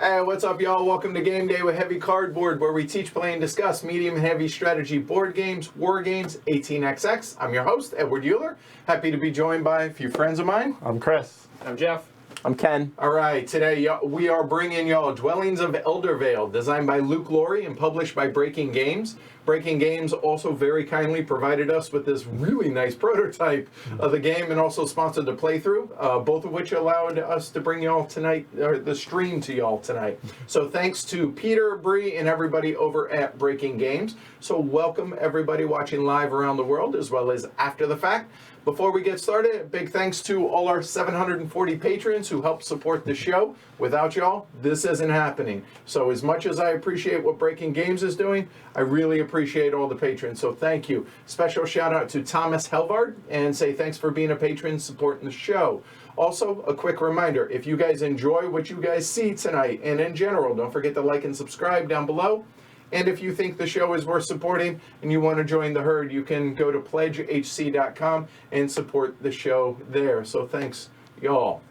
Hey, what's up, y'all? Welcome to Game Day with Heavy Cardboard, where we teach, play, and discuss medium and heavy strategy board games, war games, 18xx. I'm your host, Edward Uhler. Happy to be joined by a few friends of mine. I'm Chris. I'm Jeff. I'm Ken. All right, today we are bringing y'all Dwellings of Eldervale, designed by Luke Laurie and published by Breaking Games. Breaking Games also very kindly provided us with this really nice prototype of the game and also sponsored the playthrough, both of which allowed us to bring y'all tonight, or the stream to y'all tonight. So thanks to Peter, Bree, and everybody over at Breaking Games. So welcome everybody watching live around the world as well as after the fact. Before we get started, big thanks to all our 740 patrons who help support the show. Without y'all, this isn't happening. So as much as I appreciate what Breaking Games is doing, I really appreciate all the patrons. So thank you. Special shout out to Thomas Helvard and say thanks for being a patron supporting the show. Also, a quick reminder, if you guys enjoy what you guys see tonight and in general, don't forget to like and subscribe down below. And if you think the show is worth supporting and you want to join the herd, you can go to pledgehc.com and support the show there. So thanks, y'all.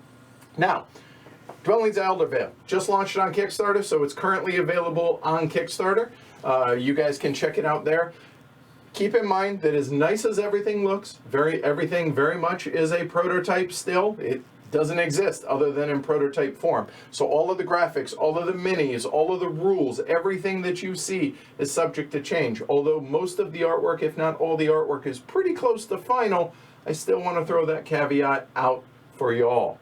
Now, Dwellings of Eldervale just launched on Kickstarter, so it's currently available on Kickstarter. You guys can check it out there. Keep in mind that as nice as everything looks, everything very much is a prototype still. It doesn't exist other than in prototype form. So all of the graphics, all of the minis, all of the rules, everything that you see is subject to change. Although most of the artwork, if not all the artwork, is pretty close to final, I still want to throw that caveat out for you all.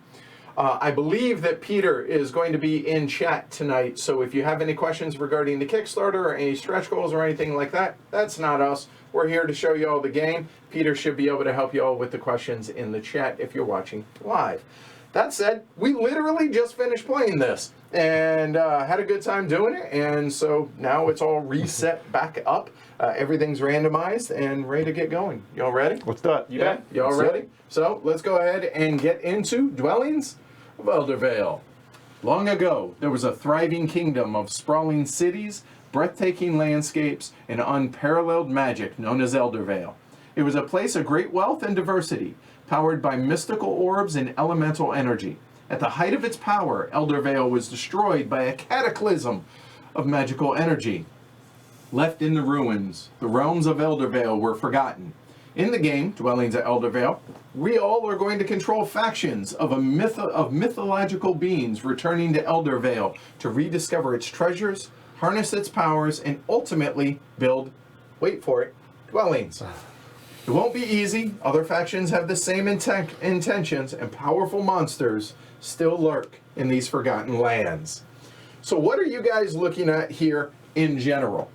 I believe that Peter is going to be in chat tonight, so if you have any questions regarding the Kickstarter or any stretch goals or anything like that, that's not us. We're here to show you all the game. Peter should be able to help you all with the questions in the chat if you're watching live. That said, we literally just finished playing this and had a good time doing it, and so now it's all reset back up. Everything's randomized and ready to get going. Y'all ready? Let's do it. You bet. Y'all ready? So let's go ahead and get into Dwellings of Eldervale. Long ago, there was a thriving kingdom of sprawling cities, breathtaking landscapes, and unparalleled magic known as Eldervale. It was a place of great wealth and diversity, powered by mystical orbs and elemental energy. At the height of its power, Eldervale was destroyed by a cataclysm of magical energy. Left in the ruins, the realms of Eldervale were forgotten. In the game, Dwellings of Eldervale, we all are going to control factions of mythological beings returning to Eldervale to rediscover its treasures, harness its powers, and ultimately build, wait for it, dwellings. It won't be easy. Other factions have the same intentions, and powerful monsters still lurk in these forgotten lands. So what are you guys looking at here in general?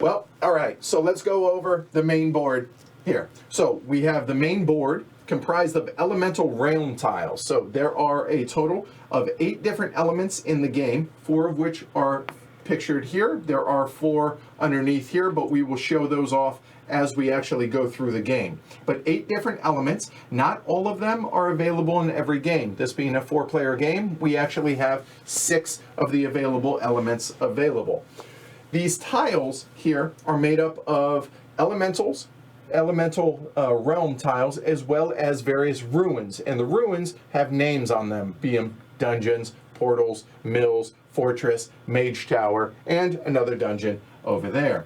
Well, all right, so let's go over the main board here. So we have the main board comprised of elemental realm tiles. So there are a total of 8 different elements in the game, 4 of which are pictured here. There are 4 underneath here, but we will show those off as we actually go through the game. But 8 different elements, not all of them are available in every game. This being a 4-player game, we actually have 6 of the available elements available. These tiles here are made up of elemental realm tiles, as well as various ruins. And the ruins have names on them, being dungeons, portals, mills, fortress, mage tower, and another dungeon over there.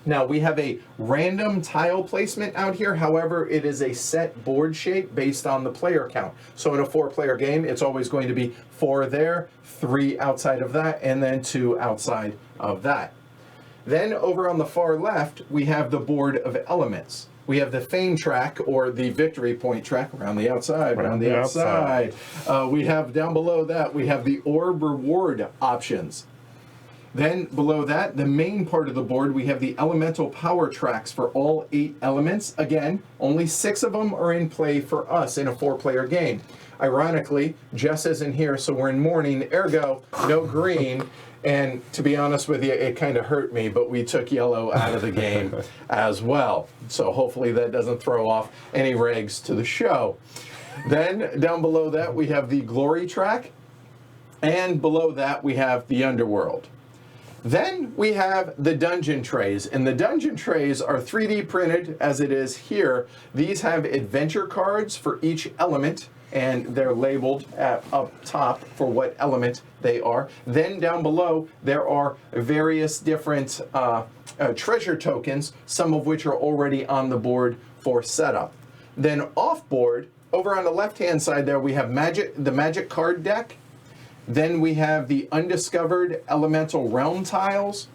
Now we have a random tile placement out here. However, it is a set board shape based on the player count. So in a 4-player game, it's always going to be 4 there, 3 outside of that, and then 2 outside of that. Then over on the far left, we have the board of elements. We have the fame track, or the victory point track, around the outside, around the outside. We have down below that, we have the orb reward options. Then below that, the main part of the board, we have the elemental power tracks for all 8 elements. Again, only 6 of them are in play for us in a 4-player game. Ironically, Jess isn't here, so we're in mourning, ergo, no green. And to be honest with you, it kind of hurt me, but we took yellow out of the game as well. So hopefully that doesn't throw off any regs to the show. Then down below that, we have the glory track. And below that, we have the underworld. Then we have the dungeon trays, and the dungeon trays are 3D printed as it is here. These have adventure cards for each element, and they're labeled up top for what element they are. Then down below, there are various different treasure tokens, some of which are already on the board for setup. Then off board, over on the left-hand side there, we have the magic card deck. Then we have the undiscovered elemental realm tiles.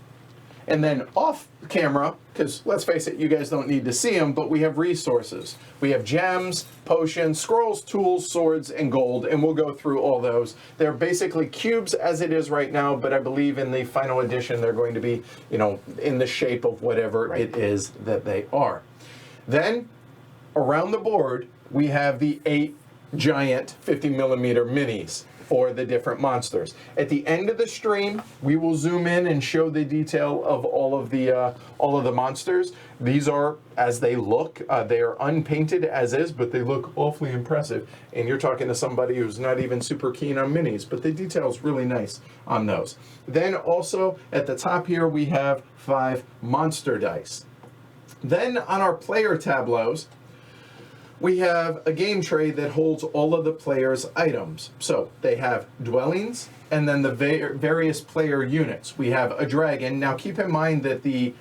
And then off camera, because let's face it, you guys don't need to see them, but we have resources. We have gems, potions, scrolls, tools, swords, and gold, and we'll go through all those. They're basically cubes as it is right now, but I believe in the final edition they're going to be, in the shape of whatever it is that they are. Then, around the board, we have the 8 giant 50mm minis for the different monsters. At the end of the stream, we will zoom in and show the detail of all of the monsters. These are as they look. They are unpainted as is, but they look awfully impressive. And you're talking to somebody who's not even super keen on minis, but the detail's really nice on those. Then also at the top here, we have 5 monster dice. Then on our player tableaus, we have a game tray that holds all of the players' items. So they have dwellings and then the various player units. We have a dragon. Now keep in mind that the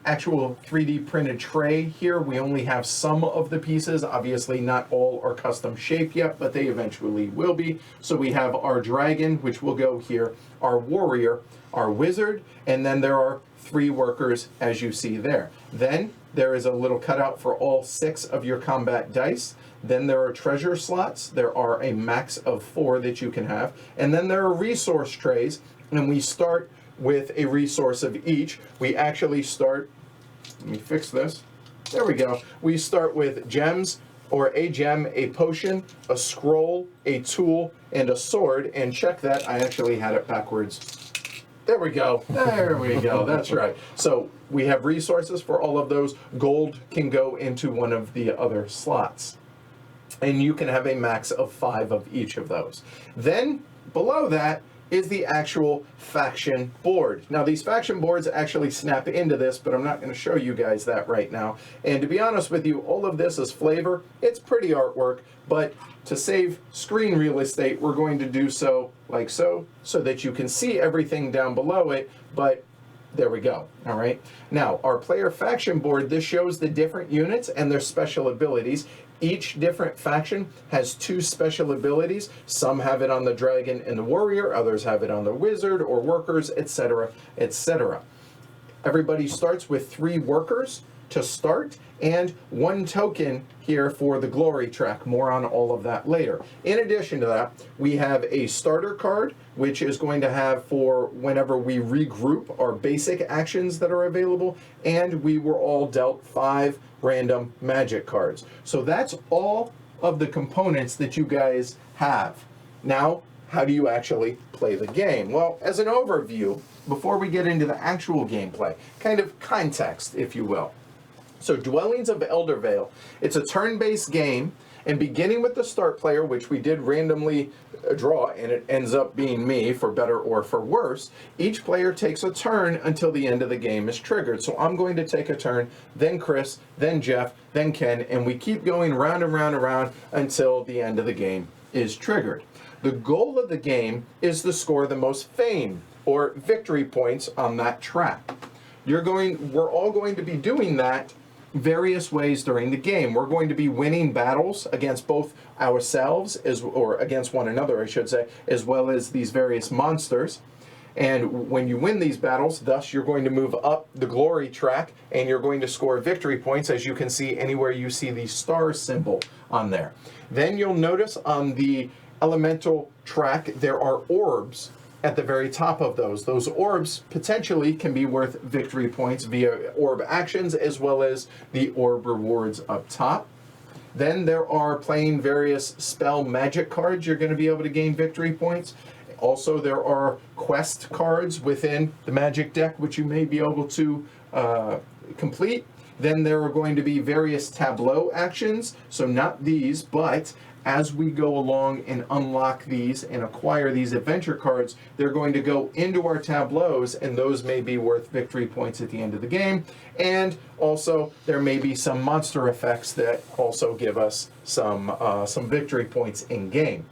actual 3D printed tray here, we only have some of the pieces. Obviously not all are custom shaped yet, but they eventually will be. So we have our dragon, which will go here, our warrior, our wizard, and then there are 3 workers as you see there. Then there is a little cutout for all 6 of your combat dice. Then there are treasure slots. There are a max of 4 that you can have. And then there are resource trays, and we start with a resource of each. We actually start, let me fix this. There we go. We start with gems, or a gem, a potion, a scroll, a tool, and a sword. And check that, I actually had it backwards. There we go. There we go. That's right. So we have resources for all of those. Gold can go into one of the other slots. And you can have a max of 5 of each of those. Then below that is the actual faction board. Now these faction boards actually snap into this, but I'm not going to show you guys that right now. And to be honest with you, all of this is flavor. It's pretty artwork, but to save screen real estate, we're going to do so like so that you can see everything down below it, but there we go. All right. Now, our player faction board, this shows the different units and their special abilities. Each different faction has 2 special abilities. Some have it on the dragon and the warrior, others have it on the wizard or workers, etc., etc. Everybody starts with 3 workers to start and 1 token here for the glory track. More on all of that later. In addition to that, we have a starter card, which is going to have for whenever we regroup our basic actions that are available, and we were all dealt 5 random magic cards. So that's all of the components that you guys have. Now, how do you actually play the game? Well, as an overview, before we get into the actual gameplay, kind of context, if you will. So Dwellings of Eldervale, it's a turn-based game, and beginning with the start player, which we did randomly draw, and it ends up being me, for better or for worse, each player takes a turn until the end of the game is triggered. So I'm going to take a turn, then Chris, then Jeff, then Ken, and we keep going round and round and round until the end of the game is triggered. The goal of the game is to score the most fame, or victory points on that track. We're all going to be doing that various ways during the game. We're going to be winning battles against both ourselves, or against one another, I should say, as well as these various monsters. And when you win these battles, thus you're going to move up the glory track, and you're going to score victory points, as you can see anywhere you see the star symbol on there. Then you'll notice on the elemental track there are orbs at the very top of those. Those orbs potentially can be worth victory points via orb actions, as well as the orb rewards up top. Then there are playing various spell magic cards. You're going to be able to gain victory points. Also, there are quest cards within the magic deck, which you may be able to complete. Then there are going to be various tableau actions, so not these, but as we go along and unlock these and acquire these adventure cards, they're going to go into our tableaus, and those may be worth victory points at the end of the game. And also, there may be some monster effects that also give us some victory points in game.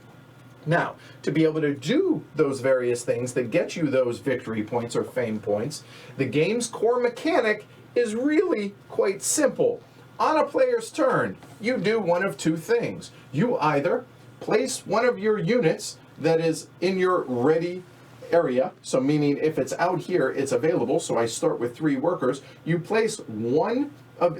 Now, to be able to do those various things that get you those victory points or fame points, the game's core mechanic is really quite simple. On a player's turn, you do one of two things. You either place one of your units that is in your ready area, so meaning if it's out here, it's available, so I start with 3 workers. You place one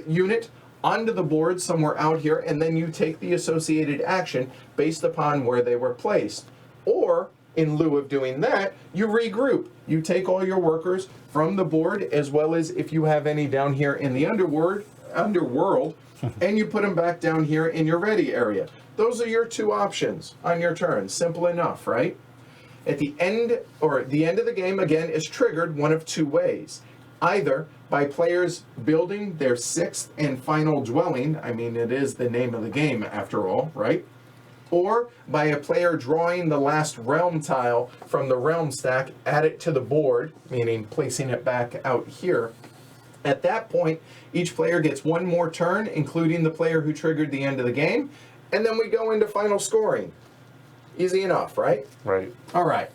unit onto the board somewhere out here, and then you take the associated action based upon where they were placed. Or, in lieu of doing that, you regroup. You take all your workers from the board, as well as if you have any down here in the underworld, and you put them back down here in your ready area. Those are your 2 options on your turn. Simple enough, right? At the end of the game, again, is triggered one of 2 ways. Either by players building their 6th and final dwelling, I mean, it is the name of the game after all, right? Or by a player drawing the last realm tile from the realm stack, add it to the board, meaning placing it back out here. At that point, each player gets 1 more turn, including the player who triggered the end of the game, and then we go into final scoring. Easy enough, right? Right. All right.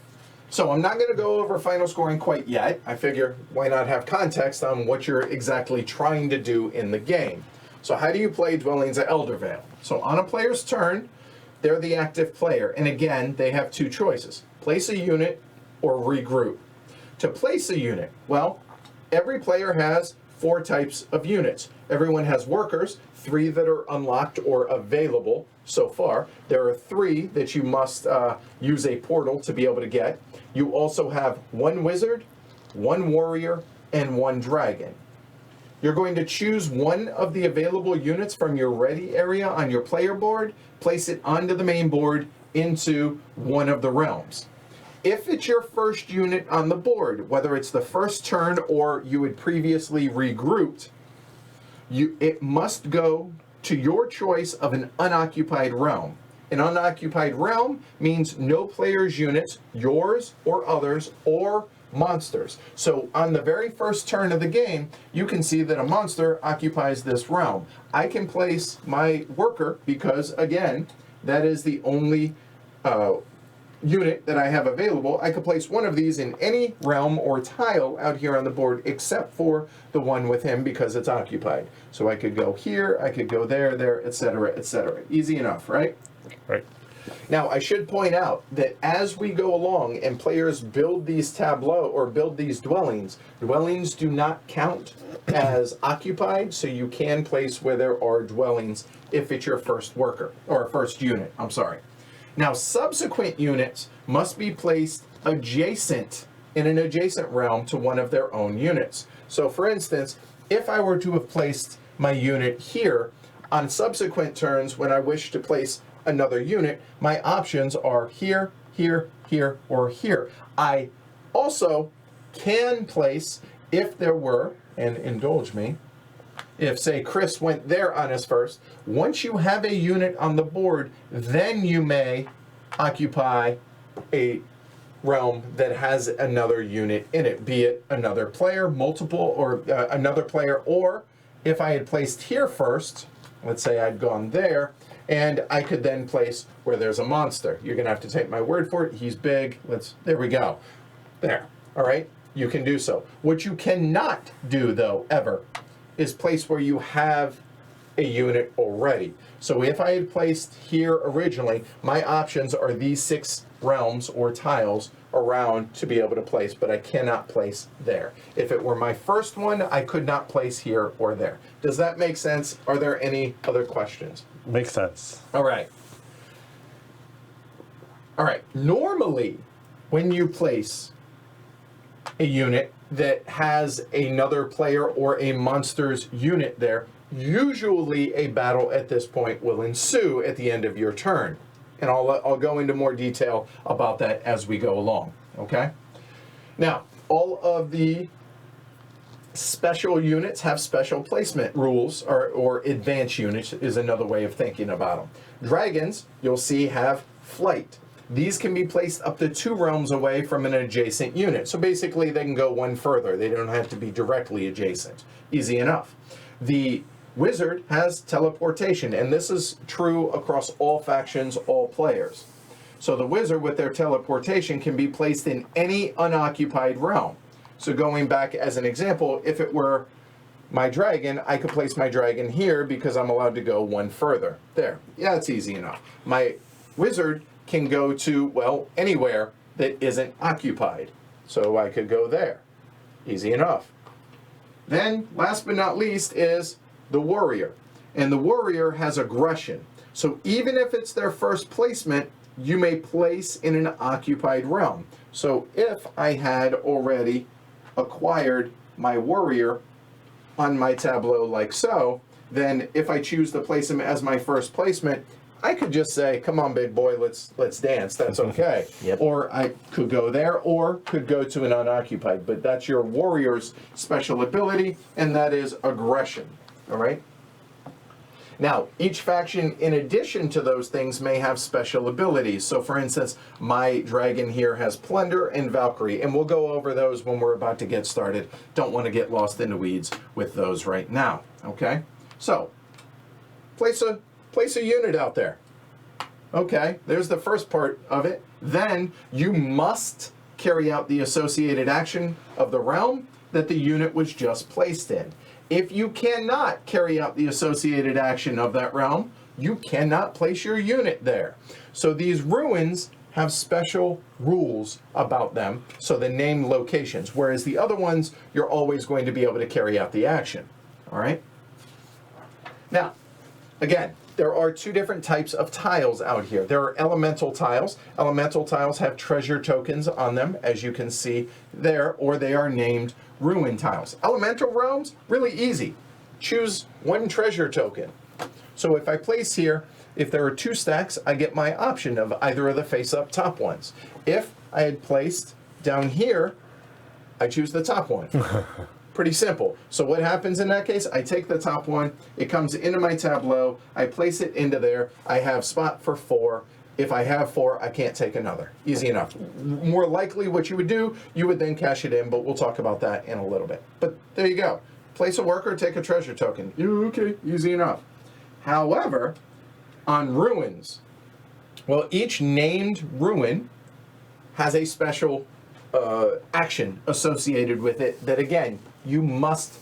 So I'm not going to go over final scoring quite yet. I figure why not have context on what you're exactly trying to do in the game. So how do you play Dwellings of Eldervale? So on a player's turn, they're the active player. And again, they have 2 choices. Place a unit or regroup. To place a unit, well, every player has 4 types of units. Everyone has workers, 3 that are unlocked or available so far. There are 3 that you must use a portal to be able to get. You also have 1 wizard, 1 warrior, and 1 dragon. You're going to choose one of the available units from your ready area on your player board, place it onto the main board into one of the realms. If it's your first unit on the board, whether it's the first turn or you had previously regrouped, it must go to your choice of an unoccupied realm. An unoccupied realm means no player's units, yours or others, or monsters. So on the very first turn of the game, you can see that a monster occupies this realm. I can place my worker because, again, that is the only unit that I have available. I could place one of these in any realm or tile out here on the board except for the one with him because it's occupied. So I could go here, I could go there, etc., etc. Easy enough, right? Right. Now, I should point out that as we go along and players build these tableaux or build these dwellings do not count as occupied, so you can place where there are dwellings if it's your first worker, or first unit, I'm sorry. Now, subsequent units must be placed adjacent, in an adjacent realm to one of their own units. So, for instance, if I were to have placed my unit here, on subsequent turns when I wish to place another unit, my options are here, here, here, or here. I also can place, if there were, and indulge me, if, say, Chris went there on his first, once you have a unit on the board, then you may occupy a realm that has another unit in it, be it another player, multiple, or another player, or if I had placed here first, let's say I'd gone there, and I could then place where there's a monster. You're going to have to take my word for it. He's big. There we go. There. All right? You can do so. What you cannot do, though, ever, is place where you have a unit already. So if I had placed here originally, my options are these 6 realms or tiles around to be able to place, but I cannot place there. If it were my first one, I could not place here or there. Does that make sense? Are there any other questions? Makes sense. All right. All right. Normally, when you place a unit that has another player or a monster's unit there, usually a battle at this point will ensue at the end of your turn. And I'll go into more detail about that as we go along, okay? Now, all of the special units have special placement rules, or advanced units is another way of thinking about them. Dragons, you'll see, have flight. These can be placed up to 2 realms away from an adjacent unit. So basically they can go one further. They don't have to be directly adjacent. Easy enough. The wizard has teleportation, and this is true across all factions, all players. So the wizard with their teleportation can be placed in any unoccupied realm. So going back as an example, if it were my dragon, I could place my dragon here because I'm allowed to go one further. There. Yeah, it's easy enough. My wizard can go to, well, anywhere that isn't occupied. So I could go there. Easy enough. Then, last but not least, is the warrior. And the warrior has aggression. So even if it's their first placement, you may place in an occupied realm. So if I had already acquired my warrior on my tableau like so, then if I choose to place him as my first placement, I could just say, come on, big boy, let's dance. That's okay. Yep. Or I could go there, or could go to an unoccupied. But that's your warrior's special ability, and that is aggression. All right? Now, each faction, in addition to those things, may have special abilities. So, for instance, my dragon here has Plunder and Valkyrie, and we'll go over those when we're about to get started. Don't want to get lost in the weeds with those right now, okay? So, place a unit out there. Okay, there's the first part of it. Then, you must carry out the associated action of the realm that the unit was just placed in. If you cannot carry out the associated action of that realm, you cannot place your unit there. So these ruins have special rules about them, so the named locations, whereas the other ones, you're always going to be able to carry out the action. All right? Now, again, there are 2 different types of tiles out here. There are elemental tiles. Elemental tiles have treasure tokens on them, as you can see there, or they are named ruin tiles. Elemental realms, really easy. Choose 1 treasure token. So if I place here, if there are 2 stacks, I get my option of either of the face-up top ones. If I had placed down here, I choose the top one. Pretty simple. So what happens in that case? I take the top one, it comes into my tableau, I place it into there, I have spot for 4. If I have 4, I can't take another. Easy enough. More likely what you would do, you would then cash it in, but we'll talk about that in a little bit. But there you go. Place a worker, take a treasure token. Okay, easy enough. However, on ruins, well, each named ruin has a special action associated with it that, again, you must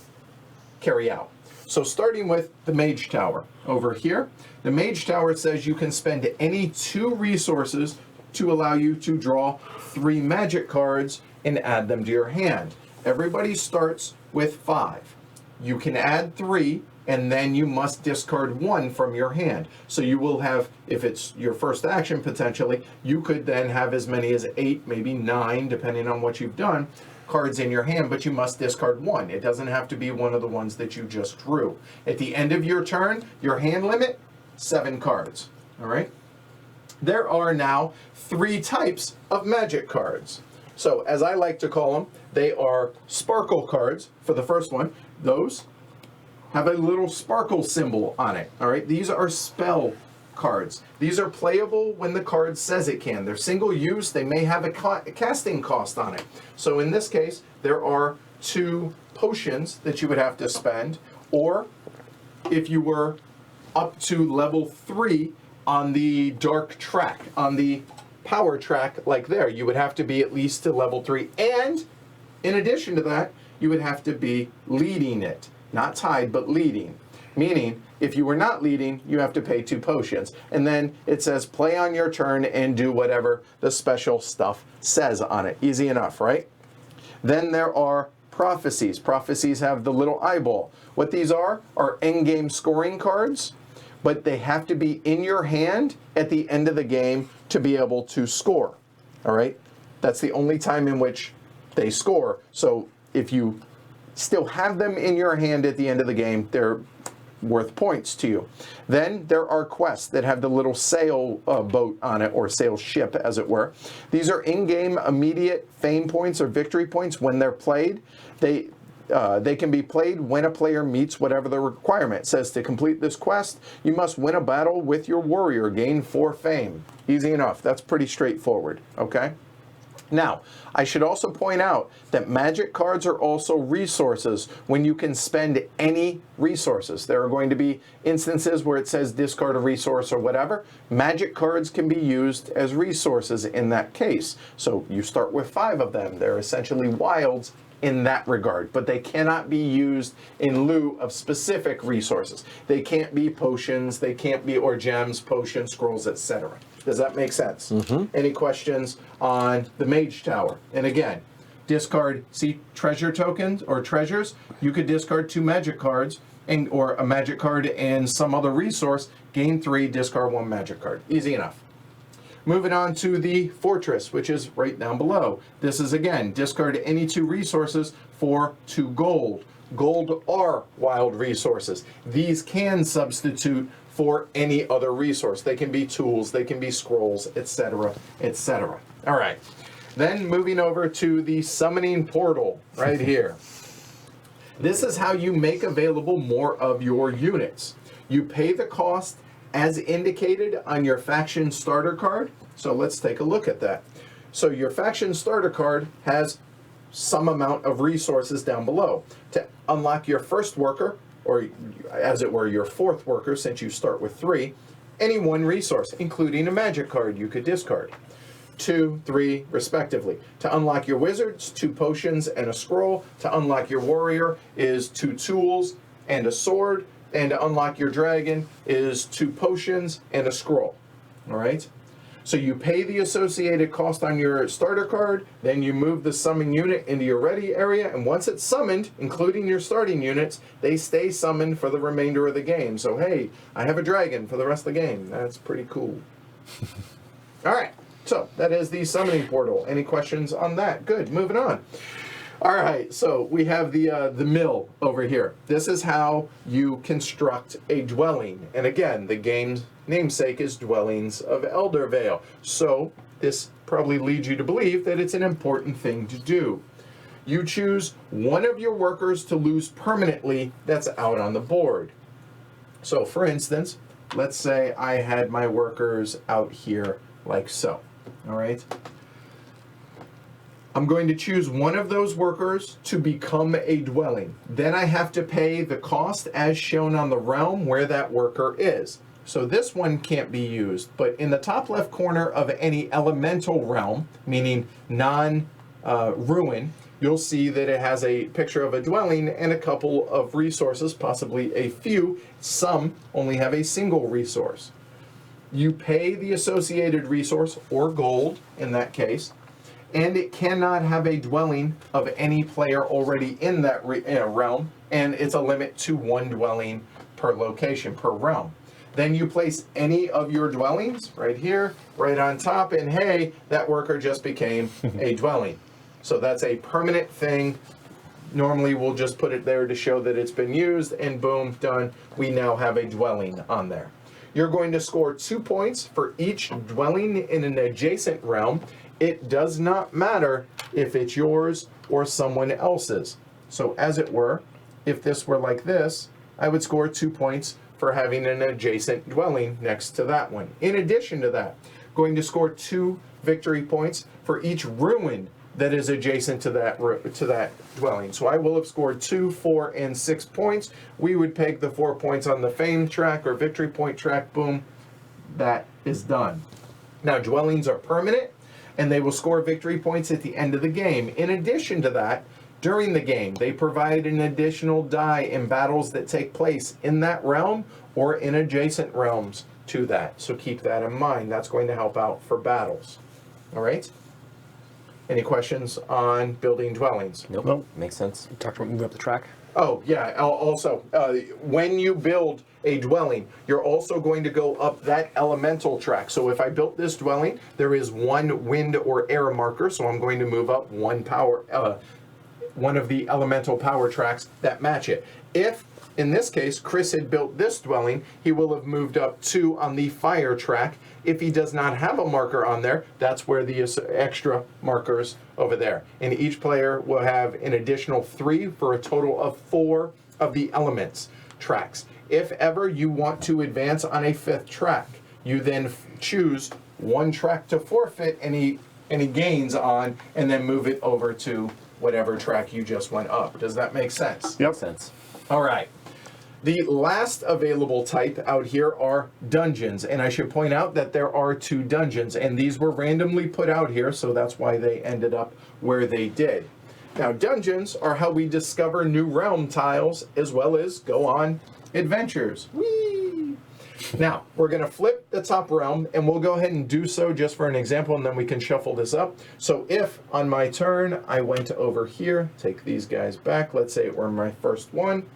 carry out. So starting with the Mage Tower over here, the Mage Tower says you can spend any 2 resources to allow you to draw 3 magic cards and add them to your hand. Everybody starts with 5. You can add 3, and then you must discard 1 from your hand. So you will have, if it's your first action potentially, you could then have as many as 8, maybe 9, depending on what you've done, cards in your hand, but you must discard 1. It doesn't have to be one of the ones that you just drew. At the end of your turn, your hand limit, 7 cards. All right? There are now 3 types of magic cards. So, as I like to call them, they are sparkle cards for the first one. Those have a little sparkle symbol on it. All right? These are spell cards. These are playable when the card says it can. They're single use. They may have a casting cost on it. So in this case, there are 2 potions that you would have to spend, or if you were up to level 3 on the dark track, on the power track like there, you would have to be at least to level 3. And in addition to that, you would have to be leading it. Not tied, but leading. Meaning, if you were not leading, you have to pay 2 potions. And then it says play on your turn and do whatever the special stuff says on it. Easy enough, right? Then there are prophecies. Prophecies have the little eyeball. What these are endgame scoring cards, but they have to be in your hand at the end of the game to be able to score. All right? That's the only time in which they score. So if you still have them in your hand at the end of the game, they're worth points to you. Then there are quests that have the little sail boat on it, or sail ship as it were. These are in-game immediate fame points or victory points when they're played. They They can be played when a player meets whatever the requirement. It says to complete this quest, you must win a battle with your warrior, gain 4 fame. Easy enough. That's pretty straightforward, okay? Now, I should also point out that magic cards are also resources when you can spend any resources. There are going to be instances where it says discard a resource or whatever. Magic cards can be used as resources in that case. So you start with 5 of them. They're essentially wilds in that regard, but they cannot be used in lieu of specific resources. They can't be potions, they can't be or gems, potions, scrolls, etc. Does that make sense? Any questions on the Mage Tower? And again, discard, see treasure tokens or treasures, you could discard 2 magic cards and or a magic card and some other resource, gain 3, discard 1 magic card. Easy enough. Moving on to the fortress, which is right down below. This is again, discard any 2 resources for 2 gold. Gold are wild resources. These can substitute for any other resource. They can be tools, they can be scrolls, etc., etc. All right. Then moving over to the summoning portal right here. This is how you make available more of your units. You pay the cost as indicated on your faction starter card. So let's take a look at that. So your faction starter card has some amount of resources down below. To unlock your first worker, or as it were, your 4th worker, since you start with 3, any 1 resource, including a magic card you could discard. 2, 3, respectively. To unlock your wizards, 2 potions and a scroll. To unlock your warrior is 2 tools and a sword. And to unlock your dragon is 2 potions and a scroll. All right? So you pay the associated cost on your starter card, then you move the summon unit into your ready area, and once it's summoned, including your starting units, they stay summoned for the remainder of the game. So hey, I have a dragon for the rest of the game. That's pretty cool. All right, so that is the summoning portal. Any questions on that? Good, moving on. All right, so we have the mill over here. This is how you construct a dwelling. And again, the game's namesake is Dwellings of Eldervale. So this probably leads you to believe that it's an important thing to do. You choose one of your workers to lose permanently that's out on the board. So for instance, let's say I had my workers out here like so. All right. I'm going to choose one of those workers to become a dwelling. Then I have to pay the cost as shown on the realm where that worker is. So this one can't be used, but in the top left corner of any elemental realm, meaning non-ruin, you'll see that it has a picture of a dwelling and a couple of resources, possibly a few. Some only have a single resource. You pay the associated resource, or gold in that case, and it cannot have a dwelling of any player already in that realm, and it's a limit to 1 dwelling per location, per realm. Then you place any of your dwellings right here, right on top, and hey, that worker just became a dwelling. So that's a permanent thing. Normally we'll just put it there to show that it's been used, and boom, done. We now have a dwelling on there. You're going to score 2 points for each dwelling in an adjacent realm. It does not matter if it's yours or someone else's. So as it were, if this were like this, I would score 2 points for having an adjacent dwelling next to that one. In addition to that, going to score 2 victory points for each ruin that is adjacent to that dwelling. So I will have scored 2, 4, and 6 points. We would peg the 4 points on the fame track or victory point track. Boom, that is done. Now dwellings are permanent, and they will score victory points at the end of the game. In addition to that, during the game, they provide an additional die in battles that take place in that realm or in adjacent realms to that. So keep that in mind. That's going to help out for battles. All right? Any questions on building dwellings? Nope. Makes sense. You talked about moving up the track. Oh, yeah. Also, when you build a dwelling, you're also going to go up that elemental track. So if I built this dwelling, there is 1 wind or air marker, so I'm going to move up 1 power one of the elemental power tracks that match it. If, in this case, Chris had built this dwelling, he will have moved up 2 on the fire track. If he does not have a marker on there, that's where the extra markers over there. And each player will have an additional 3 for a total of 4 of the elements tracks. If ever you want to advance on a 5th track, you then choose 1 track to forfeit any gains on, and then move it over to whatever track you just went up. Does that make sense? Makes sense. All right. The last available type out here are dungeons, and I should point out that there are 2 dungeons, and these were randomly put out here, so that's why they ended up where they did. Now, dungeons are how we discover new realm tiles as well as go on adventures. Whee! Now, we're going to flip the top realm, and we'll go ahead and do so just for an example, and then we can shuffle this up. So if on my turn I went over here, take these guys back, let's say it were my first one,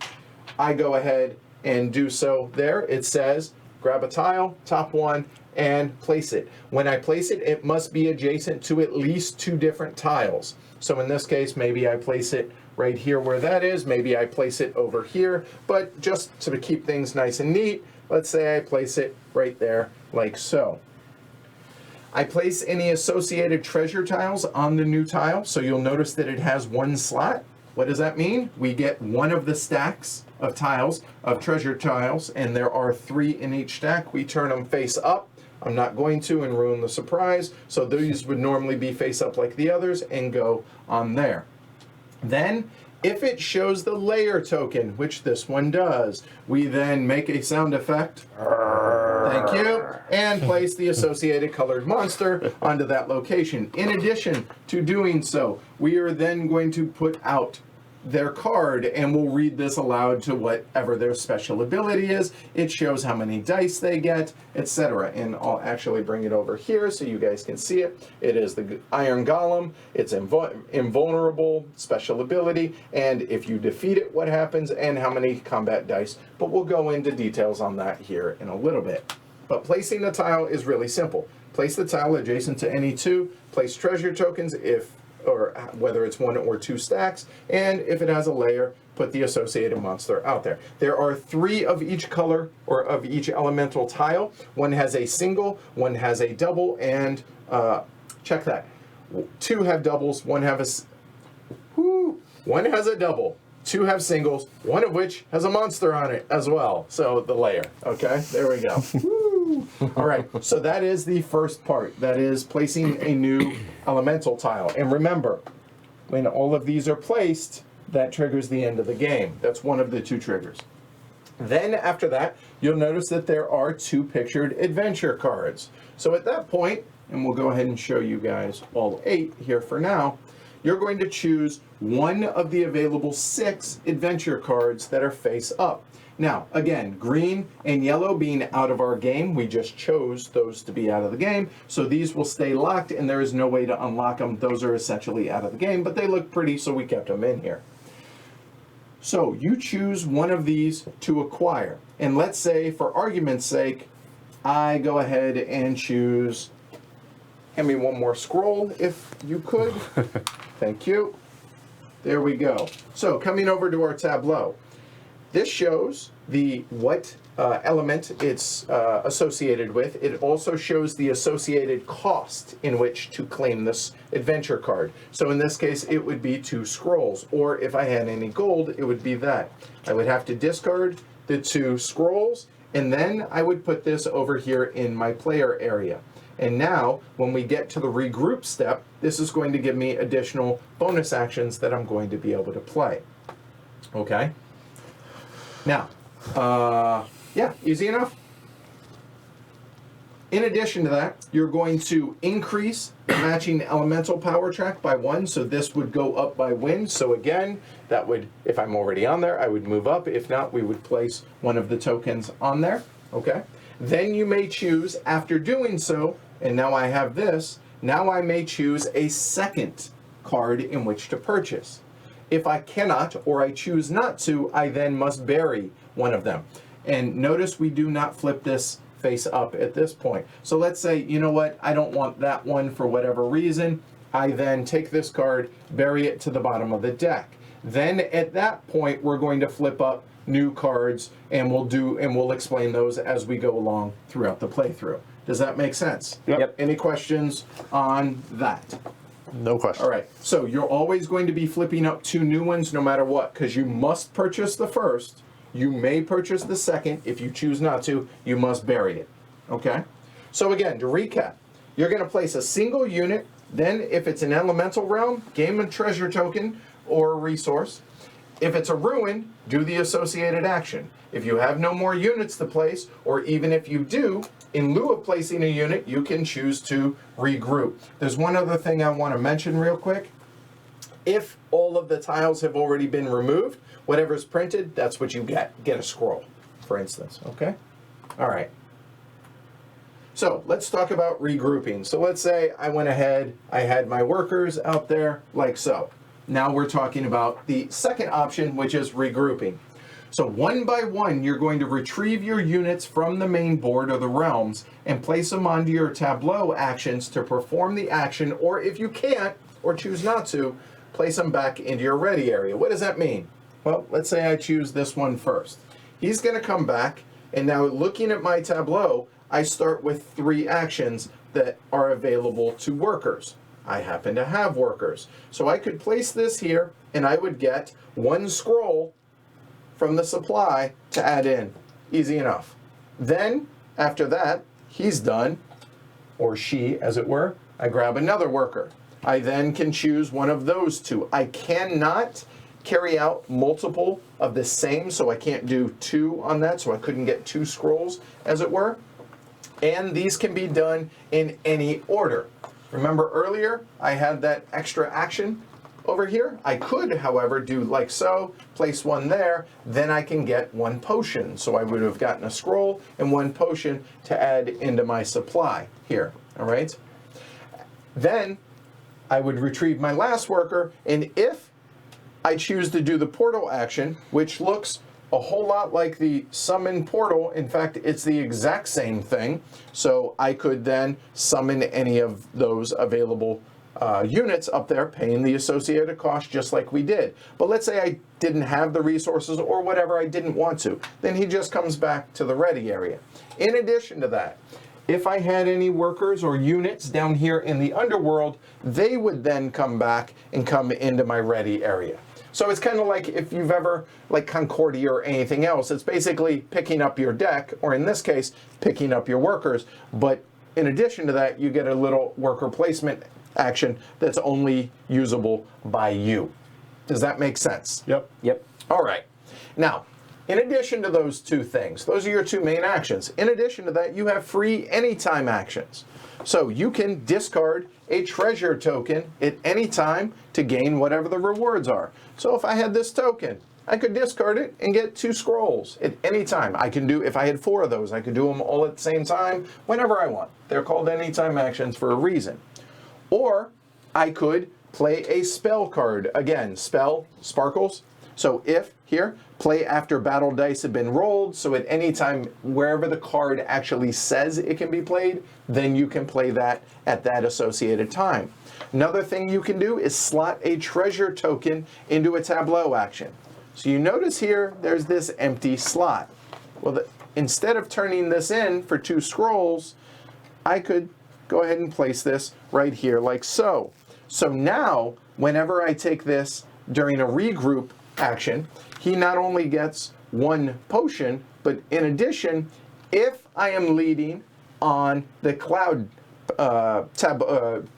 I go ahead and do so there. It says grab a tile, top one, and place it. When I place it, it must be adjacent to at least 2 different tiles. So in this case, maybe I place it right here where that is. Maybe I place it over here. But just to keep things nice and neat, let's say I place it right there like so. I place any associated treasure tiles on the new tile. So you'll notice that it has 1 slot. What does that mean? We get 1 of the stacks of tiles, of treasure tiles, and there are 3 in each stack. We turn them face up. I'm not going to and ruin the surprise. So these would normally be face up like the others and go on there. Then, if it shows the layer token, which this one does, we then make a sound effect. Thank you. And place the associated colored monster onto that location. In addition to doing so, we are then going to put out their card, and we'll read this aloud to whatever their special ability is. It shows how many dice they get, etc. And I'll actually bring it over here so you guys can see it. It is the Iron Golem. It's invulnerable, special ability, and if you defeat it, what happens, and how many combat dice. But we'll go into details on that here in a little bit. But placing the tile is really simple. Place the tile adjacent to any 2. Place treasure tokens or whether it's 1 or 2 stacks, and if it has a layer, put the associated monster out there. There are 3 of each color or of each elemental tile. One has a single, one has a double, and check that. 2 have doubles, one has a double, 2 have singles, one of which has a monster on it as well. So the layer, okay, there we go. All right, so that is the first part. That is placing a new elemental tile. And remember, when all of these are placed, that triggers the end of the game. That's one of the 2 triggers. Then after that, you'll notice that there are 2 pictured adventure cards. So at that point, and we'll go ahead and show you guys all 8 here for now, you're going to choose one of the available 6 adventure cards that are face up. Now, again, green and yellow being out of our game, we just chose those to be out of the game, so these will stay locked and there is no way to unlock them. Those are essentially out of the game, but they look pretty, so we kept them in here. So you choose one of these to acquire, and let's say, for argument's sake, I go ahead and choose, hand me one more scroll if you could. Thank you. There we go. So coming over to our tableau. This shows what element it's associated with. It also shows the associated cost in which to claim this adventure card. So in this case, it would be 2 scrolls, or if I had any gold, it would be that. I would have to discard the 2 scrolls, and then I would put this over here in my player area. And now, when we get to the regroup step, this is going to give me additional bonus actions that I'm going to be able to play. Okay? Now, yeah, easy enough. In addition to that, you're going to increase the matching elemental power track by 1, so this would go up by wind. So again, that would, if I'm already on there, I would move up. If not, we would place one of the tokens on there, okay? Then you may choose, after doing so, and now I have this, now I may choose a second card in which to purchase. If I cannot, or I choose not to, I then must bury one of them. And notice we do not flip this face up at this point. So let's say, you know what, I don't want that one for whatever reason. I then take this card, bury it to the bottom of the deck. Then at that point, we're going to flip up new cards, and we'll explain those as we go along throughout the playthrough. Does that make sense? Yep. Any questions on that? No question. All right, so you're always going to be flipping up 2 new ones no matter what, because you must purchase the first. You may purchase the second. If you choose not to, you must bury it. Okay? So again, to recap, you're going to place a single unit. Then if it's an elemental realm, gain a treasure token or a resource. If it's a ruin, do the associated action. If you have no more units to place, or even if you do, in lieu of placing a unit, you can choose to regroup. There's one other thing I want to mention real quick. If all of the tiles have already been removed, whatever's printed, that's what you get. Get a scroll, for instance, okay? All right. So let's talk about regrouping. So let's say I went ahead, I had my workers out there like so. Now we're talking about the second option, which is regrouping. So one by one, you're going to retrieve your units from the main board or the realms and place them onto your tableau actions to perform the action, or if you can't, or choose not to, place them back into your ready area. What does that mean? Well, let's say I choose this one first. He's going to come back, and now looking at my tableau, I start with 3 actions that are available to workers. I happen to have workers. So I could place this here, and I would get 1 scroll from the supply to add in. Easy enough. Then, after that, he's done, or she, as it were, I grab another worker. I then can choose one of those 2. I cannot carry out multiple of the same, so I can't do 2 on that, so I couldn't get 2 scrolls, as it were. And these can be done in any order. Remember earlier, I had that extra action over here? I could, however, do like so, place 1 there, then I can get 1 potion. So I would have gotten a scroll and 1 potion to add into my supply here, all right? Then I would retrieve my last worker, and if I choose to do the portal action, which looks a whole lot like the summon portal. In fact, it's the exact same thing. So I could then summon any of those available units up there, paying the associated cost just like we did. But let's say I didn't have the resources or whatever, I didn't want to. Then he just comes back to the ready area. In addition to that, if I had any workers or units down here in the underworld, they would then come back and come into my ready area. So it's kind of like if you've ever, like Concordia or anything else, it's basically picking up your deck, or in this case, picking up your workers. But in addition to that, you get a little worker placement action that's only usable by you. Does that make sense? Yep. Yep. All right. Now, in addition to those 2 things, those are your 2 main actions. In addition to that, you have free anytime actions. So you can discard a treasure token at any time to gain whatever the rewards are. So if I had this token, I could discard it and get 2 scrolls at any time. I can do, if I had 4 of those, I could do them all at the same time, whenever I want. They're called anytime actions for a reason. Or I could play a spell card. Again, spell, sparkles. So if, here, play after battle dice have been rolled, so at any time, wherever the card actually says it can be played, then you can play that at that associated time. Another thing you can do is slot a treasure token into a tableau action. So you notice here, there's this empty slot. Well, instead of turning this in for 2 scrolls, I could go ahead and place this right here like so. So now, whenever I take this during a regroup action, he not only gets 1 potion, but in addition, if I am leading on the cloud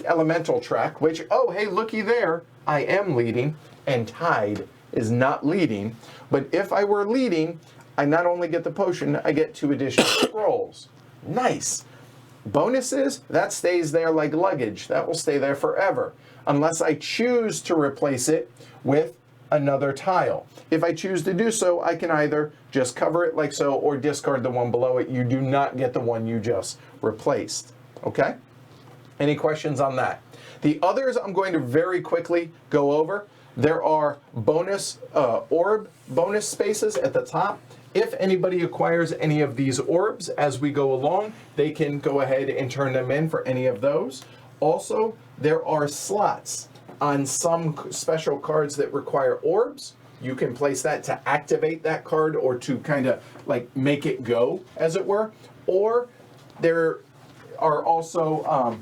elemental track, which, oh, hey, looky there, I am leading, and Tide is not leading, but if I were leading, I not only get the potion, I get 2 additional scrolls. Nice. Bonuses, that stays there like luggage. That will stay there forever, unless I choose to replace it with another tile. If I choose to do so, I can either just cover it like so or discard the one below it. You do not get the one you just replaced. Okay? Any questions on that? The others I'm going to very quickly go over. There are bonus orb bonus spaces at the top. If anybody acquires any of these orbs as we go along, they can go ahead and turn them in for any of those. Also, there are slots on some special cards that require orbs. You can place that to activate that card or to kind of like make it go, as it were. Or there are also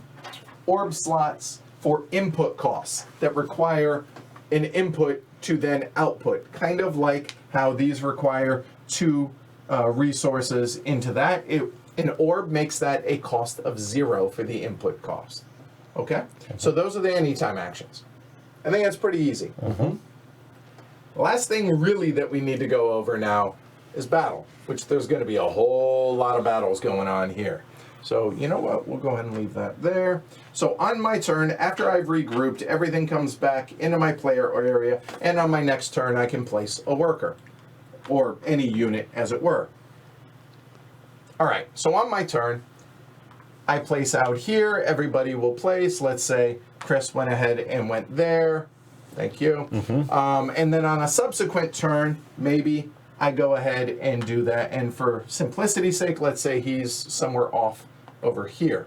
orb slots for input costs that require an input to then output, kind of like how these require 2 resources into that. An orb makes that a cost of 0 for the input cost. Okay? So those are the anytime actions. I think that's pretty easy. The last thing really that we need to go over now is battle, which there's going to be a whole lot of battles going on here. So you know what? We'll go ahead and leave that there. So on my turn, after I've regrouped, everything comes back into my player area, and on my next turn I can place a worker, or any unit as it were. All right, so on my turn, I place out here, everybody will place. Let's say Chris went ahead and went there. Thank you. And then on a subsequent turn, maybe I go ahead and do that. And for simplicity's sake, let's say he's somewhere off over here.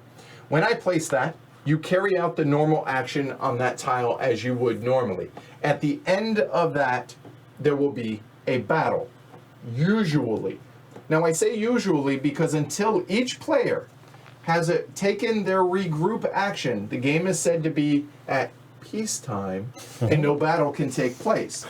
When I place that, you carry out the normal action on that tile as you would normally. At the end of that, there will be a battle, usually. Now I say usually because until each player has taken their regroup action, the game is said to be at peacetime and no battle can take place.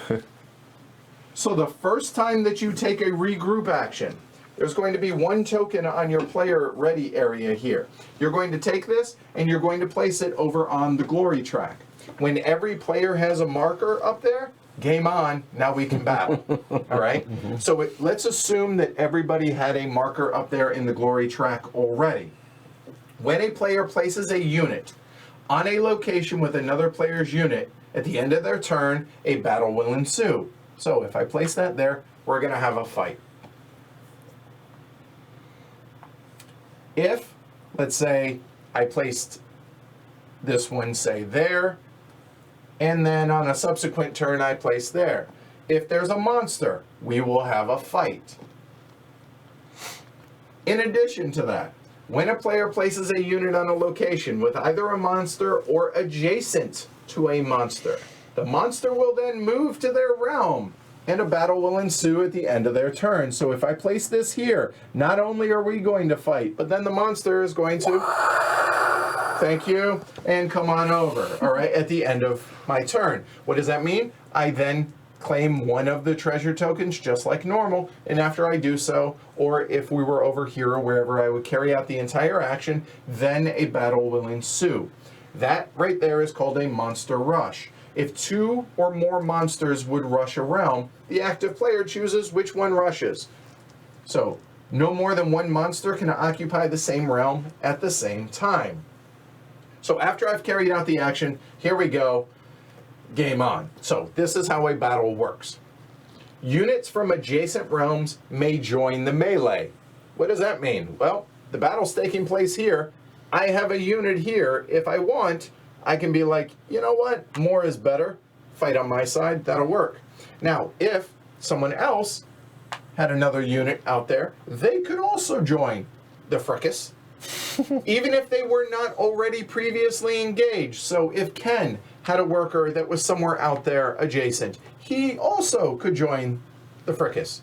So the first time that you take a regroup action, there's going to be 1 token on your player ready area here. You're going to take this and you're going to place it over on the glory track. When every player has a marker up there, game on, now we can battle. All right? So let's assume that everybody had a marker up there in the glory track already. When a player places a unit on a location with another player's unit, at the end of their turn, a battle will ensue. So if I place that there, we're going to have a fight. If, let's say, I placed this one, say, there, and then on a subsequent turn I place there. If there's a monster, we will have a fight. In addition to that, when a player places a unit on a location with either a monster or adjacent to a monster, the monster will then move to their realm, and a battle will ensue at the end of their turn. So if I place this here, not only are we going to fight, but then the monster is going to, thank you, and come on over, all right, at the end of my turn. What does that mean? I then claim 1 of the treasure tokens just like normal, and after I do so, or if we were over here or wherever, I would carry out the entire action, then a battle will ensue. That right there is called a monster rush. If 2 or more monsters would rush a realm, the active player chooses which one rushes. So no more than 1 monster can occupy the same realm at the same time. So after I've carried out the action, here we go, game on. So this is how a battle works. Units from adjacent realms may join the melee. What does that mean? Well, the battle's taking place here. I have a unit here. If I want, I can be like, you know what? More is better. Fight on my side. That'll work. Now, if someone else had another unit out there, they could also join the fracas, even if they were not already previously engaged. So if Ken had a worker that was somewhere out there adjacent, he also could join the fracas.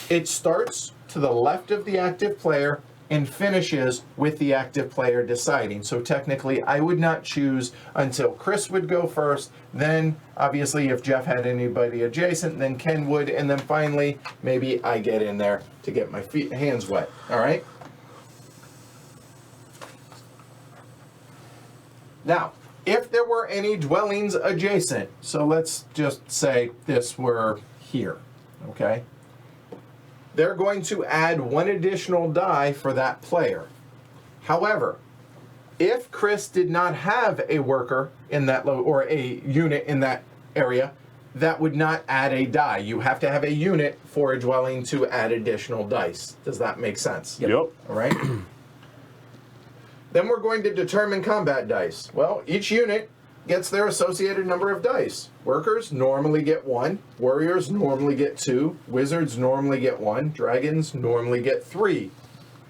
It starts to the left of the active player and finishes with the active player deciding. So technically, I would not choose until Chris would go first. Then, obviously, if Jeff had anybody adjacent, then Ken would. And then finally, maybe I get in there to get my hands wet. All right? Now, if there were any dwellings adjacent, so let's just say this were here, okay? They're going to add 1 additional die for that player. However, if Chris did not have a worker in that or a unit in that area, that would not add a die. You have to have a unit for a dwelling to add additional dice. Does that make sense? Yep. All right. Then we're going to determine combat dice. Well, each unit gets their associated number of dice. Workers normally get 1. Warriors normally get 2. Wizards normally get 1. Dragons normally get 3.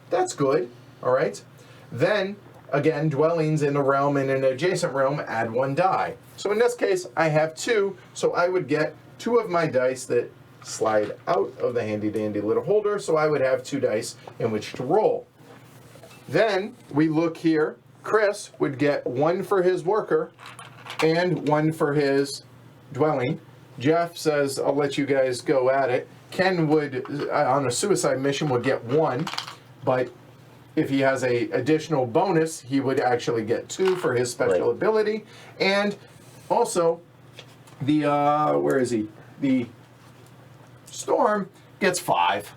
That's good. All right. Then again, dwellings in a realm and an adjacent realm add 1 die. So in this case, I have 2, so I would get 2 of my dice that slide out of the handy-dandy little holder, so I would have 2 dice in which to roll. Then we look here. Chris would get 1 for his worker and 1 for his dwelling. Jeff says, I'll let you guys go at it. Ken would, on a suicide mission, would get 1, but if he has a additional bonus, he would actually get 2 for his special ability. And also, the, where is he? The Storm gets 5.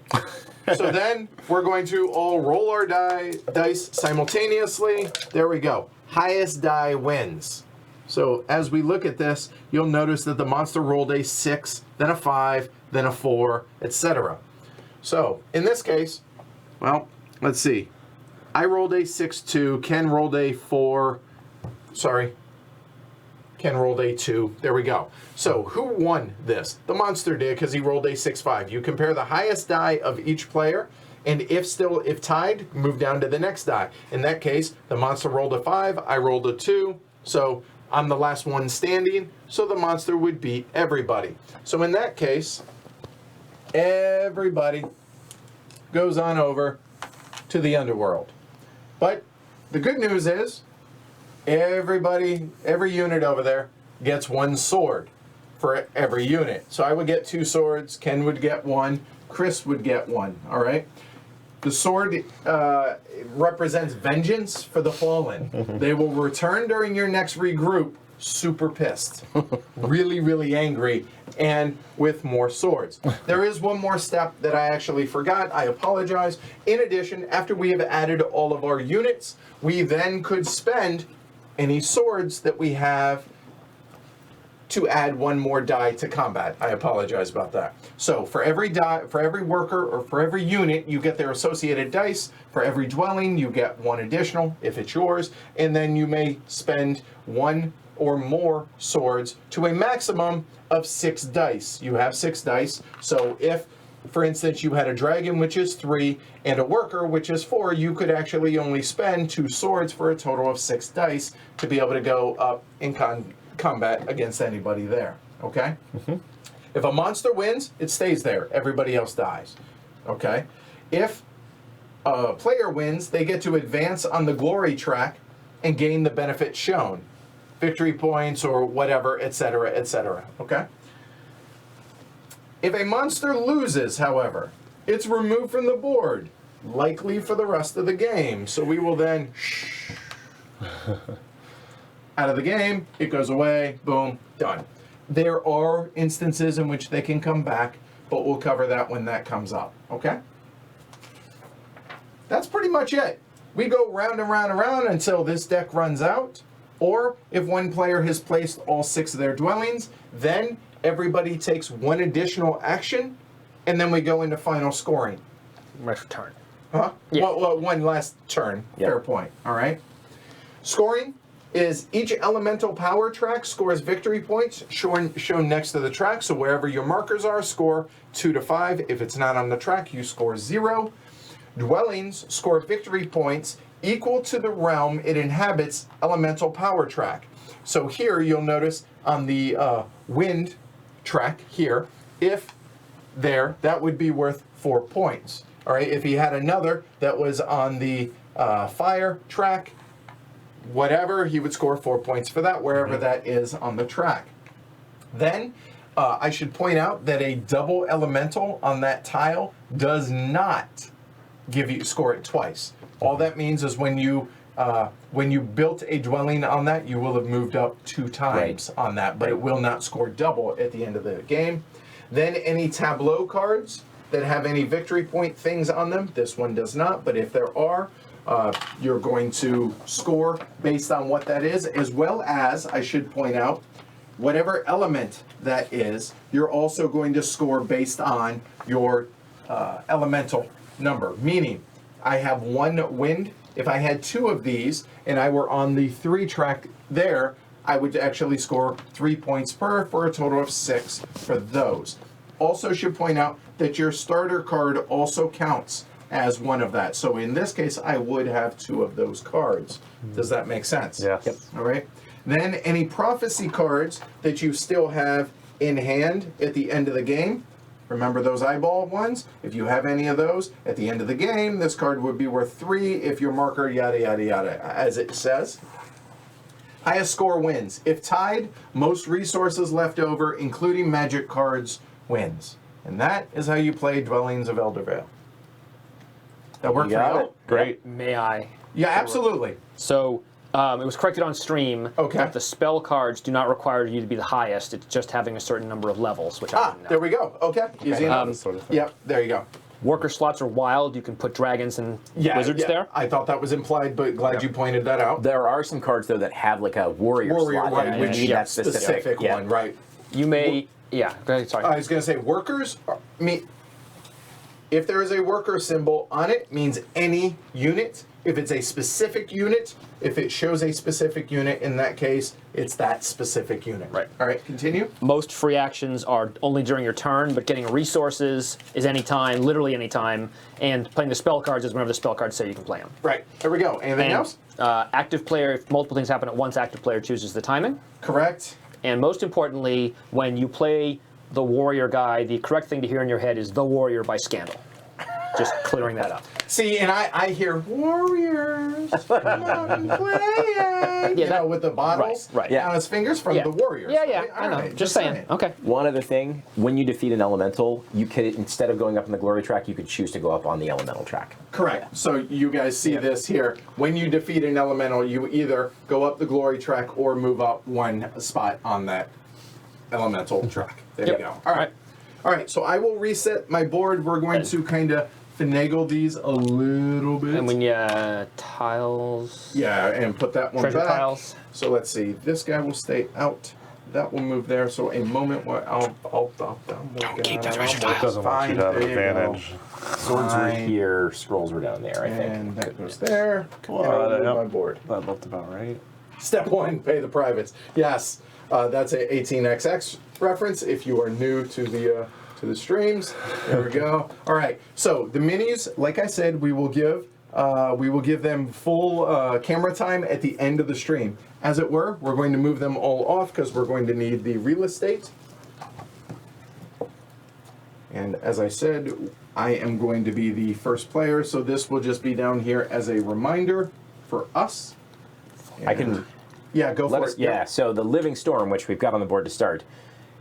So then we're going to all roll our dice simultaneously. There we go. Highest die wins. So as we look at this, you'll notice that the monster rolled a 6, then a 5, then a 4, etc. So in this case, well, let's see. I rolled a 6-2. Ken rolled a 4. Sorry. Ken rolled a 2. There we go. So who won this? The monster did, because he rolled a 6-5. You compare the highest die of each player, and if tied, move down to the next die. In that case, the monster rolled a 5. I rolled a 2. So I'm the last one standing, so the monster would beat everybody. So in that case, everybody goes on over to the underworld. But the good news is, every unit over there gets 1 sword for every unit. So I would get 2 swords, Ken would get 1, Chris would get 1, all right? The sword represents vengeance for the fallen. They will return during your next regroup super pissed, really, really angry, and with more swords. There is one more step that I actually forgot. I apologize. In addition, after we have added all of our units, we then could spend any swords that we have to add 1 more die to combat. I apologize about that. So for every die, for every worker or for every unit, you get their associated dice. For every dwelling, you get 1 additional if it's yours, and then you may spend 1 or more swords to a maximum of 6 dice. You have 6 dice. So if, for instance, you had a dragon, which is 3, and a worker, which is 4, you could actually only spend 2 swords for a total of 6 dice to be able to go up in combat against anybody there, okay? If a monster wins, it stays there. Everybody else dies, okay? If a player wins, they get to advance on the glory track and gain the benefit shown. Victory points or whatever, etc., okay? If a monster loses, however, it's removed from the board, likely for the rest of the game. So we will then out of the game, it goes away, boom, done. There are instances in which they can come back, but we'll cover that when that comes up, okay? That's pretty much it. We go round and round and round until this deck runs out, or if one player has placed all 6 of their dwellings, then everybody takes 1 additional action, and then we go into final scoring. Next turn. Huh? Yeah. Well, 1 last turn. Yep. Fair point. All right. Scoring is each elemental power track scores victory points shown next to the track. So wherever your markers are, score 2 to 5. If it's not on the track, you score 0. Dwellings score victory points equal to the realm it inhabits elemental power track. So here you'll notice on the wind track here, if there, that would be worth 4 points. All right, if he had another that was on the fire track, whatever, he would score 4 points for that, wherever that is on the track. Then, I should point out that a double elemental on that tile does not give you score it twice. All that means is when you built a dwelling on that, you will have moved up 2 times on that, but it will not score double at the end of the game. Then any tableau cards that have any victory point things on them, this one does not, but if there are, you're going to score based on what that is, as well as, I should point out, whatever element that is, you're also going to score based on your elemental number. Meaning, I have 1 wind. If I had 2 of these and I were on the 3 track there, I would actually score 3 points per for a total of 6 for those. Also should point out that your starter card also counts has one of that. So in this case, I would have 2 of those cards. Does that make sense? Yes. Yep. All right. Then any prophecy cards that you still have in hand at the end of the game. Remember those eyeball ones? If you have any of those, at the end of the game, this card would be worth 3 if your marker, yada, yada, yada, as it says. Highest score wins. If tied, most resources left over, including magic cards, wins. And that is how you play Dwellings of Eldervale. That worked for you? Great. May I? Yeah, absolutely. So it was corrected on stream. Okay. That the spell cards do not require you to be the highest. It's just having a certain number of levels, which I didn't know. There we go. Okay. Easy enough. Sort of thing. Yep, there you go. Worker slots are wild. You can put dragons and wizards there. I thought that was implied, but glad you pointed that out. There are some cards though that have like a warrior slot, one, and you which need that specific one, right? You may, yeah. Go ahead. Sorry. I was going to say workers. If there is a worker symbol on it, means any unit. If it's a specific unit, if it shows a specific unit, in that case, it's that specific unit. Right. All right. Continue. Most free actions are only during your turn, but getting resources is anytime, literally anytime, and playing the spell cards is whenever the spell cards say you can play them. Right. There we go. Anything else? Active player, if multiple things happen at once, active player chooses the timing. Correct. And most importantly, when you play the warrior guy, the correct thing to hear in your head is The Warrior by Scandal. Just clearing that up. See, and I hear Warriors, come out and play it. You know, with the bottles Right. on his fingers from the Warriors. Yeah, right? I know. All right, Just saying. Okay. One other thing, when you defeat an elemental, you could, instead of going up on the glory track, you could choose to go up on the elemental track. Correct. So you guys see this here. When you defeat an elemental, you either go up the glory track or move up 1 spot on that elemental track. There you go. All right. All right, so I will reset my board. We're going to kind of finagle these a little bit. And when you tiles. Yeah, and put that one Treasure back. tiles. So let's see. This guy will stay out. That will move there. So a moment where I'm keep the treasure It doesn't want you to have advantage. Swords were Fine. here, scrolls were down there, I think. And that goes there. Well, and I'll move yep. my board. That looked about right. Step 1, pay the privates. Yes, that's a 18xx reference. If you are new to the streams, there we go. All right. So the minis, like I said, we will give them full camera time at the end of the stream. As it were, we're going to move them all off because we're going to need the real estate. And as I said, I am going to be the first player, so this will just be down here as a reminder for us. I can... Yeah, go for it. Yeah, so the Living Storm, which we've got on the board to start,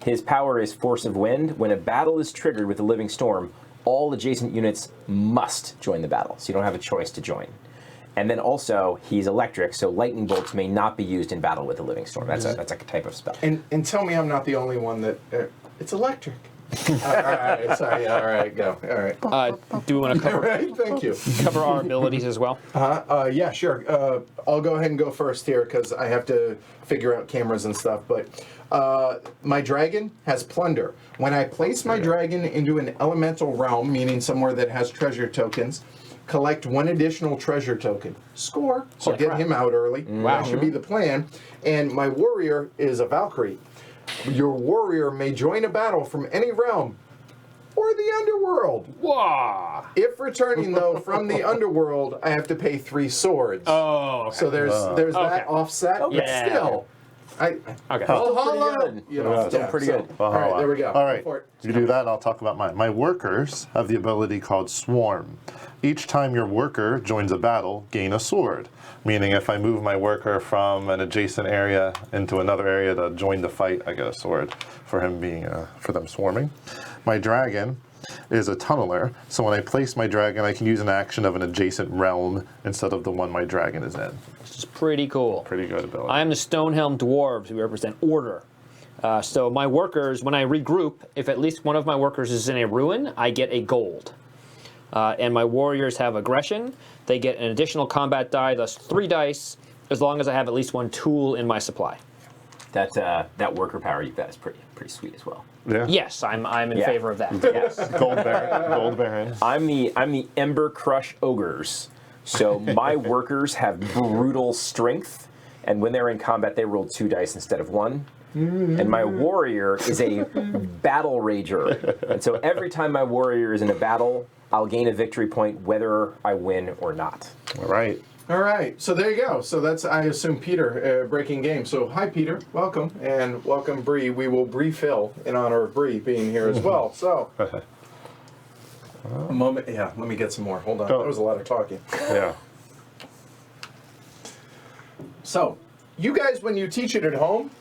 his power is Force of Wind. When a battle is triggered with the Living Storm, all adjacent units must join the battle, so you don't have a choice to join. And then also, he's electric, so lightning bolts may not be used in battle with the Living Storm. That's a type of spell. And tell me I'm not the only one that... it's electric. All right, sorry. All right, go. All right. Do we want to All cover, right, thank you. cover our abilities as well? Yeah, sure. I'll go ahead and go first here because I have to figure out cameras and stuff. But my dragon has plunder. When I place my dragon into an elemental realm, meaning somewhere that has treasure tokens, collect 1 additional treasure token. Score. So get him out early. Wow. That should be the plan. And my warrior is a Valkyrie. Your warrior may join a battle from any realm or the underworld. Wow. If returning, though, from the underworld, I have to pay 3 swords. Oh, okay. So there's that offset, but Yeah. still. Okay. Valhalla, pretty good. you know, Still pretty good. All right, there we go. All right, Go for it. you do that, and I'll talk about mine. My workers have the ability called Swarm. Each time your worker joins a battle, gain a sword. Meaning if I move my worker from an adjacent area into another area to join the fight, I get a sword for him being, for them swarming. My dragon is a tunneler, so when I place my dragon, I can use an action of an adjacent realm instead of the one my dragon is in. Which is pretty cool. Pretty good ability. I am the Stonehelm Dwarves who represent order. So my workers, when I regroup, if at least one of my workers is in a ruin, I get a gold. And my warriors have aggression. They get an additional combat die, thus 3 dice, as long as I have at least 1 tool in my supply. That worker power you've got is pretty sweet as well. Yeah. Yes, I'm in favor of that. Yes. Gold Baron. Gold Baron. I'm the Ember Crush Ogres. So my workers have brutal strength, And when they're in combat, they roll 2 dice instead of 1. And my warrior is a battle rager. And so every time my warrior is in a battle, I'll gain a victory point whether I win or not. All right. All right, so there you go. So that's, I assume, Peter breaking game. So hi, Peter. Welcome, and welcome, Bree. We will Bree Phil in honor of Bree being here as well. So, a moment. Yeah, let me get some more. Hold on. That was a lot of talking. Yeah. So, you guys, when you teach it at home,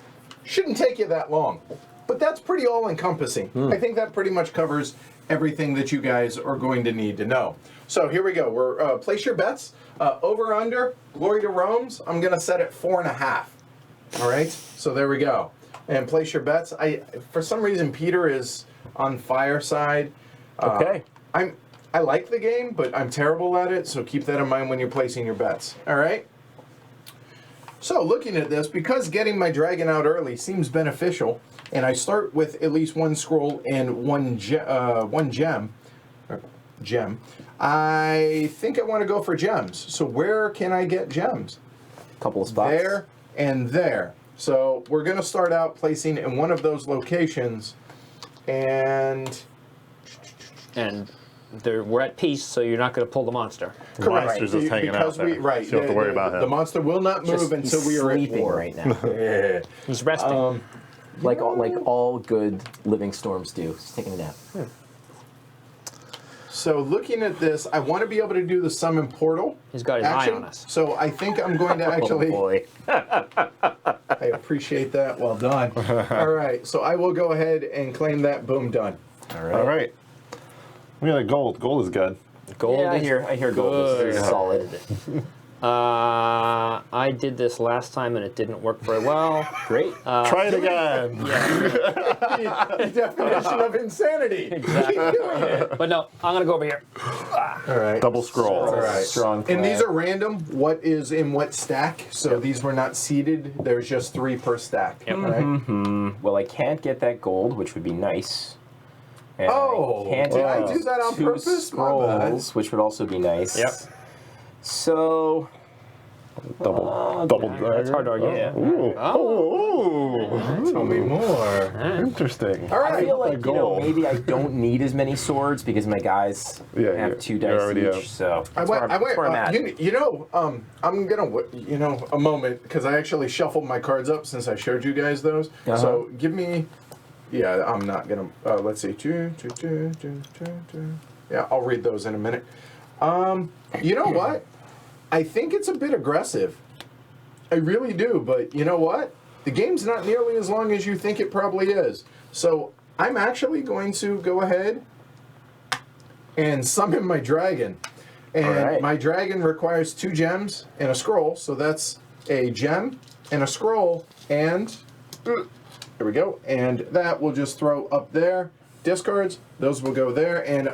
shouldn't take you that long. But that's pretty all-encompassing. I think that pretty much covers everything that you guys are going to need to know. So here we go. We're place your bets. Over under, Glory to Rome's, I'm going to set it 4.5. All right? So there we go. And place your bets. For some reason, Peter is on fireside. Okay. I like the game, but I'm terrible at it, so keep that in mind when you're placing your bets. All right? So looking at this, because getting my dragon out early seems beneficial, and I start with at least 1 scroll and one gem, I think I want to go for gems. So where can I get gems? Couple of spots. There and there. So we're going to start out placing in one of those locations, and we're at peace, so you're not going to pull the monster. The monster's just hanging out there. Right. So you don't have to worry about him. The monster will not move until we are at sleeping war. right now. He's resting. like all good living storms do. He's taking a nap. So looking at this, I want to be able to do the summon portal. He's got his action. eye on us. So I think I'm going to actually. Oh boy. I appreciate that. Well done. All right. So I will go ahead and claim that. Boom, done. All right. All right. We got a gold. Gold is good. Gold Yeah, I is hear gold is good. solid. I did this last time and it didn't work very well. Great. Try it again. The definition of insanity. Exactly. Keep doing it. But no, I'm going to go over here. All right. Double scroll. All right. Strong And these plan. are random. What is in what stack? So these were not seeded. There's just 3 per stack. Yep. All right. Well, I can't get that gold, which would be nice. And Oh, I can't did get I do that on 2 purpose? My bad. scrolls, which would also be nice. Yep. So Double That's hard to argue. Yeah. Ooh. Oh. Ooh. Tell me more. Interesting. All right. I feel like gold. maybe I don't need as many swords because my guys Yeah, have you- 2 you dice already each. have- So I that's went. where I'm at. I'm gonna, a moment because I actually shuffled my cards up since I showed you guys those. So give me. Yeah, I'm not gonna. Let's see. Yeah, I'll read those in a minute. You know what? I think it's a bit aggressive. I really do, but you know what? The game's not nearly as long as you think it probably is. So I'm actually going to go ahead and summon my dragon. And Alright. my dragon requires 2 gems and a scroll, so that's a gem and a scroll, and there we go. And that will just throw up there. Discards, those will go there, and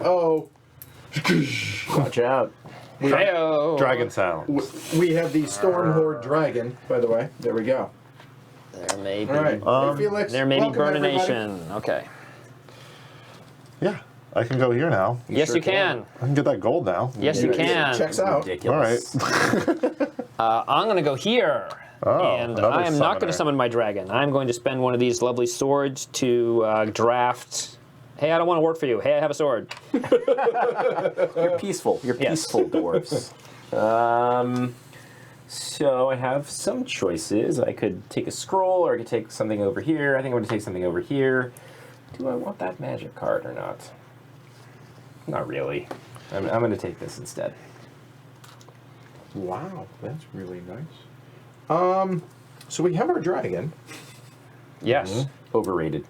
Watch out. Heyo. Dragon sound. we have the Storm Horde dragon, by the way. There we go. There may be. All right. Hey, Felix, There may be welcome, everybody. Burnation. Okay. Yeah. I can go here now. Yes, sure you can. I can get that gold now. Yes, you can. Checks out. Ridiculous. I'm going to go here. Oh, and another I am not going to summoner. summon my dragon. I'm going to spend one of these lovely swords to draft. Hey, I don't want to work for you. Hey, I have a sword. You're peaceful. You're Yes. peaceful dwarves. So I have some choices. I could take a scroll, or I could take something over here. I think I'm going to take something over here. Do I want that magic card or not? Not really. I'm going to take this instead. Wow, that's really nice. So we have our dragon, Yes. Overrated.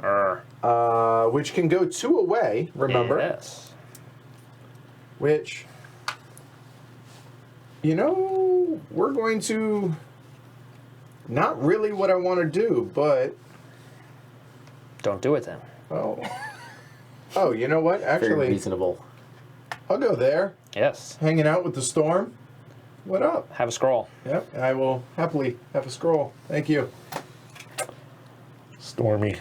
which can go 2 away, remember? Yes. Which, we're going to, not really what I want to do, but, Don't do it then. oh, you know what? Very Actually, reasonable. I'll go there, Yes. hanging out with the storm. What up? Have a scroll. Yep, I will happily have a scroll. Thank you. Stormy.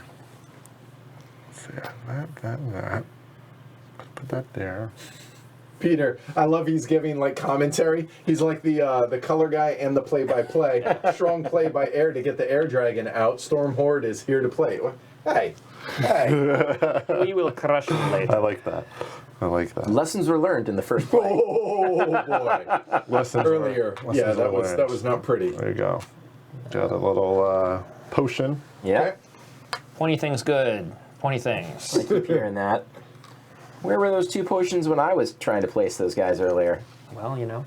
Let's see, that. Put that there. Peter, I love he's giving like commentary. He's like the color guy and the play-by-play. Strong play by air to get the air dragon out. Storm Horde is here to play. Hey. We will crush him later. I like that. I like that. Lessons were learned in the first play. Oh boy. Lessons Earlier. lessons That learned. was not pretty. There you go. Got a little potion. Yeah. Okay. Pointy things good. Pointy things. I keep hearing that. Where were those 2 potions when I was trying to place those guys earlier? Well, you know.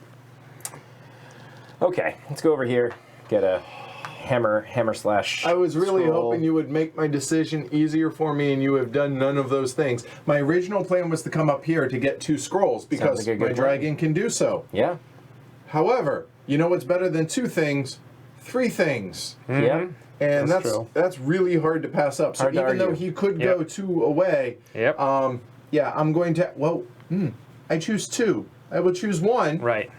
Okay, let's go over here. Get a hammer slash. I was really scroll. hoping you would make my decision easier for me, and you have done none of those things. My original plan was to come up here to get 2 scrolls because like a good my plan. dragon can do so. Yeah. However, you know what's better than 2 things? 3 things. Yeah. And That's true. that's really hard to pass up. So Hard to even though argue. he could go Yep. 2 away, Yep. yeah, I'm going to. Well, I choose 2. I will choose 1, Right.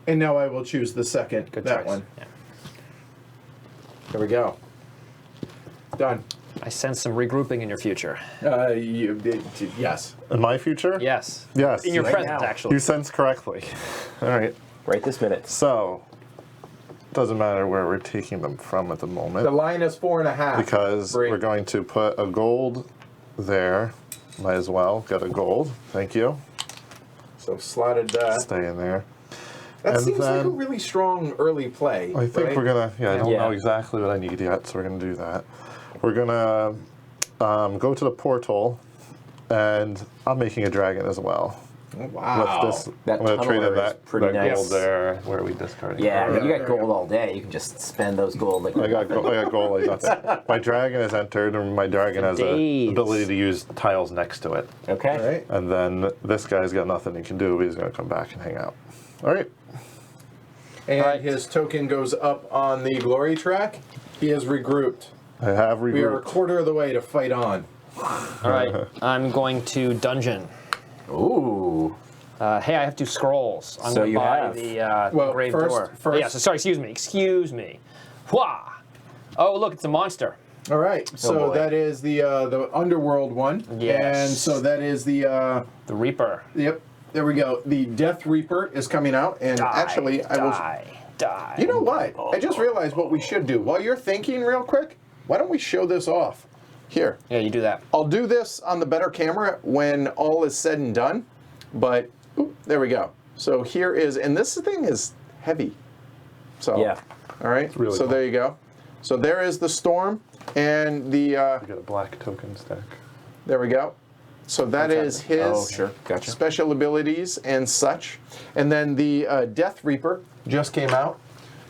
and now I will choose the second. Good that choice. one. Yeah. There we go. Done. I sense some regrouping in your future. Yes. In my future? Yes. Yes. In your Right present, now. actually. You sense correctly. All right. Right this minute. So, doesn't matter where we're taking them from at the The moment line is 4.5. because Great. we're going to put a gold there. Might as well get a gold. Thank you. So slotted that. Stay in there. That And seems like a then- really strong early play. I think right? we're gonna. Yeah, I don't Yeah. know exactly what I need yet, so we're gonna do that. We're gonna go to the portal, and I'm making a dragon as well. Oh, wow. With this, That I'm gonna trade tunneler in is that, pretty that nice. gold there where we discarded. Yeah, it. you there got we gold go. all day. You can just spend those gold like I got gold. I got that. My dragon is entered, and my dragon has the Days. ability to use tiles next to it. Okay. All right. And then this guy's got nothing he can do, but he's gonna come back and hang out. All right. And Right. his token goes up on the glory track. He is regrouped. I have We are a regrouped. quarter of the way to fight on. All right. I'm going to dungeon. Ooh. Hey, I have 2 scrolls. I'm So going to you buy have. the Well, grave first- door. first- Yeah, so sorry, excuse me. Wah! Oh, look, it's a monster. All right. So boy. that is the underworld one. Yes. And so that is the. The Reaper. Yep. There we go. The Death Reaper is coming out, and Die, actually, I will. die. You know what? I just realized what we should do. While you're thinking, real quick, why don't we show this off? Here. Yeah, you do that. I'll do this on the better camera when all is said and done, but oop, there we go. So here is, and this thing is heavy. So, Yeah. all right. really so cool. there you go. So there is the storm, and the We got a black token stack. there we go. So that is his Oh, sure. Gotcha. special abilities and such. And then the Death Reaper just came out,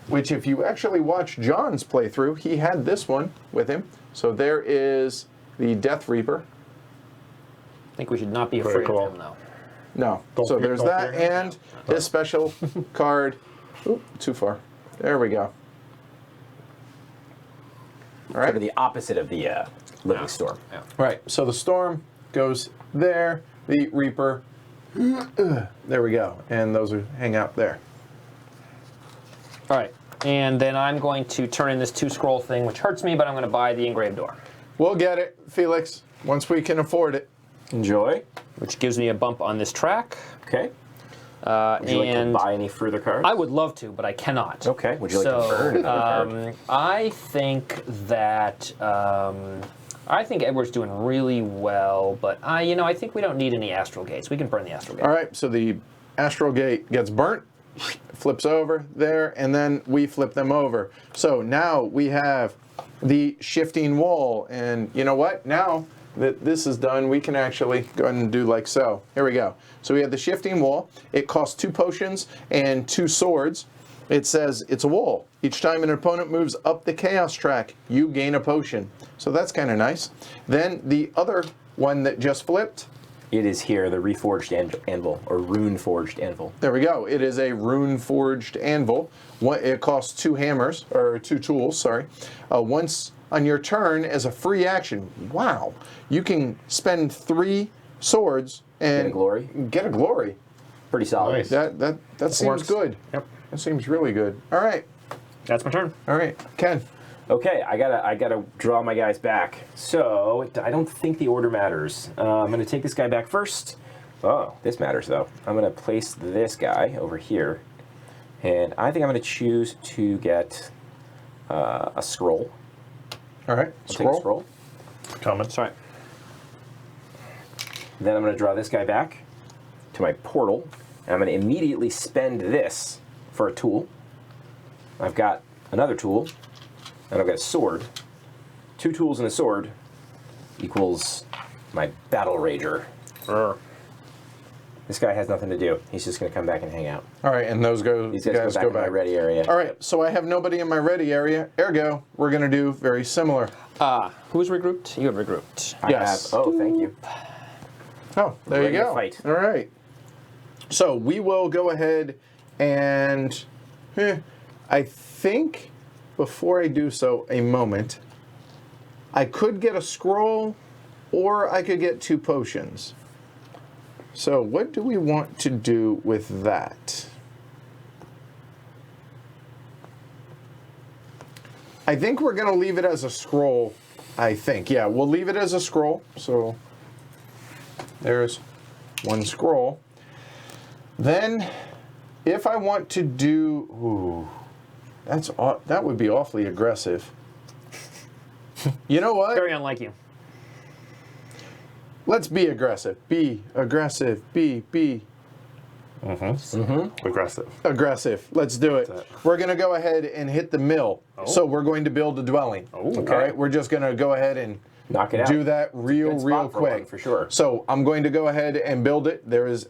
which if you actually watch John's playthrough, he had this one with him. So there is the Death Reaper. I think we should not be Very afraid cool. of him, though. No. Don't So fear- there's don't that, fear him. and his special card. Oop, too far. There we go. All Sort of right. the opposite of the living storm. Yeah. Right. So the storm goes there. The Reaper. There we go. And those are hang out there. All right. And then I'm going to turn in this 2 scroll thing, which hurts me, but I'm going to buy the engraved door, We'll get it, Felix, once we can afford it. Enjoy. which gives me a bump on this track. Okay. Would you like to And buy any further cards? I would love to, but I cannot. Okay. Would you like to burn another card? I think that I think Edward's doing really well, but I think we don't need any astral gates. We can burn the astral gate. All right, so the astral gate gets burnt, flips over there, and then we flip them over. So now we have the shifting wall, and you know what? Now that this is done, we can actually go ahead and do like so. Here we go. So we have the shifting wall. It costs 2 potions and 2 swords. It says it's a wall. Each time an opponent moves up the chaos track, you gain a potion. So that's kind of nice. Then the other one that just flipped, It is here, the reforged anvil, or rune forged anvil. there we go. It is a rune forged anvil. It costs 2 hammers, or 2 tools, sorry. Once on your turn as a free action, wow, you can spend 3 swords and Get a glory? Get a glory. Pretty solid. Nice. That seems works. good. Yep. That seems really good. All right. That's my turn. All right. Ken. Okay, I gotta draw my guys back. So I don't think the order matters. I'm gonna take this guy back first. Oh, this matters though. I'm going to place this guy over here, and I think I'm going to choose to get a scroll. All right, I'll take a scroll. Comment. Sorry. Then I'm going to draw this guy back to my portal, and I'm going to immediately spend this for a tool. I've got another tool, and I've got a sword. 2 tools and a sword equals my Battle Rager. This guy has nothing to do. He's just going to come back and hang out. All right, and those These guys go go back in my back. ready area. All right, so I have nobody in my ready area. Ergo, we're going to do very similar. Who's regrouped? You have regrouped. I Yes. have, oh, thank you. Oh, there Ready you to go. fight. All right. So we will go ahead and I think before I do so, a moment, I could get a scroll or I could get 2 potions. So what do we want to do with that? I think we're going to leave it as a scroll, I think. Yeah, we'll leave it as a scroll. So there's 1 scroll. Then if I want to do... Ooh, that would be awfully aggressive. You know what? Very unlike you. Let's be aggressive. Be aggressive. Be Aggressive. aggressive. Let's do it. We're going to go ahead and hit the mill. So we're going to build a dwelling. Oh, All right, we're just going to go ahead and Knock it out. do that real Good spot for one, quick. for sure. So I'm going to go ahead and build it.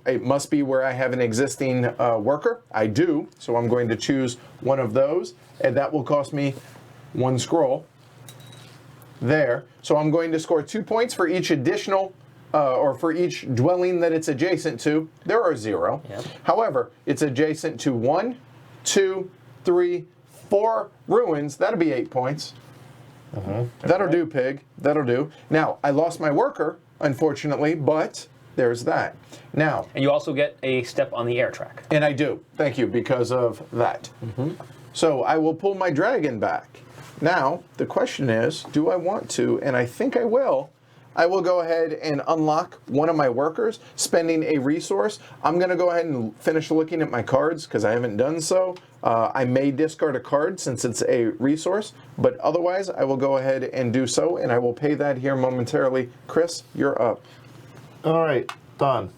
It must be where I have an existing worker. I do. So I'm going to choose one of those, and that will cost me 1 scroll. There. So I'm going to score 2 points for each additional, or for each dwelling that it's adjacent to. There are 0. Yep. However, it's adjacent to 1, 2, 3, 4 ruins. That'll be 8 points. That'll do, pig. That'll do. Now, I lost my worker, unfortunately, but there's that. Now, And you also get a step on the air track. and I do. Thank you, because of that. So I will pull my dragon back. Now, the question is, do I want to? And I think I will. I will go ahead and unlock one of my workers, spending a resource. I'm going to go ahead and finish looking at my cards because I haven't done so. I may discard a card since it's a resource, but otherwise I will go ahead and do so, and I will pay that here momentarily. Chris, you're up. All right, done.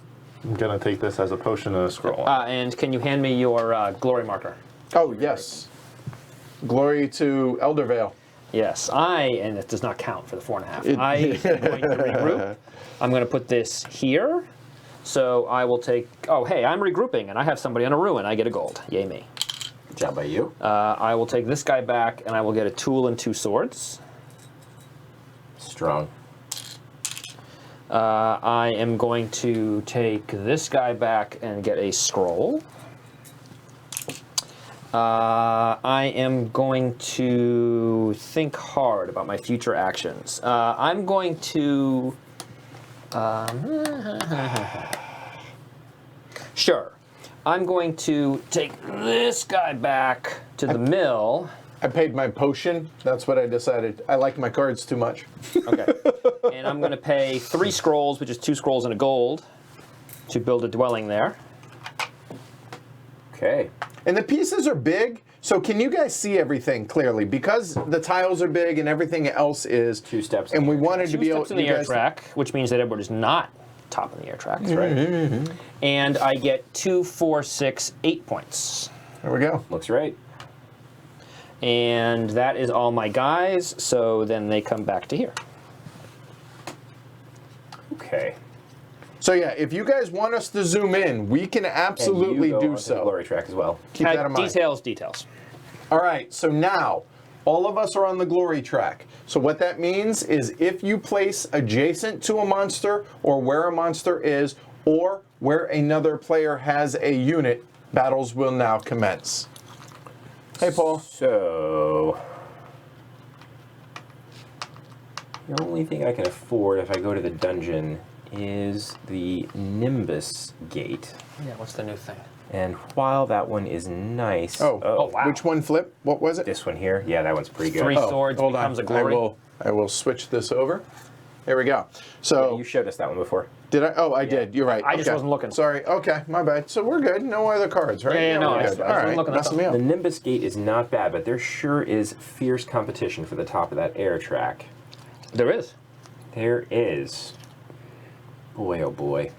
I'm going to take this as a potion and a scroll. And can you hand me your glory marker? Oh, yes. Glory to Eldervale. Yes, and it does not count for the 4.5. I am going to regroup. I'm going to put this here. So I will take, oh, hey, I'm regrouping, and I have somebody on a ruin. I get a gold. Yay me. Good job by you. I will take this guy back, and I will get a tool and 2 swords. Strong. I am going to take this guy back and get a scroll. I am going to think hard about my future actions. I'm going to... Sure. I'm going to take this guy back to the mill. I paid my potion. That's what I decided. I like my cards too much. Okay. And I'm going to pay 3 scrolls, which is 2 scrolls and a gold, to build a dwelling there. Okay. And the pieces are big, so can you guys see everything clearly? Because the tiles are big and everything else is 2 steps. and we wanted to 2 be able steps in the you air guys- track, which means that Edward is not top in the air track. That's right. And I get 2, 4, 6, 8 points. There we go. Looks right. And that is all my guys, so then they come back to here. Okay. So yeah, if you guys want us to zoom in, we can absolutely and you go do onto the so. glory track as well. Keep that in mind. Details. All right, so now all of us are on the glory track. So what that means is if you place adjacent to a monster or where a monster is or where another player has a unit, battles will now commence. Hey, Paul. So, the only thing I can afford if I go to the dungeon is the Nimbus Gate. Yeah, what's the new thing? And while that one is nice, Oh, wow. Which one flip? What was it? this one here, yeah, that one's pretty good. 3 Oh, swords hold on. becomes a glory. I will switch this over. Here we go. So You showed us that one before. did I? Oh, I did. You're right. I just Okay. wasn't looking. Sorry. Okay, my bad. So we're good. No other cards, right? Yeah, no, we're I good. just All wasn't right. looking, that's Messing me all. up. The Nimbus Gate is not bad, but there sure is fierce competition for the top of that air track. There is. There is. Boy, oh boy.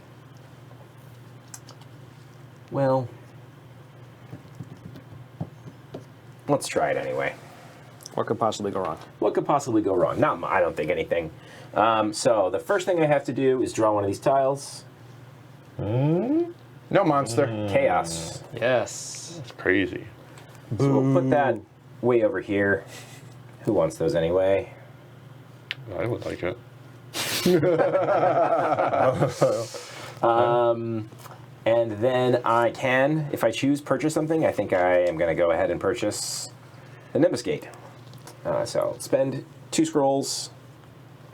Well, let's try it anyway. What could possibly go wrong? What could possibly go wrong? I don't think anything. So the first thing I have to do is draw one of these tiles. No monster. Chaos. Yes. It's crazy. So we'll put that way over here. Who wants those anyway? I would like it. And then I can, if I choose, purchase something. I think I am going to go ahead and purchase the Nimbus Gate. So I'll spend 2 scrolls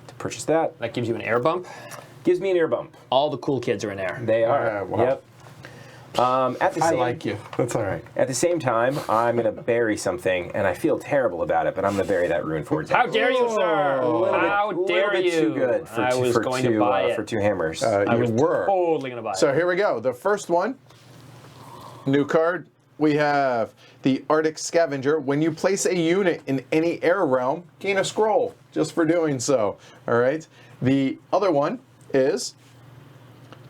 to purchase that. That gives you an air bump. Gives me an ear bump. All the cool kids are in there. They are. Wow. Yep. At the I same, like you. That's all right. At the same time, I'm going to bury something, and I feel terrible about it, but I'm going to bury that Rune Forge. How dare you, sir? How dare you? Too good for, I was going to buy it. for 2 hammers. I was were. totally going to buy it. So here we go. The first one, new card. We have the Arctic Scavenger. When you place a unit in any air realm, gain a scroll just for doing so. All right. The other one is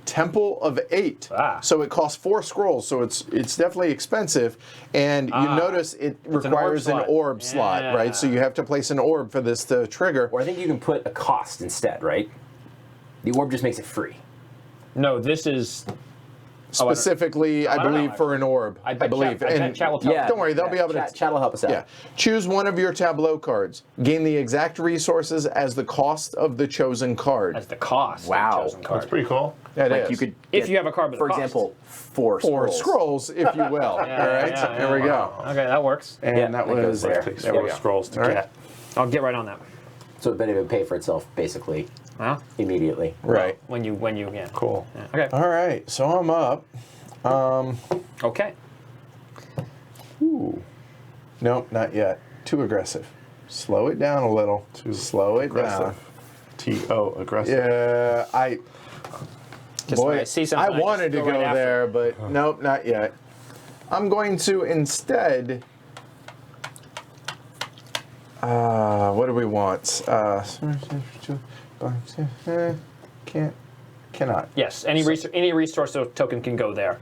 Temple of 8. So it costs 4 scrolls, so it's definitely expensive. And you notice it requires an orb slot, right? So you have to place an orb for this to trigger. Or I think you can put a cost instead, right? The orb just makes it free. No, this is... Specifically, I don't know. believe, for an orb. I bet believe. Chat will tell Yeah, us. Don't worry, they'll be able to. Chat will help us out. Yeah. Choose one of your tableau cards. Gain the exact resources as the cost of the chosen card. As the cost. Wow. Of the chosen card. That's pretty cool. That Like is. you could, If get, you have a card with a for cost. example, 4 Or scrolls. scrolls, if you will. All right. yeah, Here we go. Okay, that works. And Yeah, that that goes was there. Takes There we 4 go. scrolls to All right. get. I'll get right on that. So it would pay for itself, basically, Huh? immediately. Right. When you, yeah. Cool. Yeah. Okay. All right. So I'm up. Okay. Ooh. Nope, not yet. Too aggressive. Slow it down a little. Slow it down. Aggressive. Aggressive. Yeah, Just when boy, I see something, I wanted to just go right after. there, but nope, not yet. I'm going to instead. What do we want? Cannot. Yes, any resource token can go there.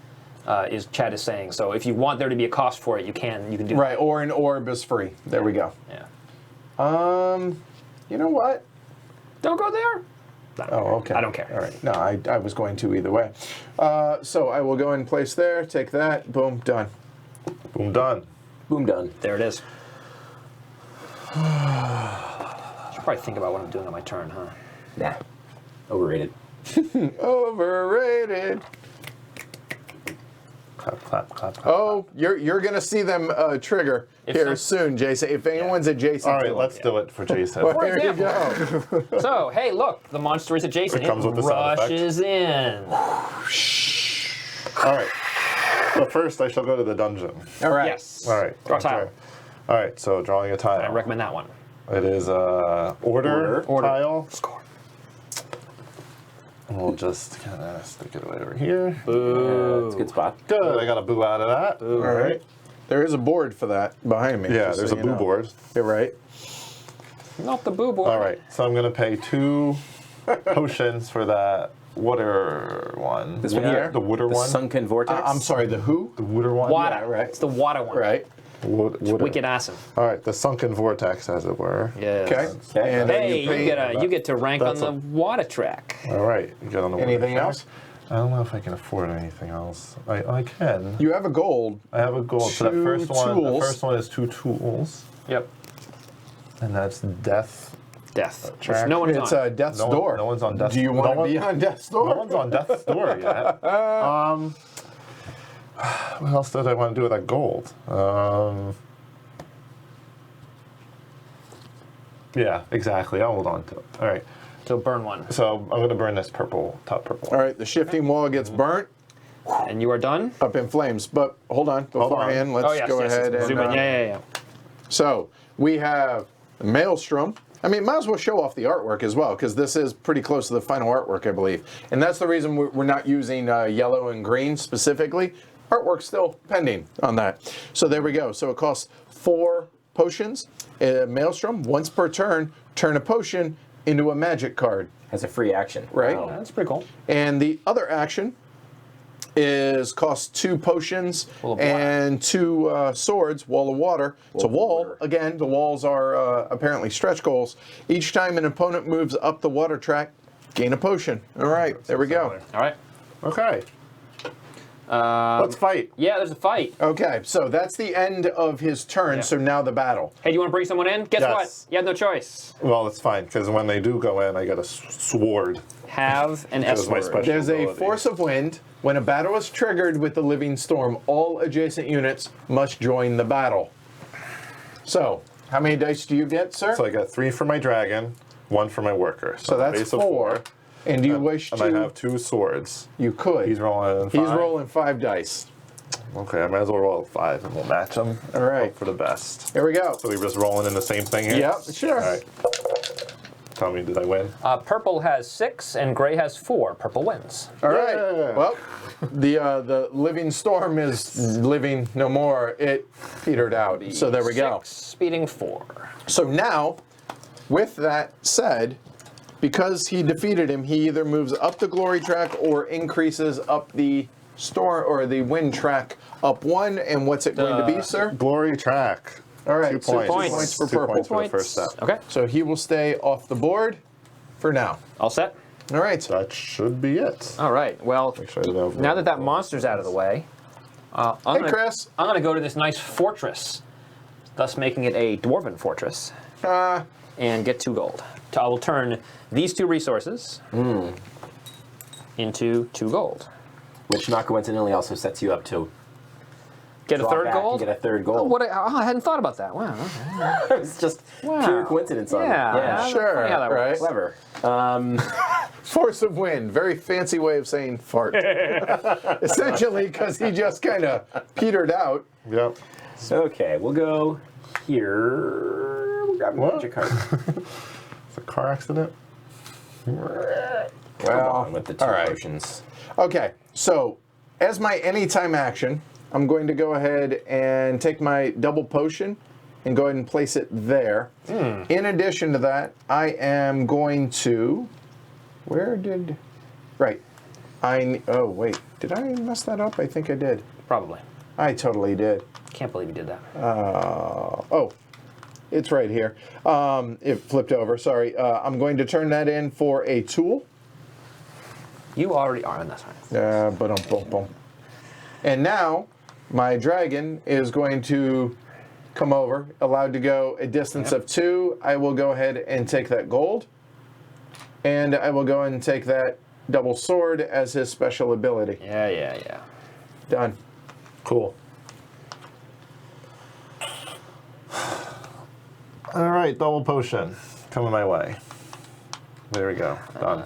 Is Chad is saying. So if you want there to be a cost for it, you can do Right, or an orb is free. There we go. that. Yeah. You know what? Don't go there. I don't care. Okay. I don't care. All right. No, I was going to either way. So I will go and place there. Take that. Boom. Done. Boom, done. Boom, done. There it is. Should probably think about what I'm doing on my turn, huh? Nah. Overrated. Overrated. Clap, clap, clap, clap. Oh, you're gonna see them trigger here soon, Jason. If anyone's adjacent. All right, to let's do it for Jason. Well, here you go. So hey, look, the monster is adjacent. It comes with the sound effect. rushes in. All right. So first, I shall go to the dungeon. All right. Yes. All right. Draw a tile. All right. So drawing a tile. I recommend that one. It is a order tile. Score. And we'll just kind of stick it over here. It's a good spot. Good. I got a boo out of that. All right. There is a board for that behind me. Yeah, just there's so a you boo know. board. You're right. Not the boo boy. All right. So I'm going to pay 2 potions for that water one. This one Yeah. here? The water The one. Sunken Vortex? I'm sorry. The who? The water one. Water. Yeah, right. It's the water one. Right. Water. Wicked awesome. All right. The sunken vortex, as it were. Yes. Okay. Okay. And then Hey, pay- you get to rank on That's the a- water track. All right. You get on the water Anything track. else? I don't know if I can afford anything else. I can. You have a gold. I have a gold. So that 2 first one. The tools. first one is 2 tools, Yep. and that's death. Death. Which Track. no one's It's on. Death's No one- Door. no one's on Death's- Do you no want to one- be on Death's Door? No one's on death's door yet. What else did I want to do with that gold? Yeah, exactly. I'll hold on to it. All right. So burn one. So I'm going to burn this purple, top purple. All right. The shifting wall gets burnt And you are done? up in flames. But hold on. Beforehand, let's Oh, yes, go yes, ahead yes. and Zoom in. Yeah. So we have Maelstrom, I mean, might as well show off the artwork as well, because this is pretty close to the final artwork, I believe. And that's the reason we're not using yellow and green specifically. Artwork's still pending on that. So there we go. So it costs 4 potions. Maelstrom, once per turn, turn a potion into a magic card. As a free action. Right. Oh, that's pretty cool. And the other action costs 2 potions Wall of water. and 2 swords, wall of water. It's a wall. water. Again, the walls are apparently stretch goals. Each time an opponent moves up the water track, gain a potion. All right, there we go. All right. Okay. Let's fight. Yeah, there's a fight. Okay, so that's the end of his turn, Yeah. so now the battle. Hey, do you want to bring someone in? Guess Yes. what? You have no choice. Well, it's fine, because when they do go in, I get a sword. Have an That was my S-word. special- There's a ability. force of wind. When a battle is triggered with the living storm, all adjacent units must join the battle. So, how many dice do you get, sir? So I got 3 for my dragon, 1 for my worker. So that's base of 4. And do you wish And to? I have 2 swords. You could. He's rolling 5. He's rolling 5 dice. Okay, I might as well roll 5 and we'll match them. All right. Hope for the best. Here we go. So we're just rolling in the same thing here? Yep, sure. All right. Tell me, did I win? Purple has 6 and gray has 4. Purple wins. All right. Yeah. Well, the living storm is living no more. It petered out. So there we go. 6 beating 4. So now, with that said, because he defeated him, he either moves up the glory track or increases up the storm or the wind track up 1. And what's it going to be, sir? Glory track. All right, 2 so points. 2 points for 2 purple. points for the first step. Okay. So he will stay off the board for now. All set? All right. That should be it. All right. Well, Make sure I didn't have now that monster's out of the way, I'm Hey, gonna, Chris. I'm going to go to this nice fortress, thus making it a dwarven fortress, and get 2 gold. So I will turn these 2 resources into 2 gold. Which not coincidentally also sets you up to Get a draw 3rd back gold? and get a 3rd gold. I hadn't thought about that. Wow. Okay. It's just Wow. pure coincidence on Yeah. it. Yeah. Sure, Funny how that right? works. Clever. Force of wind. Very fancy way of saying fart. Essentially, because he just kind of petered out. Yep. Okay, we'll go here. We'll grab a What? magic card. It's a car accident. Come on with the 2 all right. potions. Okay, so as my anytime action, I'm going to go ahead and take my double potion and go ahead and place it there. In addition to that, I am going to... Right. Oh, wait. Did I mess that up? I think I did. Probably. I totally did. Can't believe you did that. Oh, it's right here. It flipped over. Sorry. I'm going to turn that in for a tool. You already are, and that's fine. Ba-dum-bum-bum. And now, my dragon is going to come over, allowed to go a distance of 2. I will go ahead and take that gold. And I will go and take that double sword as his special ability. Yeah. Done. Cool. All right, double potion coming my way. There we go. Done.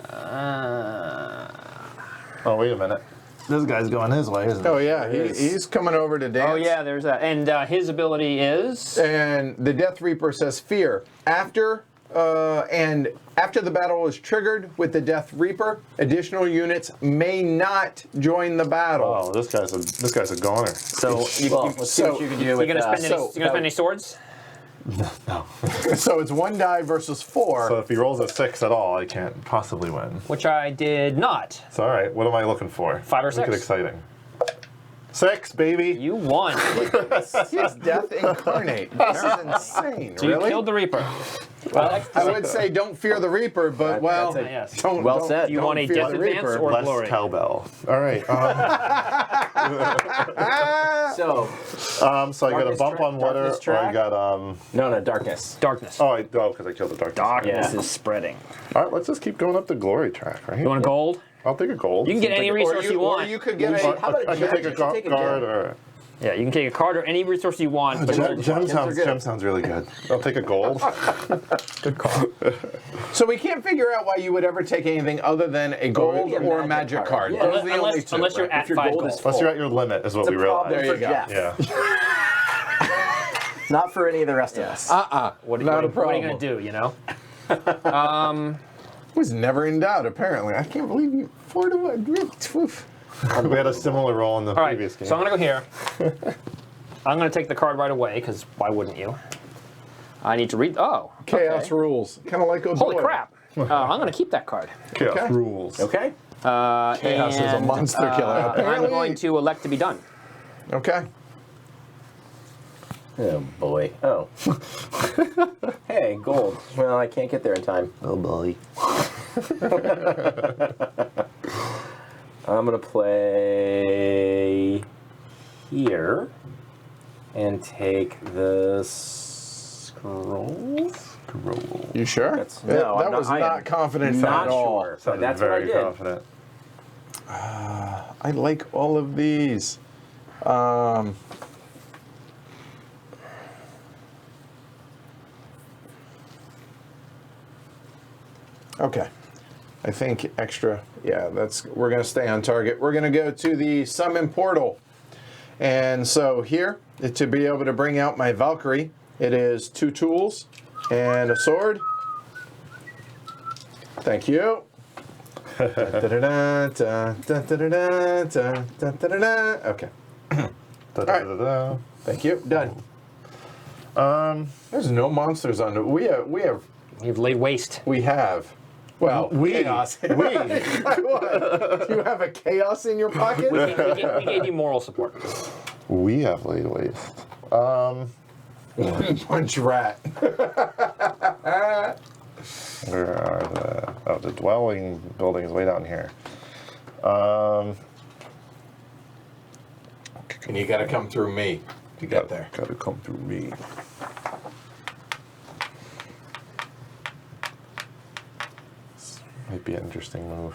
Oh, wait a minute. This guy's going his way, isn't he? Oh, yeah. He's coming over to dance. Oh, yeah, there's that. And his ability is... And the Death Reaper says fear. After the battle is triggered with the Death Reaper, additional units may not join the battle. Oh, this guy's a goner. So, Let's see what you can do you with gonna spend so- any swords? So it's 1 die versus 4. So if he rolls a 6 at all, I can't possibly win. Which I did not. It's all right. What am I looking for? 5 or Make it 6? exciting. 6, baby. You won. He's Death Incarnate. This is insane, So really? you killed the Reaper. Well, I would say don't fear the Reaper, but well, that's it. Yes. don't, Well don't- said. You don't want a fear death the advance Reaper. or Less glory? cowbell. All right. So, So I got a Darkness bump track- on water, darkness or I track? got no, darkness. Darkness. because I killed the darkness. Yeah. This is spreading. All right, let's just keep going up the glory track, right? You want a gold? I'll take a gold. You can get any Or resource you or want. you could get Or a... How about a I can gem? take a You should take a guard gem. or. Yeah, you can take a card or any resource you want. But Gem, Gems are good. gem sounds really good. I'll take a gold. good call. So we can't figure out why you would ever take anything other than a gold maybe a or a magic magic card. card. Those are the only two. Unless you're right? at If your 5 gold gold. is Unless you're at your limit, is what It's a we realize. problem There for you go. Jeff. Yeah. Not for any of the rest of us. What, Not a what are you problem. going to do, you know? Was never in doubt, apparently. I can't believe you 4 to 1. We had a similar roll in the All right, previous game. so I'm going to go here. I'm going to take the card right away, because why wouldn't you? I need to read... Oh, Chaos okay. rules. Kind of like O'Doyle. Holy crap. I'm going to keep that card. Chaos Okay. rules. Okay. Chaos is a monster killer. I'm Apparently. going to elect to be done. Okay. Oh boy. Oh. Hey, gold. Well, I can't get there in time. Oh boy. I'm gonna play here and take the scroll. You sure? That's- that no, I'm was not- I not am confident Not at all. sure, but Sounded that's what I very did. confident. I like all of these. Okay. I think extra. Yeah, we're going to stay on target. We're going to go to the summon portal. And so here, to be able to bring out my Valkyrie, it is 2 tools and a sword. Thank you. Okay. Da-da-da-da. Thank you. Done. There's no monsters on it. We have. You've laid waste. Well, We. chaos. What? Do you have a chaos in your pocket? We gave you moral support. We have laid waste. Punch rat. Where are the dwelling buildings way down here. And you got to come through me to get there. Gotta come through me. This might be an interesting move.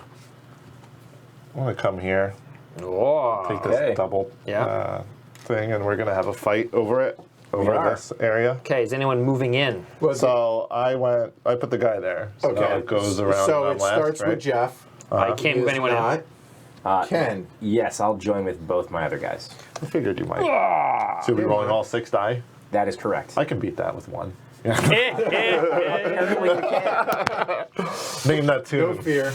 I'm gonna come here, Oh. take this Okay. double Yeah. thing, and we're gonna have a fight over it, over are. this area. Okay, is anyone moving in? Well, So I put the guy there. So now it goes around So and it left, starts right? with Jeff. I can't move He is anyone in. not. Ken. Yes, I'll join with both my other guys. I figured you might. So we're rolling all 6 die? That is correct. I can beat that with 1. Apparently you can. Name that No tune. fear.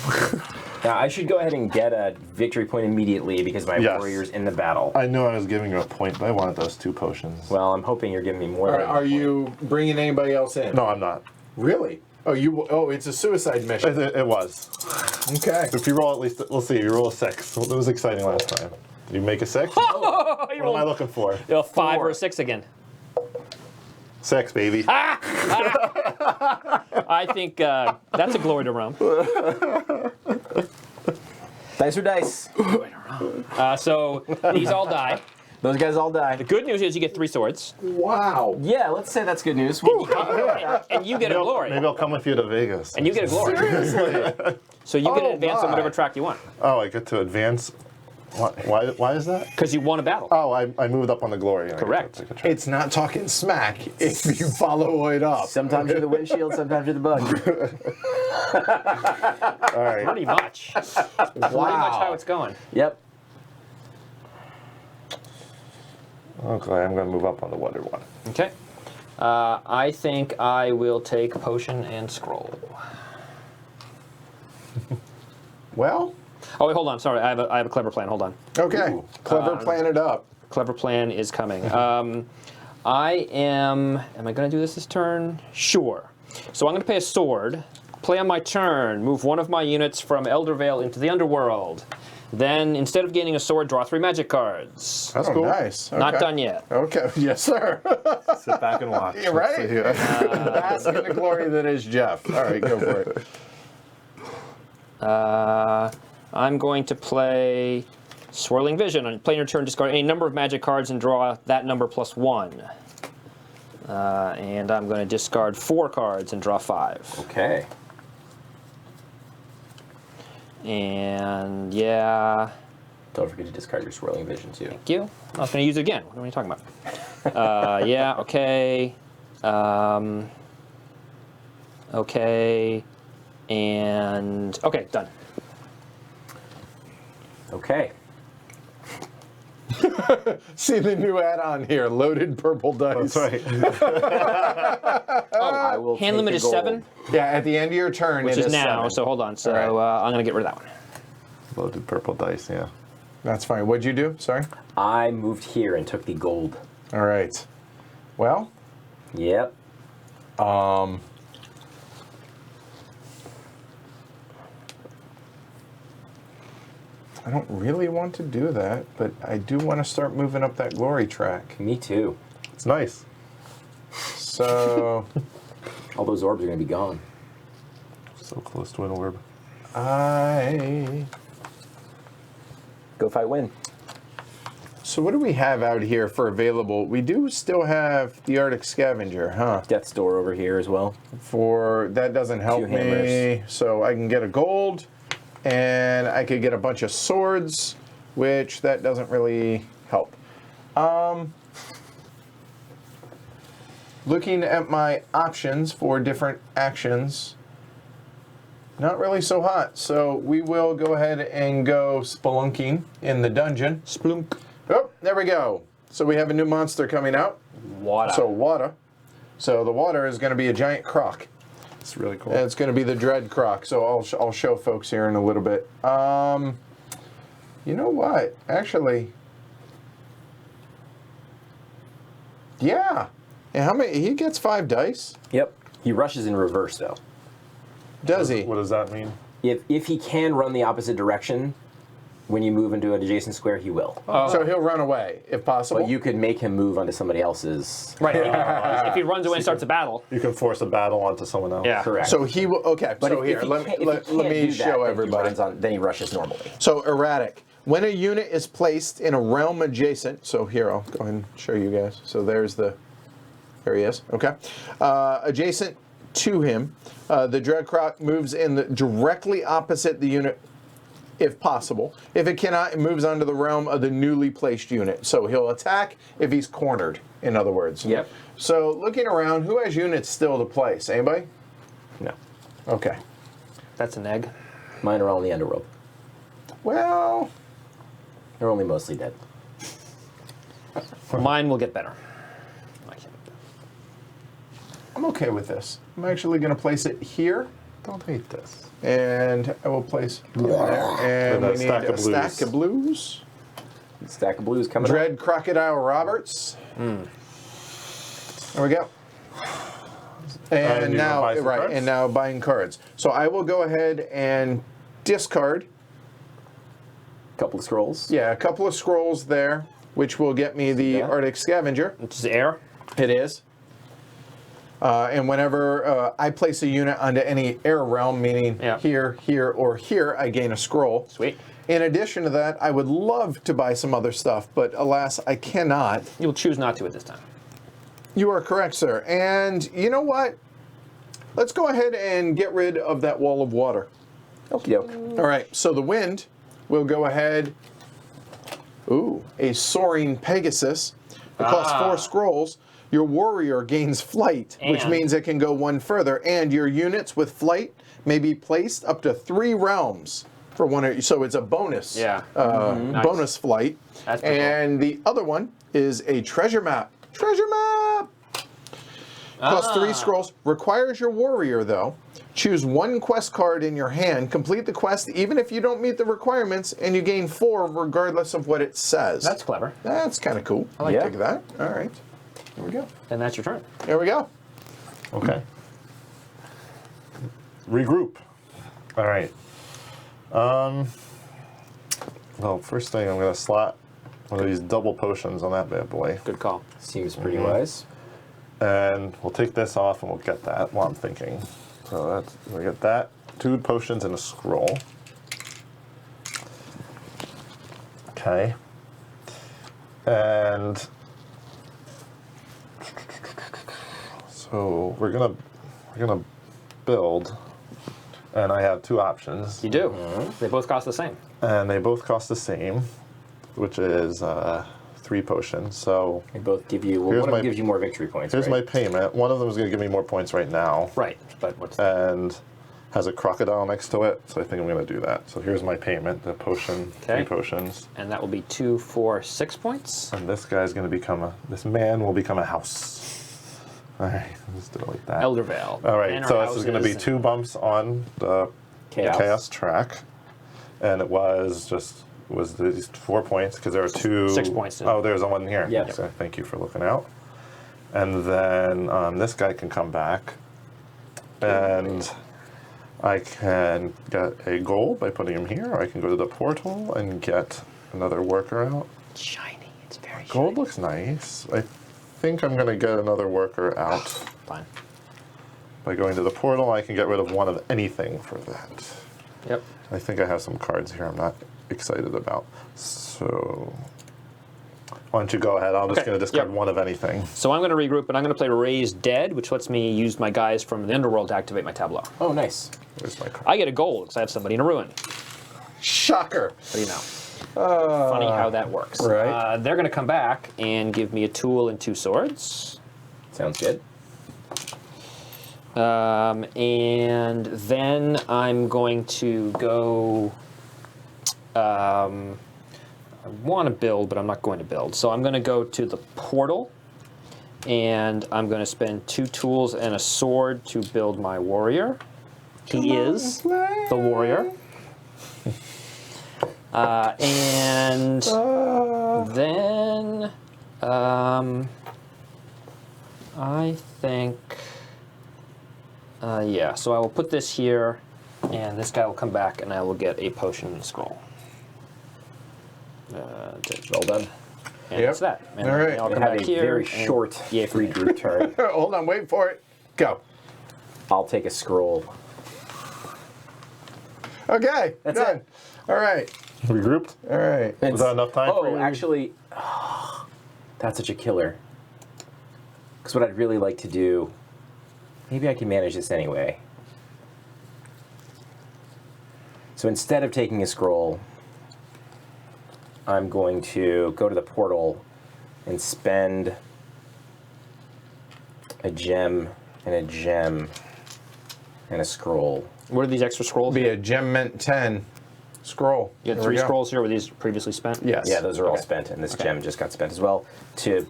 Now, I should go ahead and get a victory point immediately because my Yes. warrior's in the battle. I knew I was giving you a point, but I wanted those 2 potions. Well, I'm hoping you're giving me more. than Are a you bringing anybody else in? No, I'm not. Really? Oh, it's a suicide mission. It was. Okay. If you roll at least, let's see, you roll a 6. Well, that was exciting last time. You make a 6? What You am I rolled looking for? a 5 or a 6 again. 6, baby. I think that's a glory to Rome. Dice or dice? So these all die. Those guys all die. The good news is you get 3 swords, Wow. Yeah, let's say that's good news. and you get a glory. Maybe I'll come with you to Vegas. And you get a glory. Seriously? So you get Oh, an advance on my. whatever track you want. Oh, I get to advance. Why is that? Because you won a battle. Oh, I moved up on the glory. and I get to Correct. take a track. It's not talking smack if you follow it up. Sometimes you're the windshield, sometimes you're the bug. All right. Pretty much. Pretty much how it's going. Yep. Okay, I'm going to move up on the wonder one. Okay. I think I will take potion and scroll. Well, Oh wait, hold on. Sorry, I have a clever plan. Hold on. okay. Clever plan it up. Clever plan is coming. I am I going to do this turn? Sure. So I'm going to pay a sword, play on my turn, move one of my units from Eldervale into the underworld. Then, instead of gaining a sword, draw 3 magic cards. That's Oh, cool. nice. Not Okay. done yet. Okay. Yes, sir. Sit back and watch. You're Let's right. see here. Bask in the glory that is Jeff. All right, go for it. I'm going to play Swirling Vision. On playing your turn, discard any number of magic cards and draw that number plus 1. And I'm going to discard 4 cards and draw 5. Okay. And yeah, Don't forget to discard your swirling vision too. thank you. I was going to use it again. What are you talking about? Yeah, okay. Okay. And okay, done. Okay. See the new add-on here, loaded purple dice. That's right. I will Hand take limit a is gold. 7, Yeah, at the end of your turn, which it is now. 7. So hold on. So All right. I'm gonna get rid of that one. Loaded purple dice, yeah. That's fine. What'd you do? Sorry. I moved here and took the gold. All right. Well, Yep. I don't really want to do that, but I do want to start moving up that glory track. Me too. It's nice. So All those orbs are going to be gone. So close to an orb. Go fight win. So what do we have out here for available? We do still have the Arctic Scavenger, huh? Death's Door over here as well. For that doesn't help 2 me. hammers. So I can get a gold, and I could get a bunch of swords, which that doesn't really help. Looking at my options for different actions, not really so hot. So we will go ahead and go spelunking in the dungeon. Splunk. Oh, there we go. So we have a new monster coming out. Water. So water. So the water is going to be a giant croc. It's really cool. And it's going to be the Dread Croc. So I'll show folks here in a little bit. You know what? Actually, yeah. And how many? He gets 5 dice. Yep. He rushes in reverse though. Does he? What does that mean? If he can run the opposite direction, when you move into an adjacent square, he will. So he'll run away if possible. But you could make him move onto somebody else's. Right. If he runs away and starts a battle. You can force a battle onto someone else. Yeah. Correct. So he will. Okay. but so if here, he let can't- me if he can't me do that, show then everybody. then he rushes normally. So erratic. When a unit is placed in a realm adjacent, so here I'll go ahead and show you guys. So there he is. Okay, adjacent to him, the Dread Croc moves in the directly opposite the unit, if possible. If it cannot, it moves onto the realm of the newly placed unit. So he'll attack if he's cornered. In other words. Yep. So looking around, who has units still to place? Anybody? No. Okay. That's an egg. Mine are all in the underworld. Well. They're only mostly dead. Mine will get better. I'm okay with this. I'm actually going to place it here, Don't hate this. and I will place there. And With a we need stack a of stack of blues. Stack of blues coming up. Dread Crocodile Roberts. There we go. And you're now, gonna buy some right, cards? and now buying cards. So I will go ahead and discard. Couple of scrolls. Yeah, a couple of scrolls there, which will get me the Yeah. Arctic Scavenger. Which is air. It is. And whenever I place a unit onto any air realm, meaning Yeah. here, here, or here, I gain a scroll. Sweet. In addition to that, I would love to buy some other stuff, but alas, I cannot. You'll choose not to at this time. You are correct, sir. And you know what? Let's go ahead and get rid of that wall of water. Okie doke. All right, so the wind will go ahead. Ooh, a soaring Pegasus. It costs 4 scrolls. Your warrior gains flight, which And- means it can go one further. And your units with flight may be placed up to 3 realms for one. So it's a bonus. Yeah. Nice. Bonus flight. That's pretty And the other one is a treasure map. Treasure map. Costs 3 scrolls. Requires your warrior though. Choose 1 quest card in your hand. Complete the quest even if you don't meet the requirements, and you gain 4 regardless of what it says. That's clever. That's kind of cool. I like Yeah. to take that. All right. Here we go. And that's your turn. There we go. Okay. Regroup. All right. Well, first thing, I'm going to slot one of these double potions on that bad boy. Good call. Seems pretty wise. And we'll take this off and we'll get that while I'm thinking. So that's, we get that. 2 potions and a scroll. Okay. And so we're gonna build, and I have 2 options, You do. They both cost the same. and they both cost the same, which is 3 potions. So They both give you. Well, Here's one of my- them gives you more victory points. here's right? my payment. One of them is going to give me more points right now, Right. But what's and has a crocodile next to it, so I think I'm going to do that. So here's my payment, the potion, Okay. 3 potions. And that will be 2, 4, 6 points. And this guy's going to become this man will become a house. All right, let's do it like that. Eldervale. All right, Manor so this is going to be houses 2 bumps on the chaos track. And it was these 4 points because there are 2. 6 points. Oh, there's a one here. Yep. So thank you for looking out. And then this guy can come back. And I can get a gold by putting him here, or I can go to the portal and get another worker out. Shiny. It's very shiny. Gold looks nice. I think I'm going to get another worker out. Fine. By going to the portal, I can get rid of 1 of anything for that. Yep. I think I have some cards here I'm not excited about. So why don't you go ahead? I'm just Okay, going to discard yep. 1 of anything. So I'm going to regroup, and I'm going to play Raise Dead, which lets me use my guys from the Underworld to activate my tableau. Oh, nice. Where's my card? I get a gold because I have somebody in a ruin. Shocker. What do you know? Funny how that works. right. They're going to come back and give me a tool and 2 swords. Sounds good. And then I'm going to go. I want to build, but I'm not going to build. So I'm going to go to the portal, and I'm going to spend 2 tools and a sword to build my warrior. He is the warrior. And then I think. Yeah, so I will put this here, and this guy will come back, and I will get a potion and a scroll. Well done. And Yep. that's that. And All right. I'll You come have back a here. very and- short Yeah, for me. regroup turn. Hold on, wait for it. Go. I'll take a scroll. Okay, That's done. it. All right, Regrouped? all right. Was that enough time for Oh, you? actually, that's such a killer. Because what I'd really like to do, maybe I can manage this anyway. So instead of taking a scroll, I'm going to go to the portal and spend a gem and a gem and a scroll. What are these extra scrolls? Be a gem mint 10 scroll. You had There we 3 go. scrolls here. Were these previously spent? Yes. Yeah, those are all Okay. spent, and this gem just got spent as well to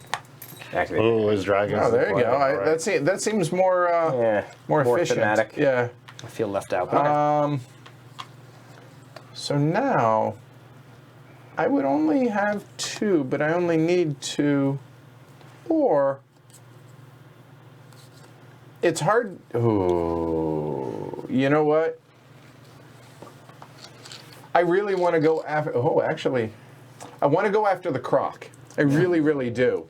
activate. Oh, his dragons. Oh, there you go. All right. That seems more Yeah, more efficient. thematic. Yeah. I feel left out. But okay. So now I would only have 2, but I only need 2, or it's hard. Oh, you know what? I really want to go after. Oh, actually, I want to go after the croc. I really, really do.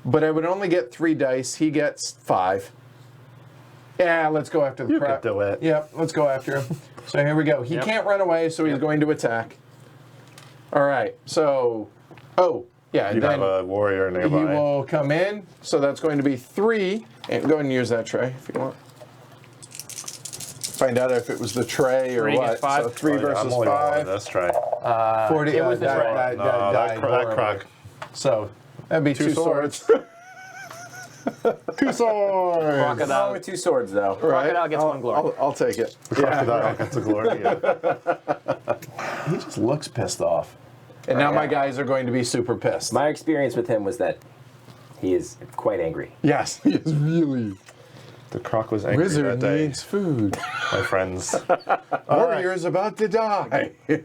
But I would only get 3 dice. He gets 5. Yeah, let's go after the You croc. could do it. Yep, let's go after him. So here we go. He Yep. can't run away, so he's going to attack. All right. So, yeah, You then have a warrior he nearby. will come in. So that's going to be 3. And go ahead and use that tray if you want. Find out if it was the tray or 3 what. against 5? So 3 Oh, yeah, versus I'm only rolling 5. this try. 40. it was the tray. that No, that died horribly. croc. So that'd be 2 swords. 2 swords. Along Crocodile, with 2 swords, though. Right. Crocodile gets 1 glory. I'll take it. Crocodile gets a glory. Yeah. He just looks pissed off. And now my guys are going to be super pissed. My experience with him was that he is quite angry. Yes, he is really. The croc was angry Wizard that day, needs food. my friends. Warrior's about to die. Bobby,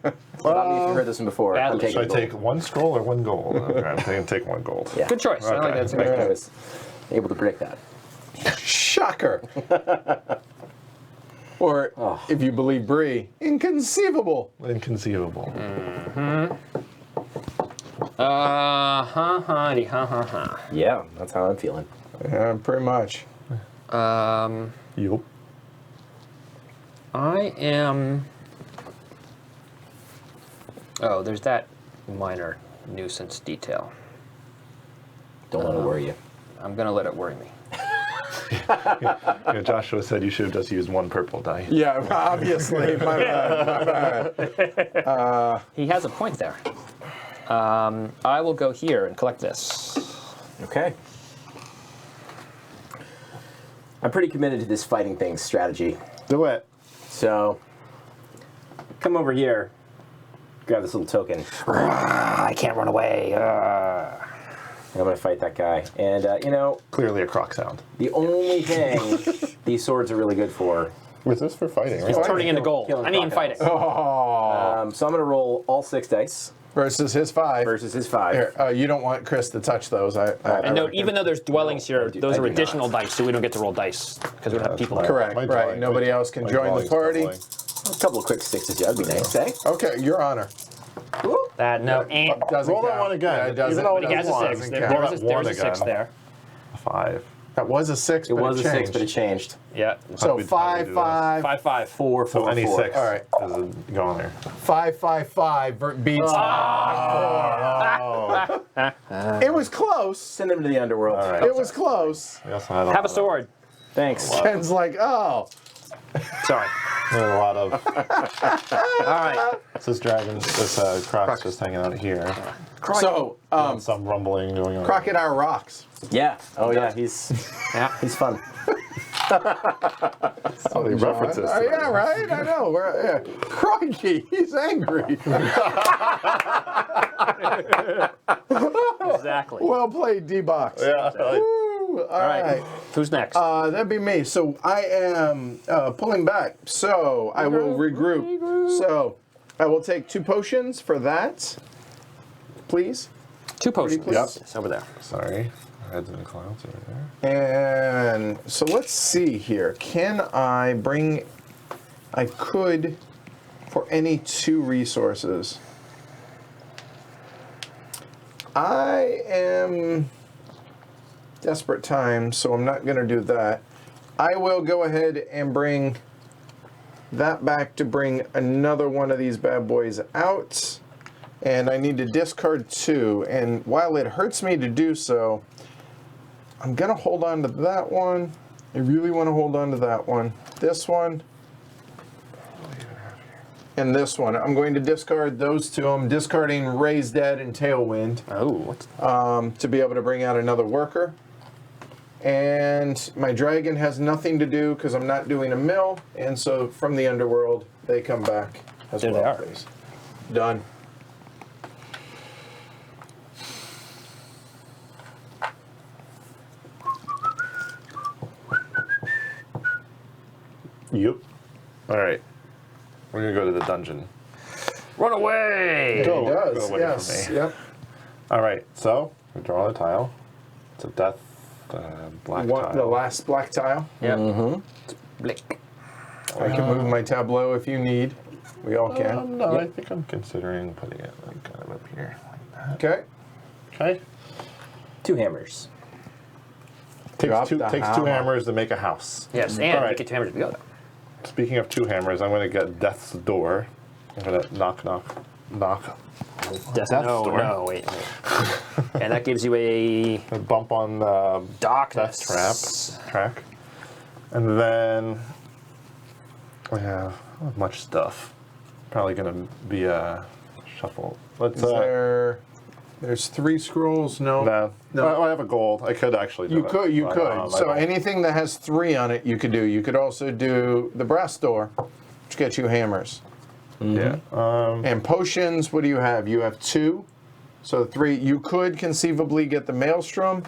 if you've heard this one before, I'm badly. taking Should I take 1 scroll or 1 gold? Okay, I'm going to take 1 gold. Yeah. Good choice. I like Okay. that. I think I was able to predict that. Shocker. Or, if you believe Bree, inconceivable. Inconceivable. Honey, ha. Yeah, that's how I'm feeling. Yeah, pretty much. Yup. I am. Oh, there's that minor nuisance detail. Don't want to worry you. I'm gonna let it worry me. Yeah, Joshua said you should have just used 1 purple die. Yeah, obviously. My bad. My bad. He has a point there. I will go here and collect this. Okay. I'm pretty committed to this fighting things strategy. Do it. So, come over here. Grab this little token. I can't run away. I'm going to fight that guy. And, you know, Clearly a croc sound. the only thing these swords are really good for. Was this for fighting, right? Turning into gold. Killing I mean, crocodiles. fighting. Oh. So I'm going to roll all 6 dice Versus his 5. versus his 5. Here, you don't want Chris to touch those. And note, even though there's dwellings here, I do those are not. additional dice, so we don't get to roll dice because we don't have people here. Correct, My right. drawing- Nobody else can my join the drawing's party. doubling. A couple of quick 6s, yeah, that'd be nice, eh? Okay, your honor. That no, Doesn't Roll that count. one again. Yeah, it doesn't. Even though but he has a Doesn't 6. count. There, Roll there was that one a 6 again. there. 5. That was a 6, It but was it a 6, changed. but it changed. Yeah. So How do we 5, do 5, 5, 5. 4, So 4, any 4. 6 All right. is going there. 5, 5, 5 beats. Oh. It was close. Send him to the underworld. All right. It was close. We also had Have a sword. Thanks. Ken's like, oh. Sorry. A lot of All right. this croc's just hanging out here. So, Some rumbling going on. Crocodile rocks. Yeah. Oh, yeah, he's fun. All the references. Oh, yeah, right? I know. Yeah. Crikey, he's angry. Exactly. Well played, D-Box. Yeah. Woo, all right. Who's next? That'd be me. So I am pulling back. So I will regroup. So I will take 2 potions for that. Please. 2 potions. please. Yep. It's over there. Sorry. Heads in the clouds over there. And so let's see here. Can I bring... I could for any 2 resources. I am desperate times, so I'm not going to do that. I will go ahead and bring that back to bring another one of these bad boys out. And I need to discard 2. And while it hurts me to do so, I'm going to hold on to that one. I really want to hold on to that one. This one. And this one. I'm going to discard those 2. I'm discarding Raise Dead and Tailwind Oh, what's to be able to bring out another worker. And my dragon has nothing to do because I'm not doing a mill. And so from the underworld, they come back as There well, they are. please. Done. Yep. All right. We're going to go to the dungeon. Run away! Go. It does, Go away yes. from me. Yep. All right. So we draw a tile. It's a death black tile. The last black tile. Yep. Mm-hmm. Blick. I can move my tableau if you need. We all can. No, I think I'm considering putting it like kind of up here like that. Okay. Okay. 2 hammers. Drop Takes the 2 hammer. hammers to make a house. Yes, and All right. we get 2 hammers to go. Speaking of 2 hammers, I'm going to get Death's Door. I'm going to knock. Death's door. No, wait. And that gives you a A bump on the darkness Death track. And then we have much stuff. Probably going to be a shuffle. Let's. There's 3 scrolls. No. No. No. I have a gold. I could actually do You it. could. You but, could. I So don't. anything that has 3 on it, you could do. You could also do the brass door, which gets you hammers. Yeah. And potions. What do you have? You have 2. So 3. You could conceivably get the maelstrom.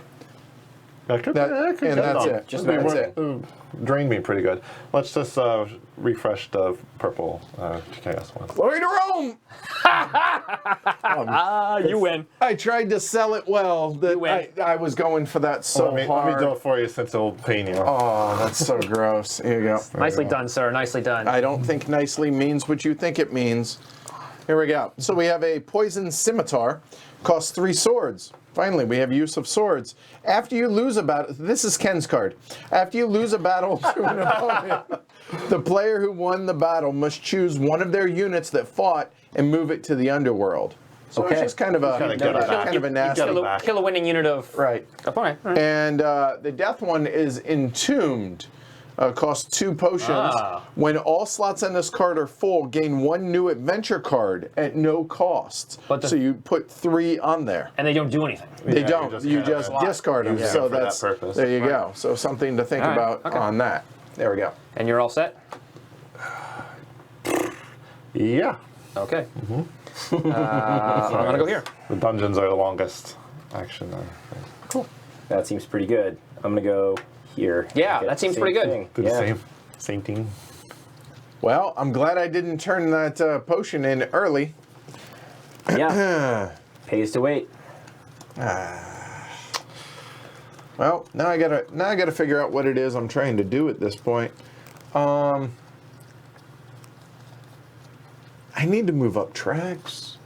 That could, That- that could and get that's done. it. Just That's it. Drained me pretty good. Let's just refresh the purple chaos one. Glory to Rome! you win. I tried to sell it well. That win. I was going for that so Let hard. me do it for you since it'll pain you. Oh, that's so gross. Here you go. Nicely done, sir. Nicely done. I don't think nicely means what you think it means. Here we go. So we have a poison scimitar. Costs 3 swords. Finally, we have use of swords. After you lose a battle, this is Ken's card. After you lose a battle to an opponent, the player who won the battle must choose one of their units that fought and move it to the underworld. So it's Okay. just kind of a Gotta get it back. kind of a nasty. Get it back. Kill a winning unit of Right. opponent. All right. And the death one is entombed. Costs 2 potions. Ah. When all slots on this card are full, gain 1 new adventure card at no cost. But the- so you put 3 on there. And they don't do anything. They Yeah, don't. You just discard them. use So them for that that's purpose. there you go. So something to think All right, about okay. on that. There we go. And you're all set? Yeah. Okay. I'm gonna go here. The dungeons are the longest action. Cool. That seems pretty good. I'm gonna go here. Yeah, Get that the seems same pretty good. thing. Do Yeah. the same thing. Well, I'm glad I didn't turn that potion in early. Yeah. Pays to wait. Well, now I gotta figure out what it is I'm trying to do at this point. I need to move up tracks,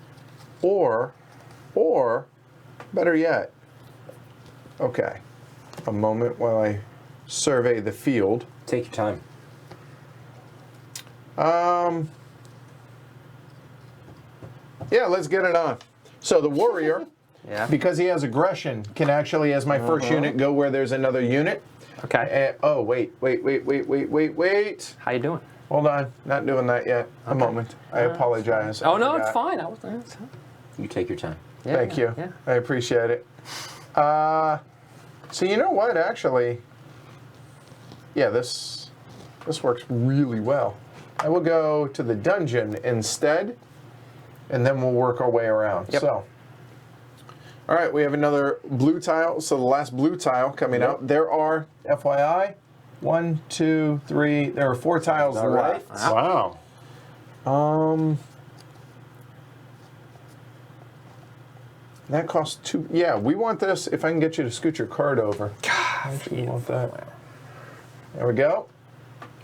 or better yet. Okay, a moment while I survey the field. Take your time. Yeah, let's get it on. So the warrior, Yeah. because he has aggression, can actually, as my first unit, go where there's another unit. Okay. Oh, wait. How you doing? Hold on, not doing that yet. A moment. I apologize. Oh I no, it's forgot. fine. I was. You take your time. Yeah, Thank you. Yeah. I appreciate it. So you know what? Actually, yeah, this works really well. I will go to the dungeon instead, and then we'll work our way around. Yep. So, all right, we have another blue tile. So the last blue tile coming out. There are, FYI, 1, 2, 3. There are 4 tiles All right. left. Wow. That costs 2. Yeah, we want this. If I can get you to scoot your card over. We want that. There we go.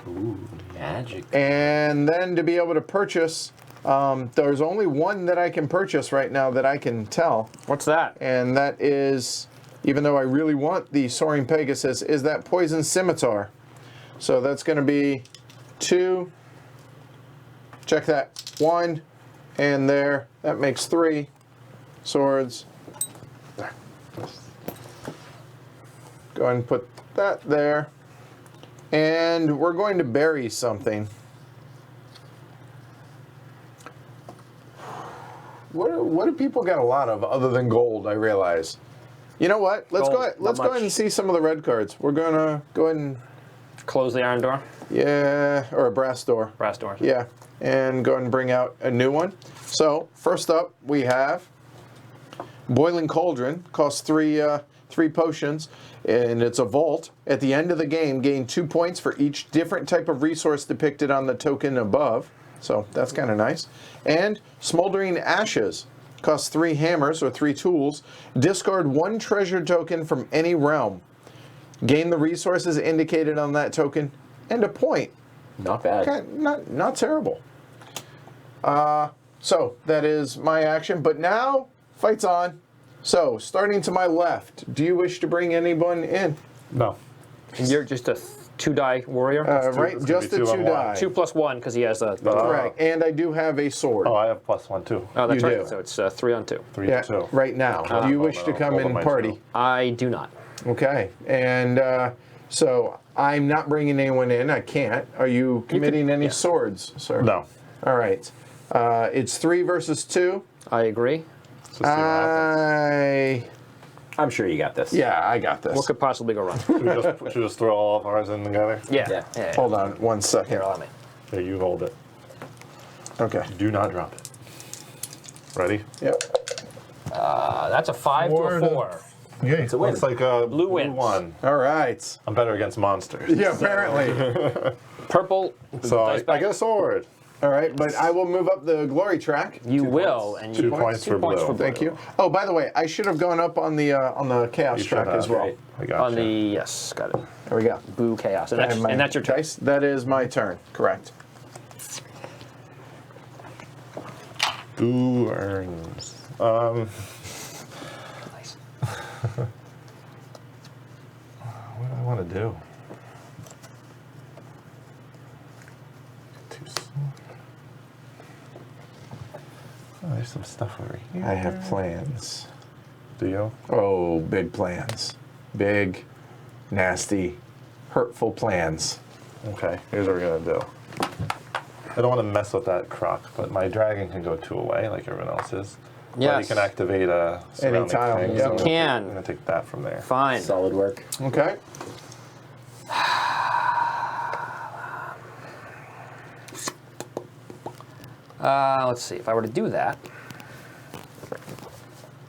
Ooh, magic. And then to be able to purchase, there's only one that I can purchase right now that I can tell. What's that? And that is, even though I really want the Soaring Pegasus, is that Poison Scimitar. So that's going to be 2. Check that. 1. And there. That makes 3 swords. There. Go ahead and put that there. And we're going to bury something. What do people got a lot of other than gold, I realize? You know what? Let's Gold, go ahead, not let's go ahead much. and see some of the red cards. We're going to go ahead and, Close the iron door. yeah, or a brass door. Brass door. Yeah, and go ahead and bring out a new one. So, first up, we have Boiling Cauldron. Costs 3 potions, and it's a vault. At the end of the game, gain 2 points for each different type of resource depicted on the token above. So, that's kind of nice. And Smoldering Ashes. Costs 3 hammers or 3 tools. Discard 1 treasure token from any realm. Gain the resources indicated on that token and a point. Not bad. Okay, not terrible. So that is my action. But now, fight's on. So, starting to my left, do you wish to bring anyone in? No. You're just a 2-die warrior. Right, it's gonna just be a 2 on 2 1. die. 2 plus 1 because he has a. Correct. And I do have a sword. Oh, I have +1 too. Oh, that's You right. do. So it's 3 on 2. 3 yeah, to 2. right now. Do you wish to come in party? I do not. Okay. And so I'm not bringing anyone in. I can't. Are you committing any yeah. swords, sir? No. All right. It's 3 versus 2. I agree. Let's see what happens. I'm sure you got this. Yeah, I got this. What could possibly go wrong? Should we just throw all of ours in together? Yeah. Hold on 1 second. Here, allow me. Here, you hold it. Okay. Do not drop it. Ready? Yep. That's a 5 to a 4. Yeah, it's a win. Looks like a Blue wins. one. All right. I'm better against monsters. Yeah, apparently. Purple. So I dice back. get a sword. All right, but I will move up the glory track. You will, and you 2 points for blue. Thank you. Oh, by the way, I should have gone up on the chaos You should track have, as well. right. I got on the yes, got it. There we go. Boo chaos, and I that's, have my and that's your turn. dice. That is my turn. Correct. Ooh, earns. Nice. What do I want to do? Oh, there's some stuff over here. I have plans. Do you? Oh, big plans. Big, nasty, hurtful plans. Okay, here's what we're gonna do. I don't want to mess with that croc, but my dragon can go 2 away like everyone else's. But Yes. he can activate a surrounding tile, thing, yeah. so You can. I'm gonna take that from there. Fine. Solid work. Okay. Let's see. If I were to do that,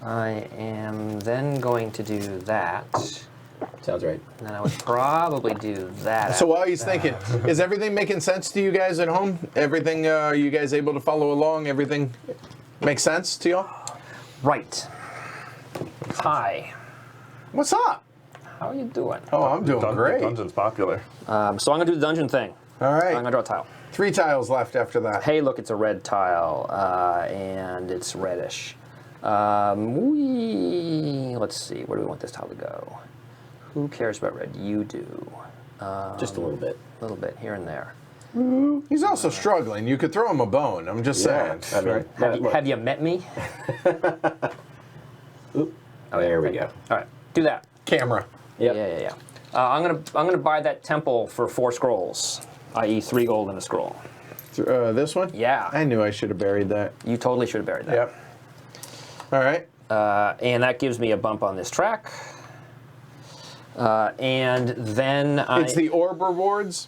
I am then going to do that. Sounds right. And then I would probably do that. So while he's thinking, is everything making sense to you guys at home? Everything, are you guys able to follow along? Everything makes sense to y'all? Right. Hi. What's up? How are you doing? Oh, I'm doing great. Dungeon's popular. So I'm going to do the dungeon thing. All right. I'm going to draw a tile. 3 tiles left after that. Hey, look, it's a red tile, and it's reddish. Let's see, where do we want this tile to go? Who cares about red? You do. Just a little bit. A little bit here and there. He's also struggling. You could throw him a bone. I'm just saying. I mean, Have you met me? oh, there we go. All right, do that. Camera. Yep. Yeah. I'm gonna buy that temple for 4 scrolls, i.e., 3 gold in a scroll. This one? Yeah. I knew I should have buried that. You totally should have buried that. Yep. All right. And that gives me a bump on this track. And then It's the orb rewards,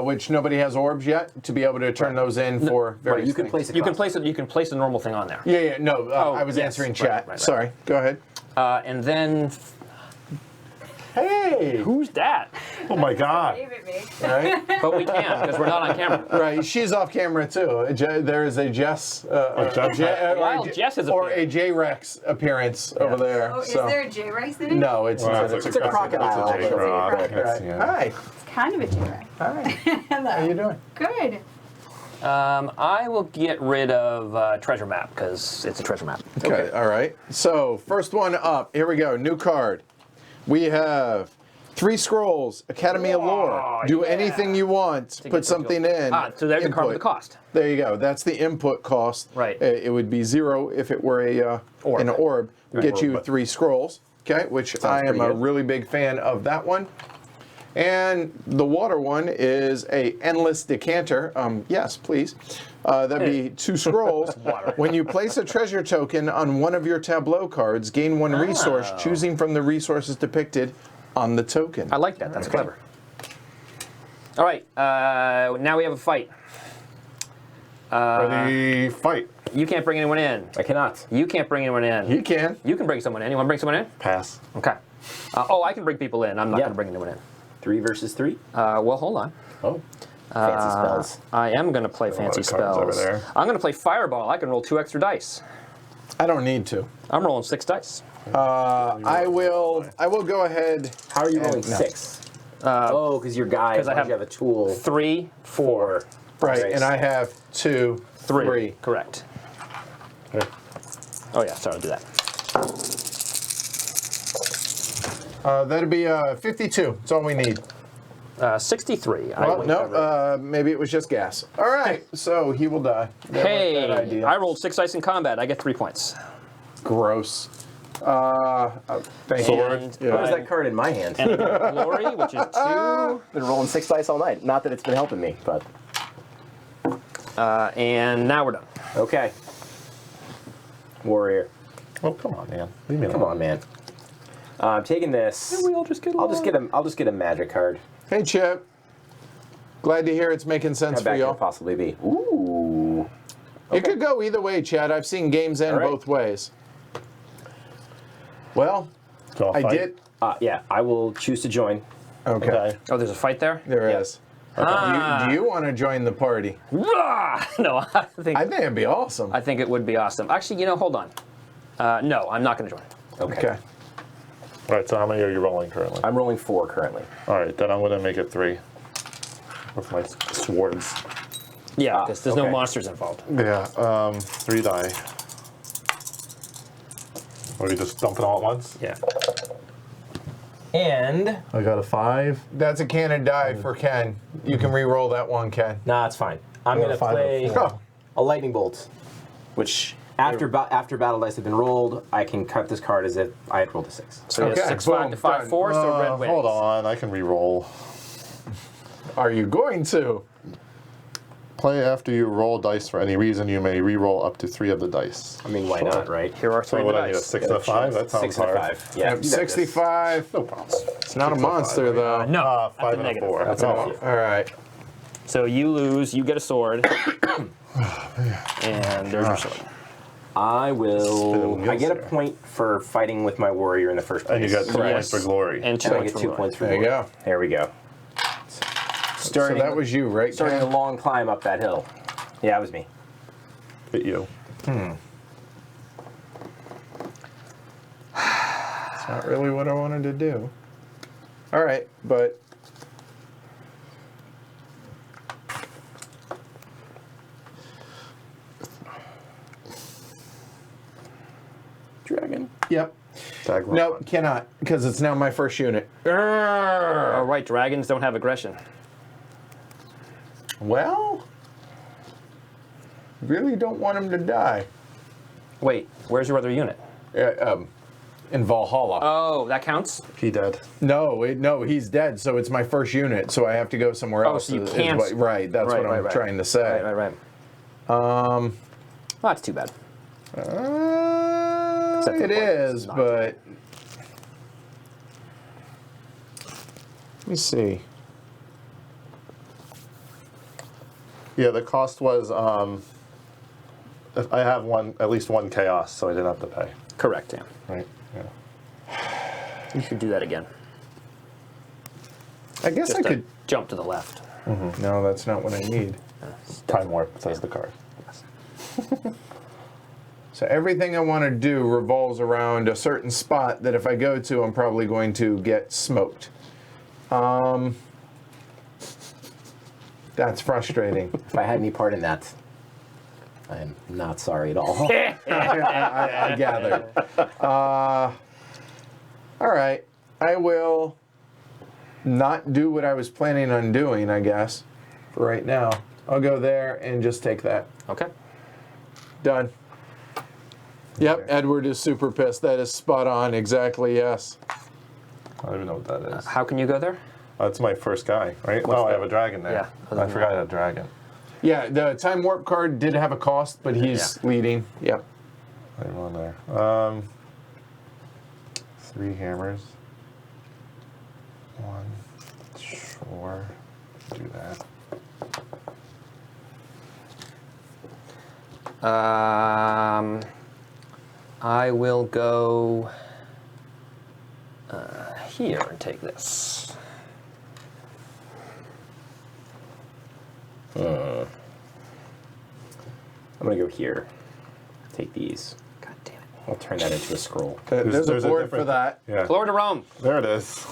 which nobody has orbs yet, to be able to turn those in for various You can things. place it. you can place it. You can place a normal thing on there. Yeah. No, I was yes. answering Right, chat. right. Sorry. Go ahead. And then Hey. who's that? Oh my God. Wave at me. Right. But we can because we're not on camera. Right. She's off camera too. There is a Jess. Jess. Wild Jess has or a appeared. J-Rex appearance over there. Oh, is so. there a J-Rex in it? No, it's Well, not. it's a crocodile. It's a J-Rock. Right. It's, yeah. Hi. It's kind of a J-Rex. Hi. Hello. How you doing? Good. I will get rid of treasure map because it's a treasure map. Okay. All right. So first one up. Here we go. New card. We have 3 scrolls. Academy of Lore. Do yeah. anything you want. Put something in. So there's the card with the Input. cost. There you go. That's the input cost. Right. It would be 0 if it were an orb. Get you 3 scrolls. Okay. Which I am pretty a good. really big fan of that one. And the water one is a endless decanter. Yes, please. That'd be 2 scrolls. When you place a treasure token on one of your tableau cards, gain 1 resource, choosing from the resources depicted on the token. I like that. That's clever. All right. Now we have a fight. Ready, fight. You can't bring anyone in. I cannot. You can't bring anyone in. You can. You can bring someone in. You want to bring someone in? Pass. Okay. I can bring people in. I'm not Yeah. going to bring anyone in. 3 versus 3. Well, hold on. Oh. Fancy spells. I am going to play fancy of cards spells. over there. I'm going to play Fireball. I can roll 2 extra dice. I don't need to. I'm rolling 6 dice. I will go ahead. How are you rolling no. 6? Because your guy. 'cause I have you have a tool. 3, 4, Right, Nice. and I have 2, 3. Correct. Okay. Oh yeah, sorry, I'll do that. That'd be 52. That's all we need. 63. I Well, will no, cover it. maybe it was just gas. All right, so he will die. That Hey, idea. I rolled 6 dice in combat. I get 3 points. Gross. Thank Sword. And, Yeah. Where's that card in my hand? and I get glory, which is 2. I've been rolling 6 dice all night. Not that it's been helping me, but And now we're done. okay. Warrior. Oh, come on, man. Leave me Come on, man. I'm taking this. We all just get I'll just get a magic card. Hey, Chip. Glad to hear it's making sense How for bad could y'all. it possibly be? Ooh. It could go either way, Chad. I've seen games end All right. both ways. Well, So I'll I fight. did. Yeah, I will choose to join. Okay. Okay. Oh, there's a fight there? There Yeah. is. Do you want to join the party? Rah! No, I think it'd be awesome. I think it would be awesome. Actually, hold on. No, I'm not going to join. Okay. All right, so how many are you rolling currently? I'm rolling 4 currently. All right, then I'm going to make it 3 with my swords. Yeah, because there's no okay. monsters involved. Yeah, 3 die. Or you just dump it all at once? Yeah. And I got a 5. That's a cannon die for Ken. You can re-roll that one, Ken. nah, it's fine. I'm Got gonna a 5 play and a 4. a lightning bolt, which after battle dice have been rolled, I can cut this card as if I had rolled a 6. So Okay, it's 6-5 boom, to 5-4, done. so red wins. Hold on, I can re-roll. Are you going to? Play after you roll dice for any reason, you may re-roll up to 3 of the dice. I mean, why not, right? Here are 3 So of what the I need, a dice. 6 and a 5? That sounds 6 and hard. a 5. Yeah. Yep, you got this. 65. No problem. It's not a monster, though. No, that's 5 a and a negative. 4. That's Oh, a negative. All right. So you lose, you get a sword. And there's your sword. I will. Spinning I get a wheels point for fighting with my warrior in the first place. And you got 2 Yes. points for glory. And 2 And I points get for 2 points for There you glory. go. There we go. So Starting, that was you, right? starting a Ken? long climb up that hill. Yeah, it was me. Hit you. It's not really what I wanted to do. All right, but Dragon. yep. Tag roll. Nope, cannot, because it's now my first unit. Oh, right, dragons don't have aggression. Well, really don't want him to die. Wait, where's your other unit? In Valhalla. Oh, that counts? He dead. No, he's dead. So it's my first unit. So I have to go somewhere Oh, else. so you is can't- right. That's Right, what I'm right. trying to say. Right. Well, that's too bad. Except for It the point, is, it's not. but let me see. Yeah, the cost was. I have at least one chaos, so I didn't have to pay. Correct, yeah. Right. Yeah. You should do that again. I guess Just I could. jump to the left. No, that's not what I need. Time warp says the card. So everything I want to do revolves around a certain spot that if I go to, I'm probably going to get smoked. That's frustrating. If I had any part in that, I am not sorry at all. I gather. All right. I will not do what I was planning on doing, I guess, for right now. I'll go there and just take that. Okay. Done. Yep, Edward is super pissed. That is spot on. Exactly, yes. I don't even know what that is. How can you go there? That's my first guy, right? What's I that? have a dragon there. Yeah, other I than forgot that. I had a dragon. Yeah, the time warp card did have a cost, but he's leading. Yep. I'm on there. 3 hammers. 1. Sure. Do that. I will go here and take this. I'm gonna go here. Take these. God damn it. I'll turn that into a scroll. There's a there's a board different- for that. Yeah. Glory to Rome. There it is.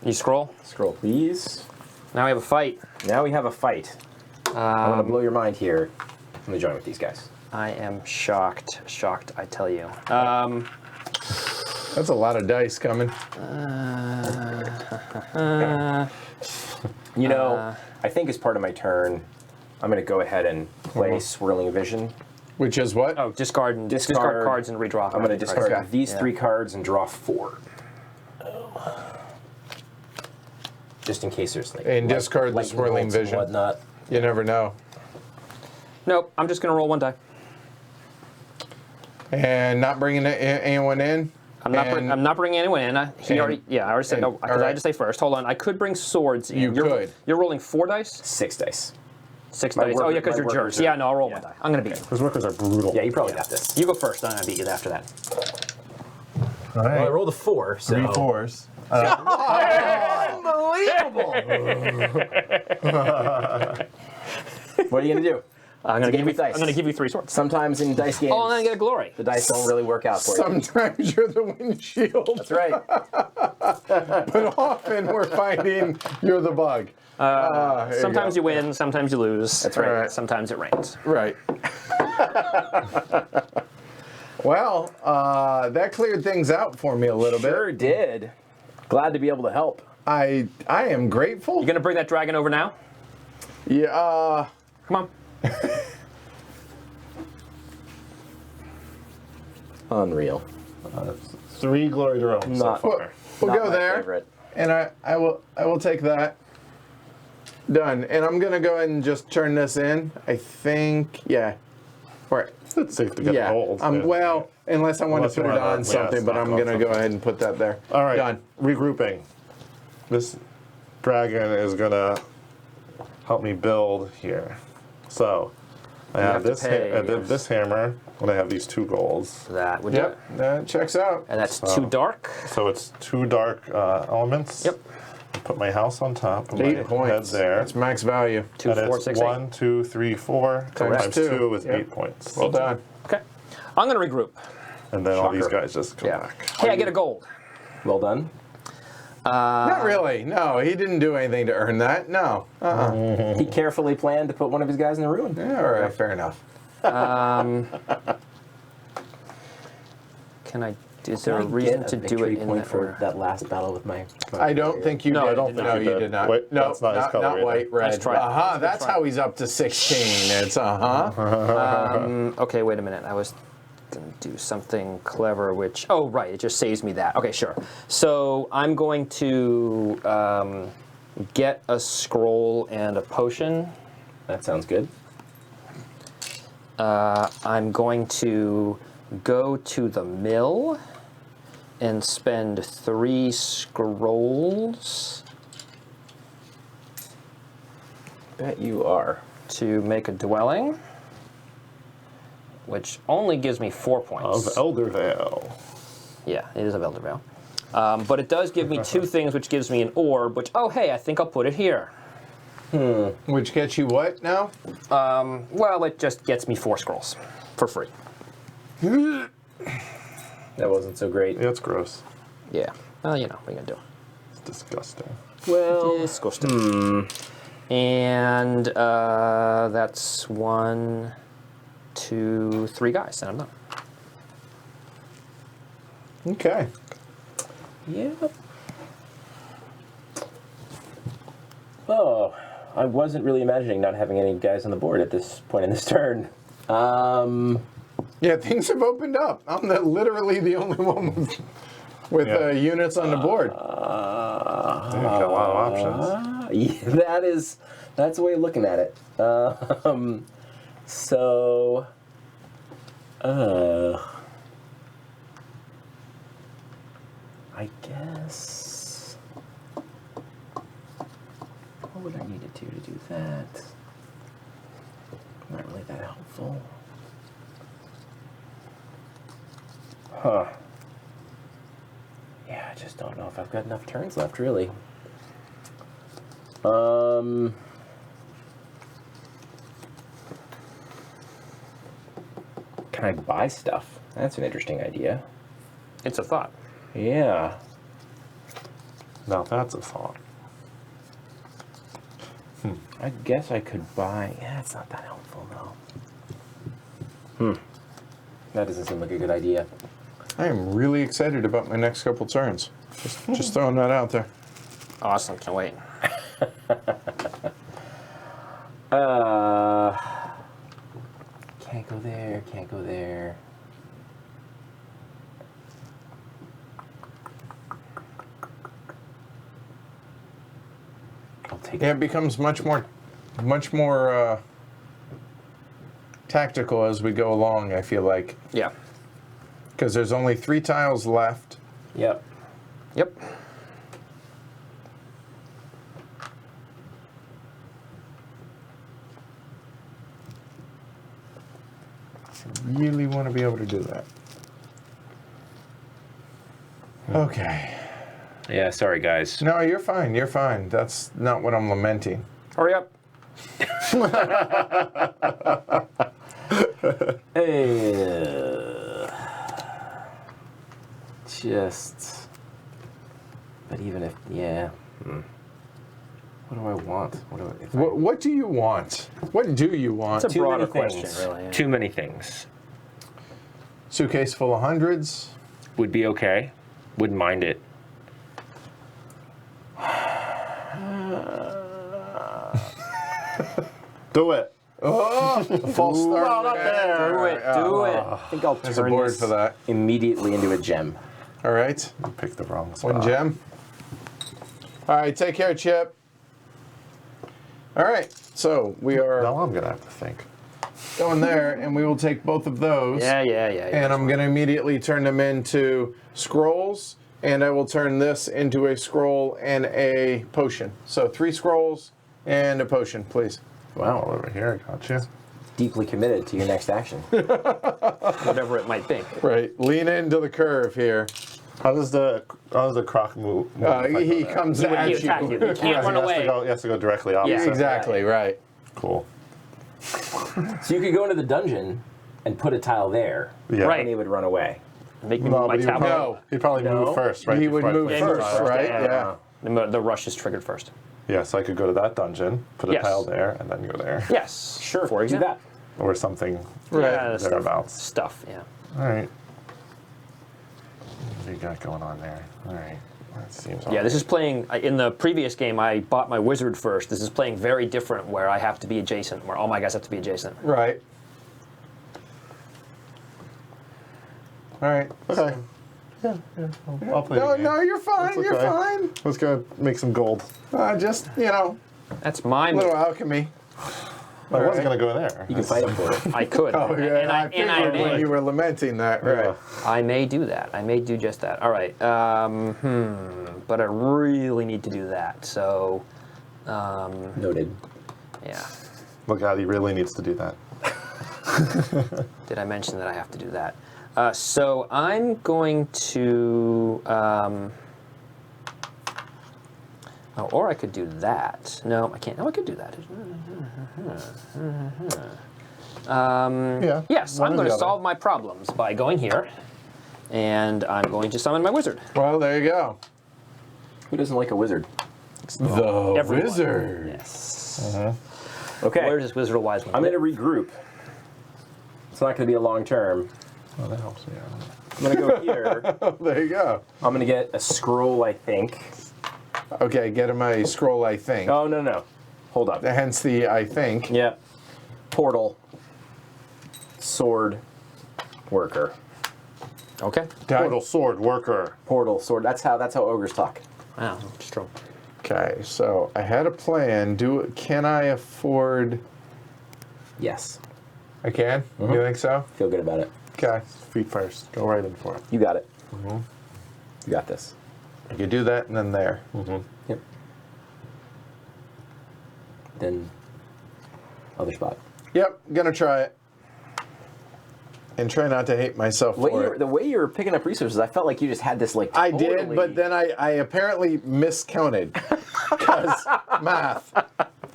You scroll. Scroll, please. Now we have a fight. Now we have a fight. I'm gonna blow your mind here. I'm gonna join with these guys. I am shocked. Shocked, I tell you. That's a lot of dice coming. You know, I think as part of my turn, I'm gonna go ahead and play Swirling Vision. Which is what? Oh, discard cards and redraw. I'm gonna discard Okay. these Yeah. 3 cards and draw 4. Just in case there's like And discard the lightning Swirling bolts and Vision. whatnot. You never know. Nope, I'm just going to roll 1 die. And not bringing anyone in? I'm not bringing anyone in. I already said no, because I had to say first. Hold on, I could bring swords in. You could. You're rolling 4 dice? 6 dice. 6 My dice. worker- Oh, yeah, because my you're workers jerks. are- Yeah, no, I'll roll yeah. 1 die. I'm going to beat you. Those workers are brutal. Yeah, you probably got this. You go first, I'm going to beat you after that. All right. Well, I rolled a 4, so 3 fours. unbelievable. What are you gonna do? I'm going to game of dice. give you 3 swords. Sometimes in dice games, Oh, and then I get a glory. the dice don't really work out for you. Sometimes you're the windshield, That's right. but often we're finding you're the bug. Here Sometimes you you win, sometimes you lose. That's right. Alright. Sometimes it rains. go. Right. Well, that cleared things out for me a little Sure bit. did. Glad to be able to help. I am grateful. You going to bring that dragon over now? Yeah. Come on. Unreal. 3 glory to Rome so Not- far. We'll Not go my there, favorite. and I will take that. Done. And I'm gonna go ahead and just turn this in. I think, yeah. Right. It's safe to get Yeah. gold. Well, unless I want Unless to you put it wanna- on yeah, something, but stock I'm on gonna go something. ahead and put that there. All right. Done. Regrouping. This dragon is gonna help me build here. So I You have have to this pay, yes. this hammer, and I have these 2 golds. That would do Yep, it. that checks out. And that's So- 2 dark. So it's 2 dark elements. Yep. Put my house on top. Put 8 my points. head there. That's max value. 2, and 4, it's 6, 1, 2, 3, 4 Times times two. 2 is Yep. 8 points. Well done. 8. Okay. I'm going to regroup. And then all these Shocker. guys just come Yeah. back. Hey, I get a gold. Well done. Not really. No, he didn't do anything to earn that. No. He carefully planned to put one of his guys in the ruin. Yeah, all right, fair enough. Can I? Is there a Can I reason get to a do victory it in point that for order? that last battle with my? I don't think you No, did. I don't think no, you you did. did not. Wait, no, that's not his color not either. white, red. Let's try it. Uh-huh, that's how he's up to 16. It's Okay, wait a minute. I was going to do something clever, which... Oh, right. It just saves me that. Okay, sure. So I'm going to get a scroll and a potion. That sounds good. I'm going to go to the mill and spend 3 scrolls Bet you are. to make a dwelling, which only gives me 4 Of points. Eldervale. Yeah, it is of Eldervale. But it does give me 2 things, which gives me an orb, which, oh, hey, I think I'll put it here. which gets you what now? Well, it just gets me 4 scrolls for free. That wasn't so great. Yeah, it's gross. Yeah. Well, you know, what are you going to do? It's disgusting. Well, Disgusting. And that's 1, 2, 3 guys, and I'm done. Okay. yeah. Oh, I wasn't really imagining not having any guys on the board at this point in this turn. Yeah, things have opened up. I'm literally the only one with Yeah. units on the board. Yeah, got a lot of options. Yeah, that's a way of looking at it. So, I guess. What would I need to do that? Not really that helpful. Huh. Yeah, I just don't know if I've got enough turns left, really. Can I buy stuff? That's an interesting idea. It's a thought. Yeah. Now that's a thought. I guess I could buy. Yeah, it's not that helpful though. That doesn't seem like a good idea. I am really excited about my next couple turns. Just throwing that out there. Awesome. Can't wait. Can't go there. Can't go there. I'll take Yeah, it becomes much more tactical as we go along, I feel like. Yeah. Because there's only 3 tiles left. Yep. Yep. Really want to be able to do that. Okay. Yeah. Sorry, guys. No, you're fine. You're fine. That's not what I'm lamenting. Hurry up. Just. But even if, yeah. What do I want? What do I? If What do you want? What do you want? It's a Too many broader question, things. really. Yeah. Too many things. Suitcase full of hundreds. Would be okay. Wouldn't mind it. Do it. Oh, false start. not there. Do it. Do it. I think I'll There's a turn board this for that. immediately into a gem. All right. You picked the wrong spot. 1 gem. All right. Take care, Chip. All right. So we are Now I'm gonna have to think. going there, and we will take both of those. Yeah. And I'm going to immediately turn them into scrolls, and I will turn this into a scroll and a potion. So 3 scrolls And a potion, please. Wow, over here, I got you. Deeply committed to your next action. Whatever it might be. Right. Lean into the curve here. How does the croc move? if I go He there? comes He at attack you. You you. can't run away. He has to go directly opposite. Exactly, right. Cool. So you could go into the dungeon and put a tile there, Yeah. Right. and he would run away. Make me No, move my but he would tablet. No. he'd probably No. move first, right? He would before I move place Yeah, the he moves first, tile. first, right? yeah. The rush is triggered first. Yeah, so I could go to that dungeon, put a Yes. tile there, and then go there. Yes. Sure, For do example. that. Or something Yeah, thereabouts. stuff, yeah. All right. What do you got going on there? All right. That seems Yeah, this all is playing, in the previous game, I bought my wizard first. This is playing very different, where I have to be adjacent, where all my guys have to be adjacent. Right. All right. okay. I'll play the No, game. no, you're fine. That's You're okay. fine. Let's go make some gold. Just, you know, That's my a little move. alchemy. I All wasn't right. going to go there. You can fight him for it. I could. Oh, yeah. and I figured when may. you were lamenting that, right. I may do that. I may do just that. All right. But I really need to do that. So, Noted. yeah. Look, God, he really needs to do that. Did I mention that I have to do that? So I'm going to. Oh, or I could do that. No, I can't. No, I could do that. Yeah. Yes, one I'm or going the to other. solve my problems by going here, and I'm going to summon my wizard. Well, there you go. Who doesn't like a wizard? The Everyone. wizard. Yes. Okay, Where's this wizard of wise one? I'm going to regroup. It's not going to be a long term. Oh, that helps me out. I'm going to go here. There you go. I'm going to get a scroll, I think. Okay, get him a scroll, I think. Oh, no. Hold up. Hence the I think. Yeah. Portal. Sword. Worker. Okay. Portal sword worker. Portal, sword. That's how ogres talk. Wow, that's true. Okay, so I had a plan. Can I afford? Yes. I can. You think so? Feel good about it. Okay, Feet first. Go right in for it. You got it. You got this. I could do that and then there. Yep. Then other spot. Yep, gonna try it. And try not to hate myself for it. The way you were picking up resources, I felt like you just had this like. I did, totally- but then I apparently miscounted. Because math.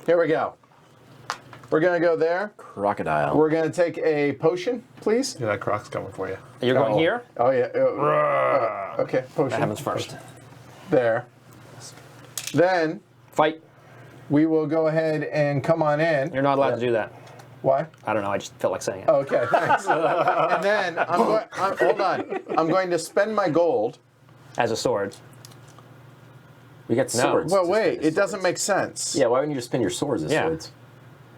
Here we go. We're gonna go there. Crocodile. We're gonna take a potion, please. Yeah, that croc's coming for you. You're going here? Oh yeah. Okay, potion. That happens first. There. Then Fight. we will go ahead and come on in. You're not allowed to do that. Why? I don't know. I just felt like saying it. Okay, thanks. And then hold on. I'm going to spend my gold. As a sword. We got swords. Well, to wait. spend as It doesn't swords. make sense. Yeah, why wouldn't you just spin your swords as Yeah. swords?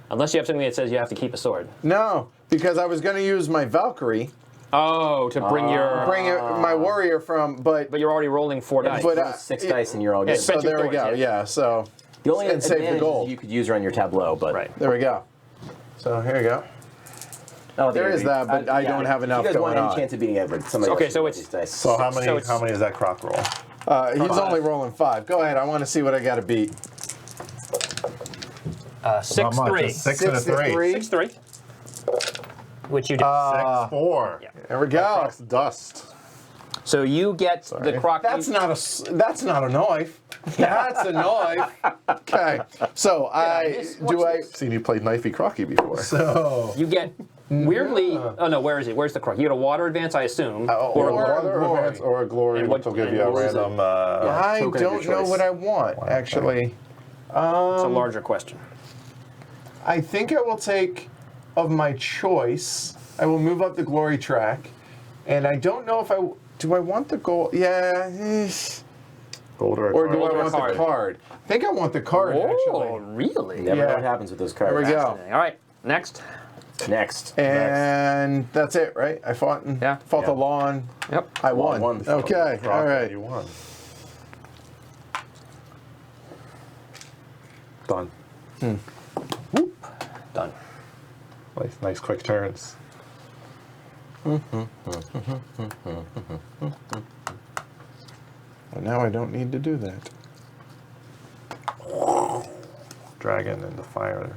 Unless you have something that says you have to keep a sword. No, because I was going to use my Valkyrie, Oh, to bring your. bring my warrior from, but But you're already rolling 4 dice. but, Roll 6 dice and you're all good. It's so spent your there we go. swords, Yeah. So The only and save the advantage gold. is you could use her on your tableau, but Right. there we go. So here we go. I don't think There is anybody- that, but I don't have enough If you guys want going any on. chance of beating Edward, somebody Okay, else so should roll it's- these dice. So how many? So it's- How many does that croc roll? He's only rolling 5. Go ahead. I want to see what I got to beat. 6-3. A 6 and a 6 to 3. 3. 6-3. Which you do. 6-4. Yeah. There we go. Croc's dust. So you get the croc. That's not a knife. That's a knife. Okay. So Seen you play knifey crocky before. So You get weirdly. Oh no, where is it? Where's the croc? You get a water advance, I assume. or a a glory. glory. advance or a glory, And which what- will give and you a what is it? random. I token of don't your know choice. what I want actually. It's a larger question. I think I will take of my choice. I will move up the glory track, and I don't know if do I want the gold. Yeah. Gold or a Or do card. I want card. the card? I think I want the card Oh, actually. really? Never know Yeah. what happens with those cards. There we go. Fascinating. All right, next. Next. And that's it, right? I fought the Yeah. lawn. Yep. I won. won. Okay, Croc, all right. You won. Done. Done. Nice quick turns. Well, now I don't need to do that. dragon and the fire.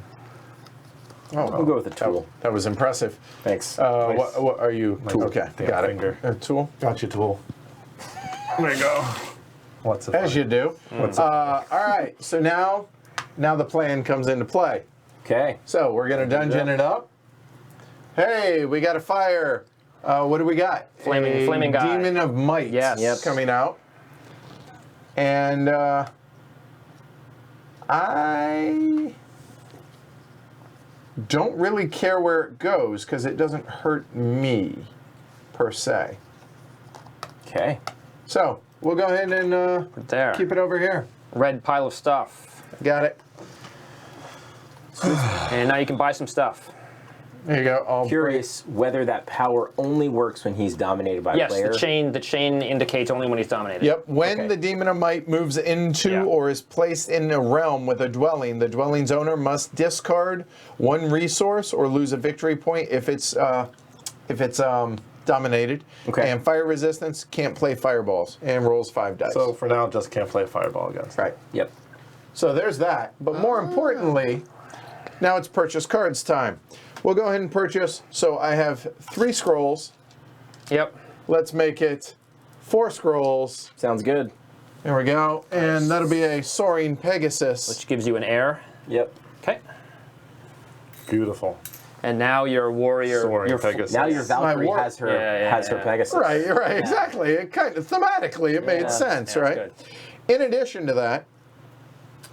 Oh, We'll go with the tool. That was impressive. Thanks. What are you? Tool. Okay, Damn got finger. it. A tool. Got you, tool. There you go. What's it? As you do. All right. So now the plan comes into play. Okay. So we're gonna dungeon it up. Hey, we got a fire. What do we got? Flaming guy. Demon of Might. Yes. Yep. Coming out. And I don't really care where it goes because it doesn't hurt me per se. Okay. So we'll go ahead and There. keep it over here. Red pile of stuff. Got it. And now you can buy some stuff. There you go. I'll Curious whether that power only works when he's dominated by a Yes, player. the chain indicates only when he's dominated. Yep. When Okay. the Demon of Might moves into Yeah. or is placed in a realm with a dwelling, the dwelling's owner must discard one resource or lose a victory point if it's dominated. Okay. And fire resistance can't play fireballs and rolls 5 dice. So for now, just can't play fireball against. right. Yep. So there's that. But more importantly, now it's purchase cards time. We'll go ahead and purchase. So I have 3 scrolls. Yep. Let's make it 4 scrolls. Sounds good. There we go. And that'll be a Soaring Pegasus. Which gives you an air. Yep. Okay. Beautiful. And now your warrior. Soaring your Pegasus. Now your Valkyrie war- has her Yeah, has her yeah. Pegasus. Right, exactly. It kind of thematically it made sense, Yeah, right? good. In addition to that,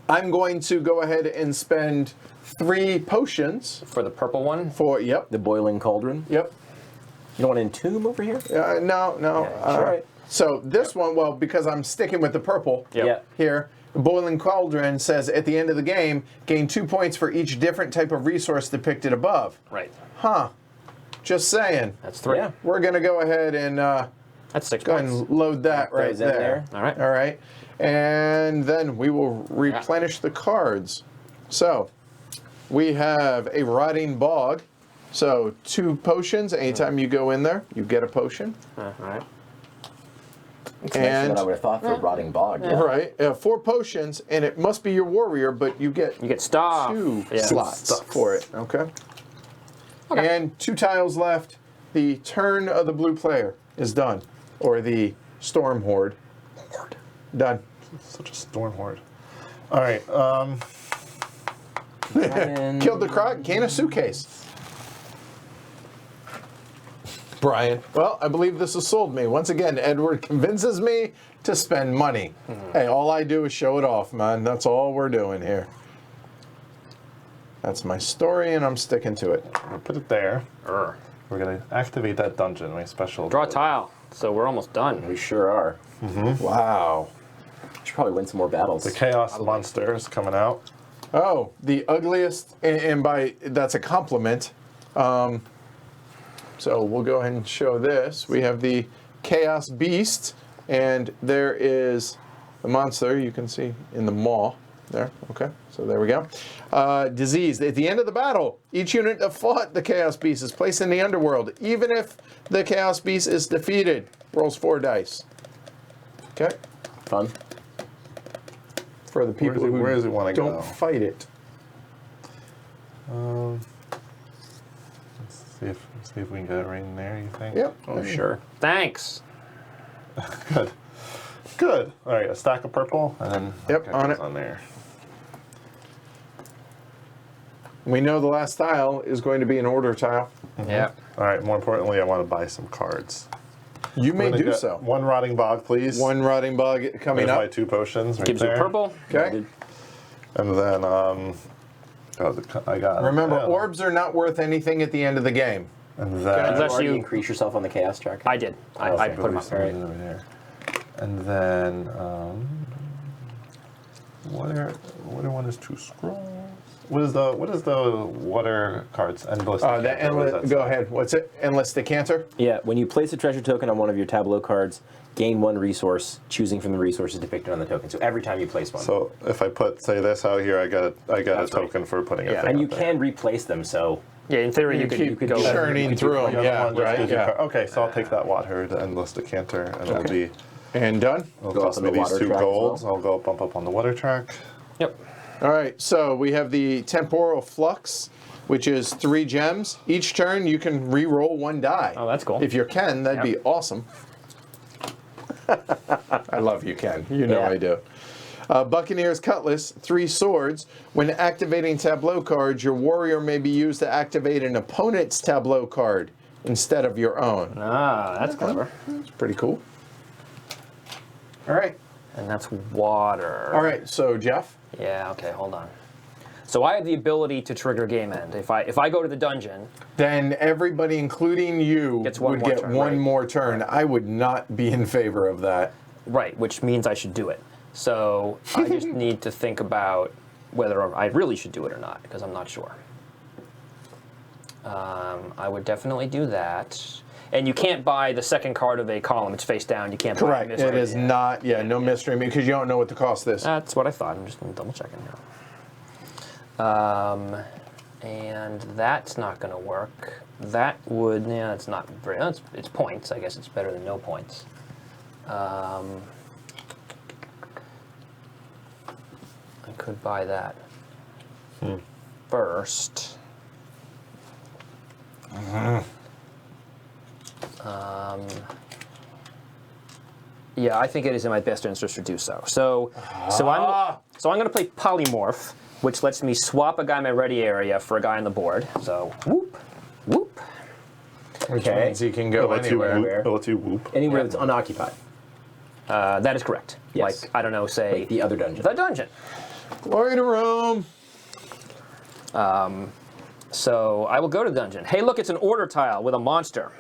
I'm going to go ahead and spend 3 potions For the purple one. for The boiling cauldron. yep. You don't want to entomb over here? No. Yeah, sure. So this one, well, because I'm sticking with the purple Yep. Yeah. here, Boiling Cauldron says at the end of the game, gain 2 points for each different type of resource depicted above. Right. Huh. Just saying. That's 3. Yeah. We're going to go ahead and That's 6 go ahead points. and load that right those in there. there. All right. All right. And then we will replenish the cards. So we have a Rotting Bog. So 2 potions. Anytime you go in there, you get a potion. All right. It's nicer And than I would have thought for a rotting bog. Yeah. right, 4 potions, and it must be your warrior, but you get stuff. 2 Yeah. slots for it. Okay. And 2 tiles left. The turn of the blue player is done, or the Storm Horde. Done. Such a storm horde. All right. Killed the croc, gain a suitcase. Brian. Well, I believe this has sold me. Once again, Edward convinces me to spend money. Hey, all I do is show it off, man. That's all we're doing here. That's my story, and I'm sticking to it. We'll put it there. We're going to activate that dungeon. My special. Draw a tile. So we're almost done. We sure are. Wow. Should probably win some more battles. The Chaos Monster is coming out. Oh, the ugliest, and by that's a compliment. So we'll go ahead and show this. We have the Chaos Beast, and there is the monster you can see in the maw there. Okay, so there we go. Disease. At the end of the battle, each unit that fought the Chaos Beast is placed in the underworld. Even if the Chaos Beast is defeated, rolls 4 dice. Okay, Fun. for the people who where does it wanna don't go? fight it. Let's see if we can get it right in there, you think? Yep. Oh, sure. Thanks. Good. Good. All right, a stack of purple, and then Yep, that on goes it. on there. We know the last tile is going to be an order tile. Yeah. All right, more importantly, I want to buy some cards. You may I'm gonna do get so. One Rotting Bog, please. One Rotting Bog coming There's my up. 2 potions right Gives there. you purple. Okay. And then, I got. Remember, yeah. orbs are not worth anything at the end of the game. And Did then. you Unless already you- increase yourself on the chaos tracker? I did. I put them up. Over there. And then, water one is 2 scrolls. What is the water cards? Endless. The Decanter, what does endless. that Go say? ahead. What's it? Endless Decanter. Yeah, when you place a treasure token on one of your tableau cards, gain 1 resource, choosing from the resources depicted on the token. So every time you place one. So if I say this out here, I get a That's right. token for putting it Yeah. there. and you can replace them, so Yeah, in theotry, you keep could go. churning through The them. other Yeah. one just Right. gives you Yeah. Okay, so I'll take that water, the endless decanter, and it'll be. And done. It'll Go up cost on me the these water 2 track as golds. well. I'll go bump up on the water track. Yep. All right, so we have the Temporal Flux, which is 3 gems. Each turn, you can re-roll 1 die. Oh, that's cool. If you're Ken, that'd be awesome. I love you, Ken. You know Yeah. I do. Buccaneer's Cutlass, 3 swords. When activating tableau cards, your warrior may be used to activate an opponent's tableau card instead of your own. Ah, that's clever. That's pretty cool. All right. And that's water. All right, so Jeff. Yeah, okay, hold on. So I have the ability to trigger game end. If I go to the dungeon, Then everybody, including you, Gets one would more get turn, one right. more turn. I would not be in favor of that. right, which means I should do it. So I just need to think about whether I really should do it or not, because I'm not sure. I would definitely do that. And you can't buy the second card of a column. It's face down. You can't buy Correct. a It mystery. is not, no mystery, because you don't know what the cost is. That's what I thought. I'm just double checking here. And that's not going to work. That would, it's not very, it's points. I guess it's better than no points. I could buy that first. Yeah, I think it is in my best interest to do so. So I'm going to play Polymorph, which lets me swap a guy in my ready area for a guy on the board. So whoop, whoop. Which Okay. means he can go It'll let you anywhere. whoop. It'll let you whoop. Anywhere that's unoccupied. That is correct. Yes. Like, I don't know, say Like the other dungeon. the dungeon. Glory to Rome. So I will go to the dungeon. Hey, look, it's an order tile with a monster.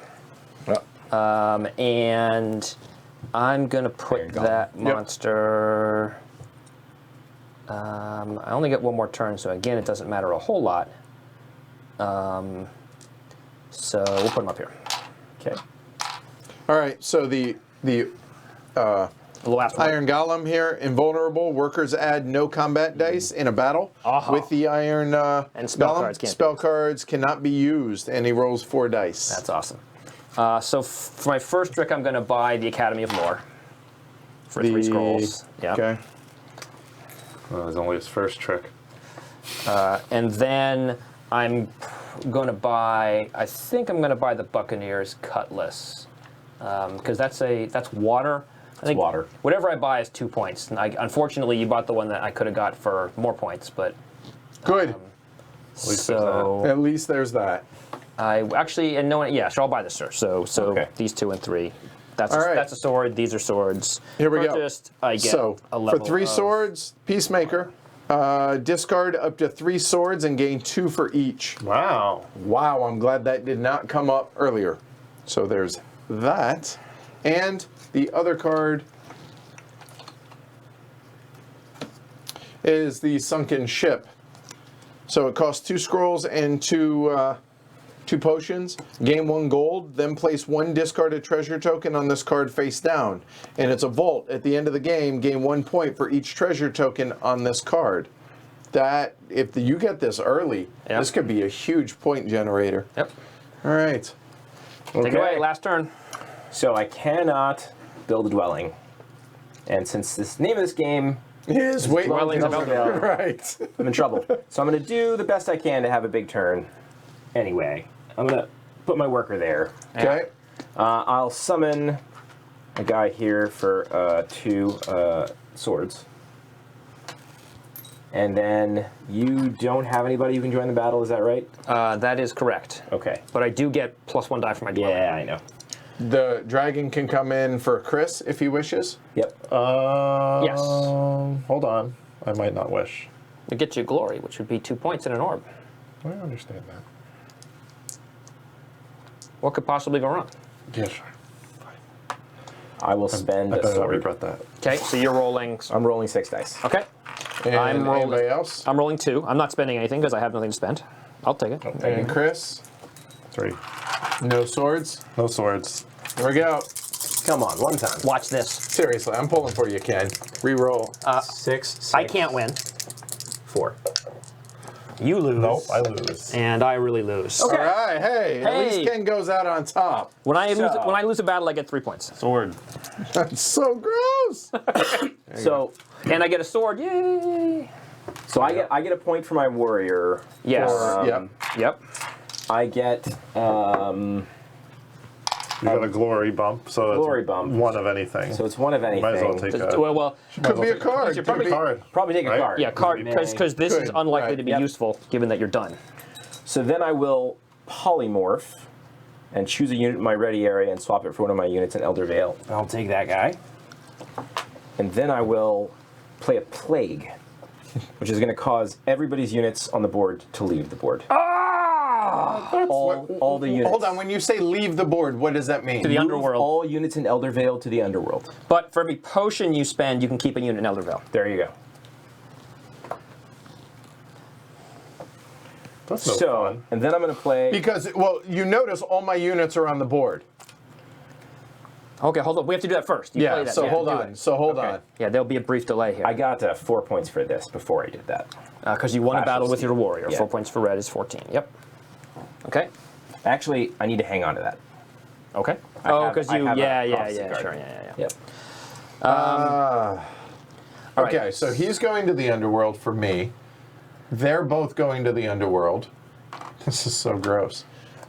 And I'm going to put Iron Golem. that monster... I only get one more turn, so again, it doesn't matter a whole lot. So we'll put him up here. Okay. All right, so the The last one. Iron Golem here, invulnerable. Workers add no combat dice in a battle. Aha. With the Iron And spell Golem, cards can't be spell used. cards cannot be used, and he rolls 4 dice. That's awesome. So for my first trick, I'm going to buy the Academy of Lore for 3 scrolls. Yeah. Okay. Well, there's only his first trick. And then I'm going to buy. I think I'm going to buy the Buccaneer's Cutlass because that's water. I think water. Whatever I buy is 2 points. And unfortunately, you bought the one that I could have got for more points, but Good. least there's so At least there's that. I actually and no one. Yeah, sure. I'll buy this, sir. So Okay. these 2 and 3. That's All right. that's a sword. These are swords. Here we go. Purchased, I get So, a for level 3 of- swords, Peacemaker, discard up to 3 swords and gain 2 for each. Wow. Wow, I'm glad that did not come up earlier. So there's that. And the other card is the Sunken Ship. So it costs 2 scrolls and 2 potions. Gain 1 gold, then place 1 discarded treasure token on this card face down. And it's a vault. At the end of the game, gain 1 point for each treasure token on this card. That, if you get this early, Yep. this could be a huge point generator. Yep. All right. Take it away. Last turn. So I cannot build a dwelling. And since this name of this game, Is wait, Dwellings of Eldervale. right. I'm in trouble. So I'm going to do the best I can to have a big turn. Anyway, I'm going to put my worker there. Okay. I'll summon a guy here for 2 swords. And then you don't have anybody who can join the battle, is that right? That is correct. Okay. But I do get +1 die for my dwelling. Yeah, I know. The dragon can come in for Chris if he wishes. Yep. Yes. Hold on. I might not wish. It gets you glory, which would be 2 points in an orb. I understand that. What could possibly go wrong? Yeah, sure. I will spend I a better not sword. regret that. Okay, so you're rolling. I'm rolling 6 dice. Okay. And I'm rolling. anybody else? I'm rolling 2. I'm not spending anything because I have nothing to spend. I'll take it. And Chris? 3. No swords? No swords. Here we go. Come on, one time. Watch this. Seriously, I'm pulling for you, Ken. Reroll. 6. I can't win. 4. You lose. Nope, I lose. And I really lose. All right, hey, at Hey. least Ken goes out on top. When I lose a battle, I get 3 points. Sword. That's so gross. So And I get a sword. Yay! So I get a point for my warrior. Yes. Yep. I get You got a glory bump, so Glory it's bump. one of anything. so it's one of anything. Might as well take a Well, Could be a card. You're Could be. card. Probably take a Right? card. yeah, card because this is Good, unlikely right, to be yep. useful given that you're done. So then I will polymorph and choose a unit in my ready area and swap it for one of my units in Eldervale. I'll take that guy. And then I will play a plague, which is going to cause everybody's units on the board to leave the board. All the units. Hold on. When you say leave the board, what does that mean? To the Move underworld. all units in Eldervale to the underworld. But for every potion you spend, you can keep a unit in Eldervale. There you go. That's no So, fun. and then I'm going to play. Because, well, you notice all my units are on the board. Okay, hold on. We have to do that first. You play Yeah, that. so You have to hold do on. it. So hold Okay. on. Yeah, there'll be a brief delay here. I got 4 points for this before I did that. Because you won a Flash battle of with your Steel. warrior. Yeah. 4 points for red is 14. Yep. Okay. Actually, I need to hang on to that. Okay. I Oh, have- because I you. have a Yeah, prophecy card. sure. Yeah. Yep. All right. Okay, so he's going to the underworld for me. They're both going to the underworld. This is so gross.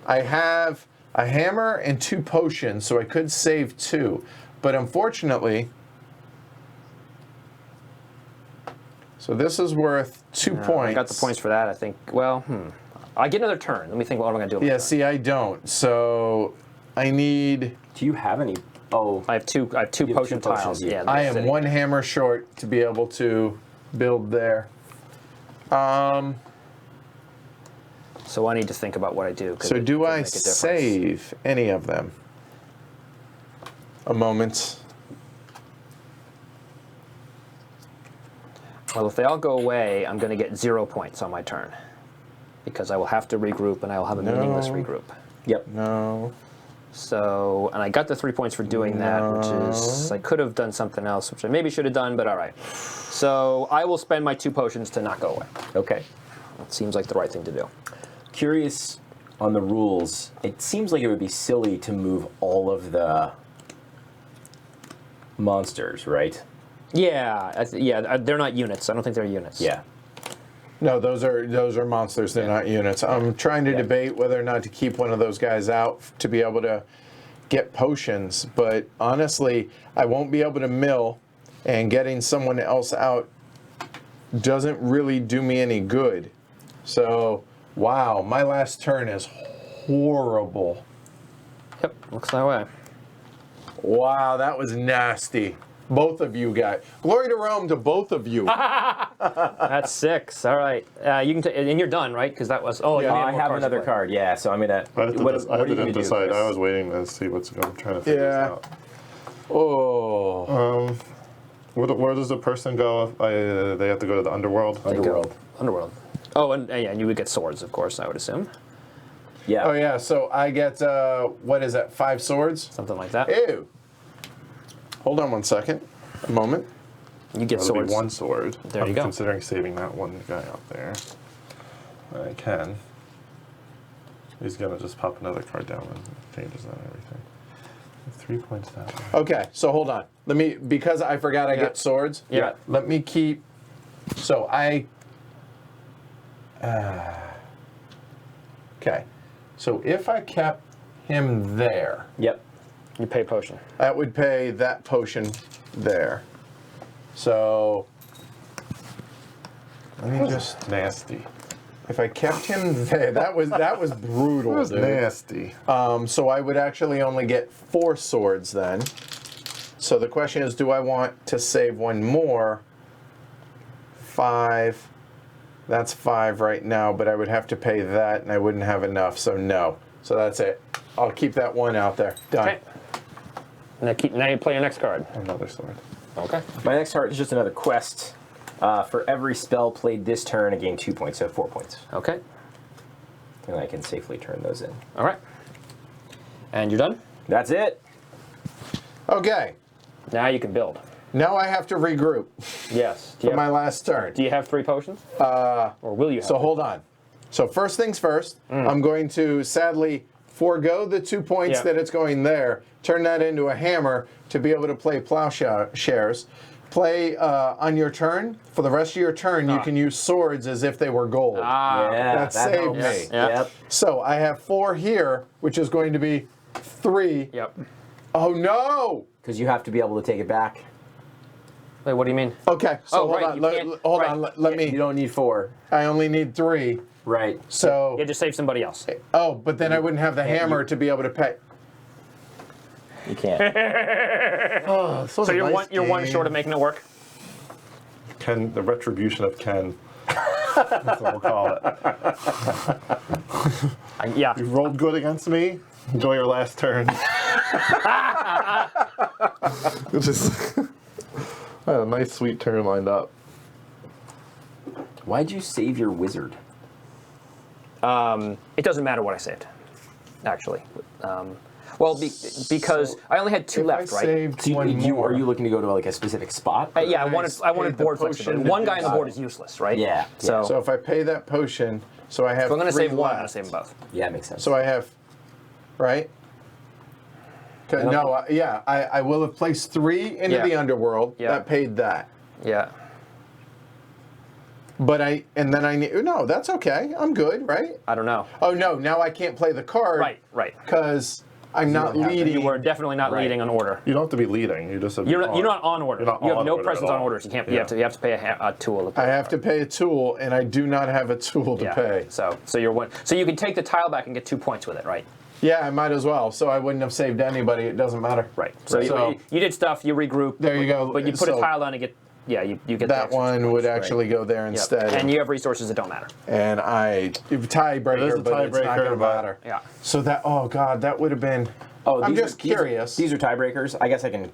I have a hammer and 2 potions, so I could save 2. But unfortunately, so this is worth 2 points. I got the points for that. I think. Well, I get another turn. Let me think. What am I going to do? Yeah, see, I don't. So I need. Do you have any? Oh, I have two. I have two You have potion two potions, tiles. yeah. Yeah. I they're am sitting. 1 hammer short to be able to build there. So I need to think about what I do. 'cause So it do could I make a difference. save any of them? A moment. Well, if they all go away, I'm going to get 0 points on my turn, because I will have to regroup, and I will have a meaningless regroup. yep. No. So, and I got the 3 points for doing that, which is, I could have done something else, which I maybe should have done, but all right. So I will spend my 2 potions to not go away. Okay. It seems like the right thing to do. Curious on the rules. It seems like it would be silly to move all of the monsters, right? Yeah, they're not units. I don't think they're units. Yeah. No, those are monsters. They're not units. I'm trying to debate whether or not to keep one of those guys out to be able to get potions. But honestly, I won't be able to mill, and getting someone else out doesn't really do me any good. So, wow, my last turn is horrible. Yep, looks that way. Wow, that was nasty. Both of you guys. Glory to Rome to both of you. That's 6. All right. You can and you're done, right? Because that was. Oh, Yeah, you I need more have cards to another play. card, yeah, so I'm gonna. I have to, what I are you didn't gonna do, decide. Chris? I was waiting to see what's going. I'm trying to figure Yeah. this out. Oh. Where does the person go? They have to go to the underworld. Underworld. Oh, and you would get swords, of course, I would assume. Yeah. Oh, yeah, so I get, what is that, 5 swords? Something like that. Ew. Hold on 1 second. A moment. You get That'll swords. be 1 sword. There I'm you go. considering saving that one guy out there. I can. He's gonna just pop another card down and changes that and everything. 3 points that way. Okay, so hold on. Let me, because I forgot I get swords. Yeah. Let me keep, so I, okay. So if I kept him there, Yep. You pay potion. that would pay that potion there. So, let me just, Nasty. if I kept him there, that was brutal, That was dude. nasty. So I would actually only get 4 swords then. So the question is, do I want to save 1 more? 5. That's 5 right now, but I would have to pay that, and I wouldn't have enough, so no. So that's it. I'll keep that 1 out there. Done. Okay. Now you play your next card. Another sword. Okay. My next card is just another quest. For every spell played this turn, I gain 2 points, so 4 points. Okay. And I can safely turn those in. All right. And you're done? That's it. Okay. Now you can build. Now I have to regroup Yes. for my last turn. Do you have 3 potions? Or will you have? So hold on. So first things first, I'm going to sadly forego the 2 points Yeah. that it's going there, turn that into a hammer to be able to play plowshares. play on your turn, for the rest of your turn, you can use swords as if they were gold. Yeah, that saved helps. me. Yeah. Yep. So I have 4 here, which is going to be 3. Yep. Oh no! Because you have to be able to take it back. Wait, what do you mean? Okay, so Oh, hold right, on. you Let, can't- hold right. on. Let You me. don't need 4. I only need 3. Right. So. Yeah, just save somebody else. Oh, but then I wouldn't have the hammer to be able to pay. You can't. So you're one short of making it work. Ken, the retribution of Ken. That's what we'll call it. Yeah. You rolled good against me. Enjoy your last turn. Just, I had a nice, sweet turn lined up. Why'd you save your wizard? It doesn't matter what I saved, actually. Well, because I only had 2 If left, I right? saved So one you, more. are you looking to go to like a specific spot? Yeah, I I wanted paid the board potion flexibility. to One do guy on the that. board is useless, right? Yeah, So, So if I pay that potion, so I have. if I'm going to 3 save one, I'm going to left. save them both. Yeah, makes sense. So I have, right? No, yeah, I will have placed 3 into Yeah. the underworld. Yeah. That paid that. Yeah. But then I need. No, that's okay. I'm good, right? I don't know. Oh no, now I can't play the card. Right. Because I'm not leading. You were definitely not Right. leading on order. You don't have to be leading. You just have You're not on order. You're not You have on no order presence at on all. orders. You can't. Yeah. You have to pay a tool. I have to pay a tool, and I do not have a tool to Yeah. pay. So you're one. So you can take the tile back and get 2 points with it, right? Yeah, I might as well. So I wouldn't have saved anybody. It doesn't matter. Right. So, So- you did stuff. You regroup. There you go. But you put a So tile down and get. Yeah, you get the That extra one 2 would points, actually go there Yep. instead. And you have resources that don't matter. And I tiebreaker, It is a but it's not tiebreaker, going to but- matter. Yeah. So that. Oh God, that would have been. Oh, I'm these just are- these are- curious. These are tiebreakers. I guess I can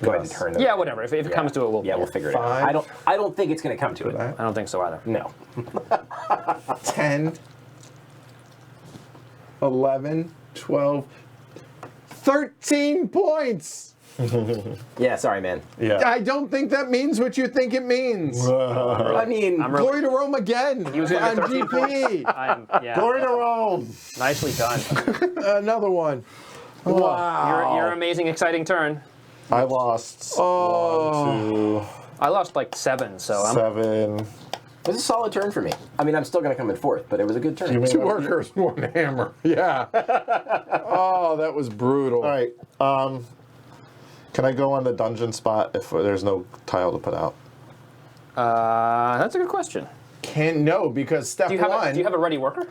go ahead and Yes. turn them. Yeah, whatever. If it comes to it, we'll figure it out. 5. I don't think it's going to come to it. that. I don't think so either. No. 10, 11, 12, 13 points. Yeah, sorry, man. Yeah. I don't think that means what you think it means. I mean, I'm really- Glory to Rome again He was gonna on get 13 GP. Yeah. Glory to Rome! Nicely done. Another one. Wow. Your amazing, exciting turn. I lost 1, 2, I lost like 7, so I'm. 7. it was a solid turn for me. I mean, I'm still going to come in 4th, but it was a good turn. You mean- 2 workers, 1 hammer. Yeah. Oh, that was brutal. All right. Can I go on the dungeon spot if there's no tile to put out? That's a good question. No, because step Do you have one. do you have a ready worker?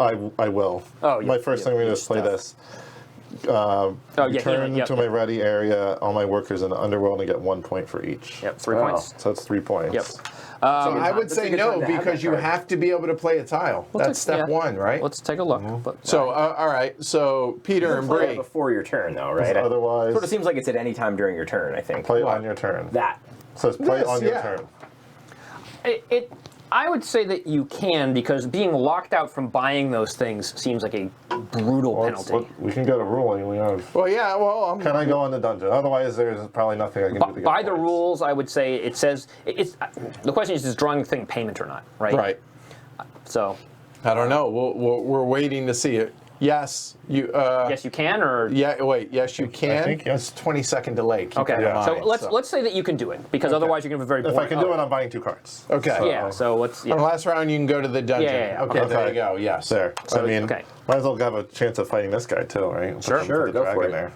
I will. Oh, My yeah, first yeah, thing we're going your to play stuff. this. Oh, yeah, Return healing, yep, to my ready area, all my workers in the underworld, and get 1 point for each. Yep, 3 Wow. points. So that's 3 points. Yep. so I would that's a say good no time to have because that you card. have to be able to play a tile. That's step 1, right? Let's take a look. But, So, all right. So Peter and Play it Bree. before your turn, though, right? Otherwise, Sort of seems like it's at any time during your turn, I think. play on your turn. That. So it's play This, on your yeah. turn. I would say that you can because being locked out from buying those things seems like a brutal penalty. We can get a ruling. We have. Well, yeah. Well, Can I go on the dungeon? Otherwise, there's probably nothing I can do to get By the points. rules, I would say it says it's. The question is drawing the thing payment or not, right? right. So I don't know. We're waiting to see it. Yes, you. yes, you can, or Yeah. Wait. Yes, you can. think yes. It's 20-second delay. Keep okay. that in So mind, let's say that you can do it because otherwise you're gonna have a very. If I boring- can do it, I'm buying 2 cards. Okay. Yeah. So let's. On the Yeah. last round, you can go to the dungeon. Yeah. Okay, Okay. there you go. Yes. There. So, I mean, okay. might as well have a chance of fighting this guy too, right? Sure. Put Sure, the go for dragon it. there.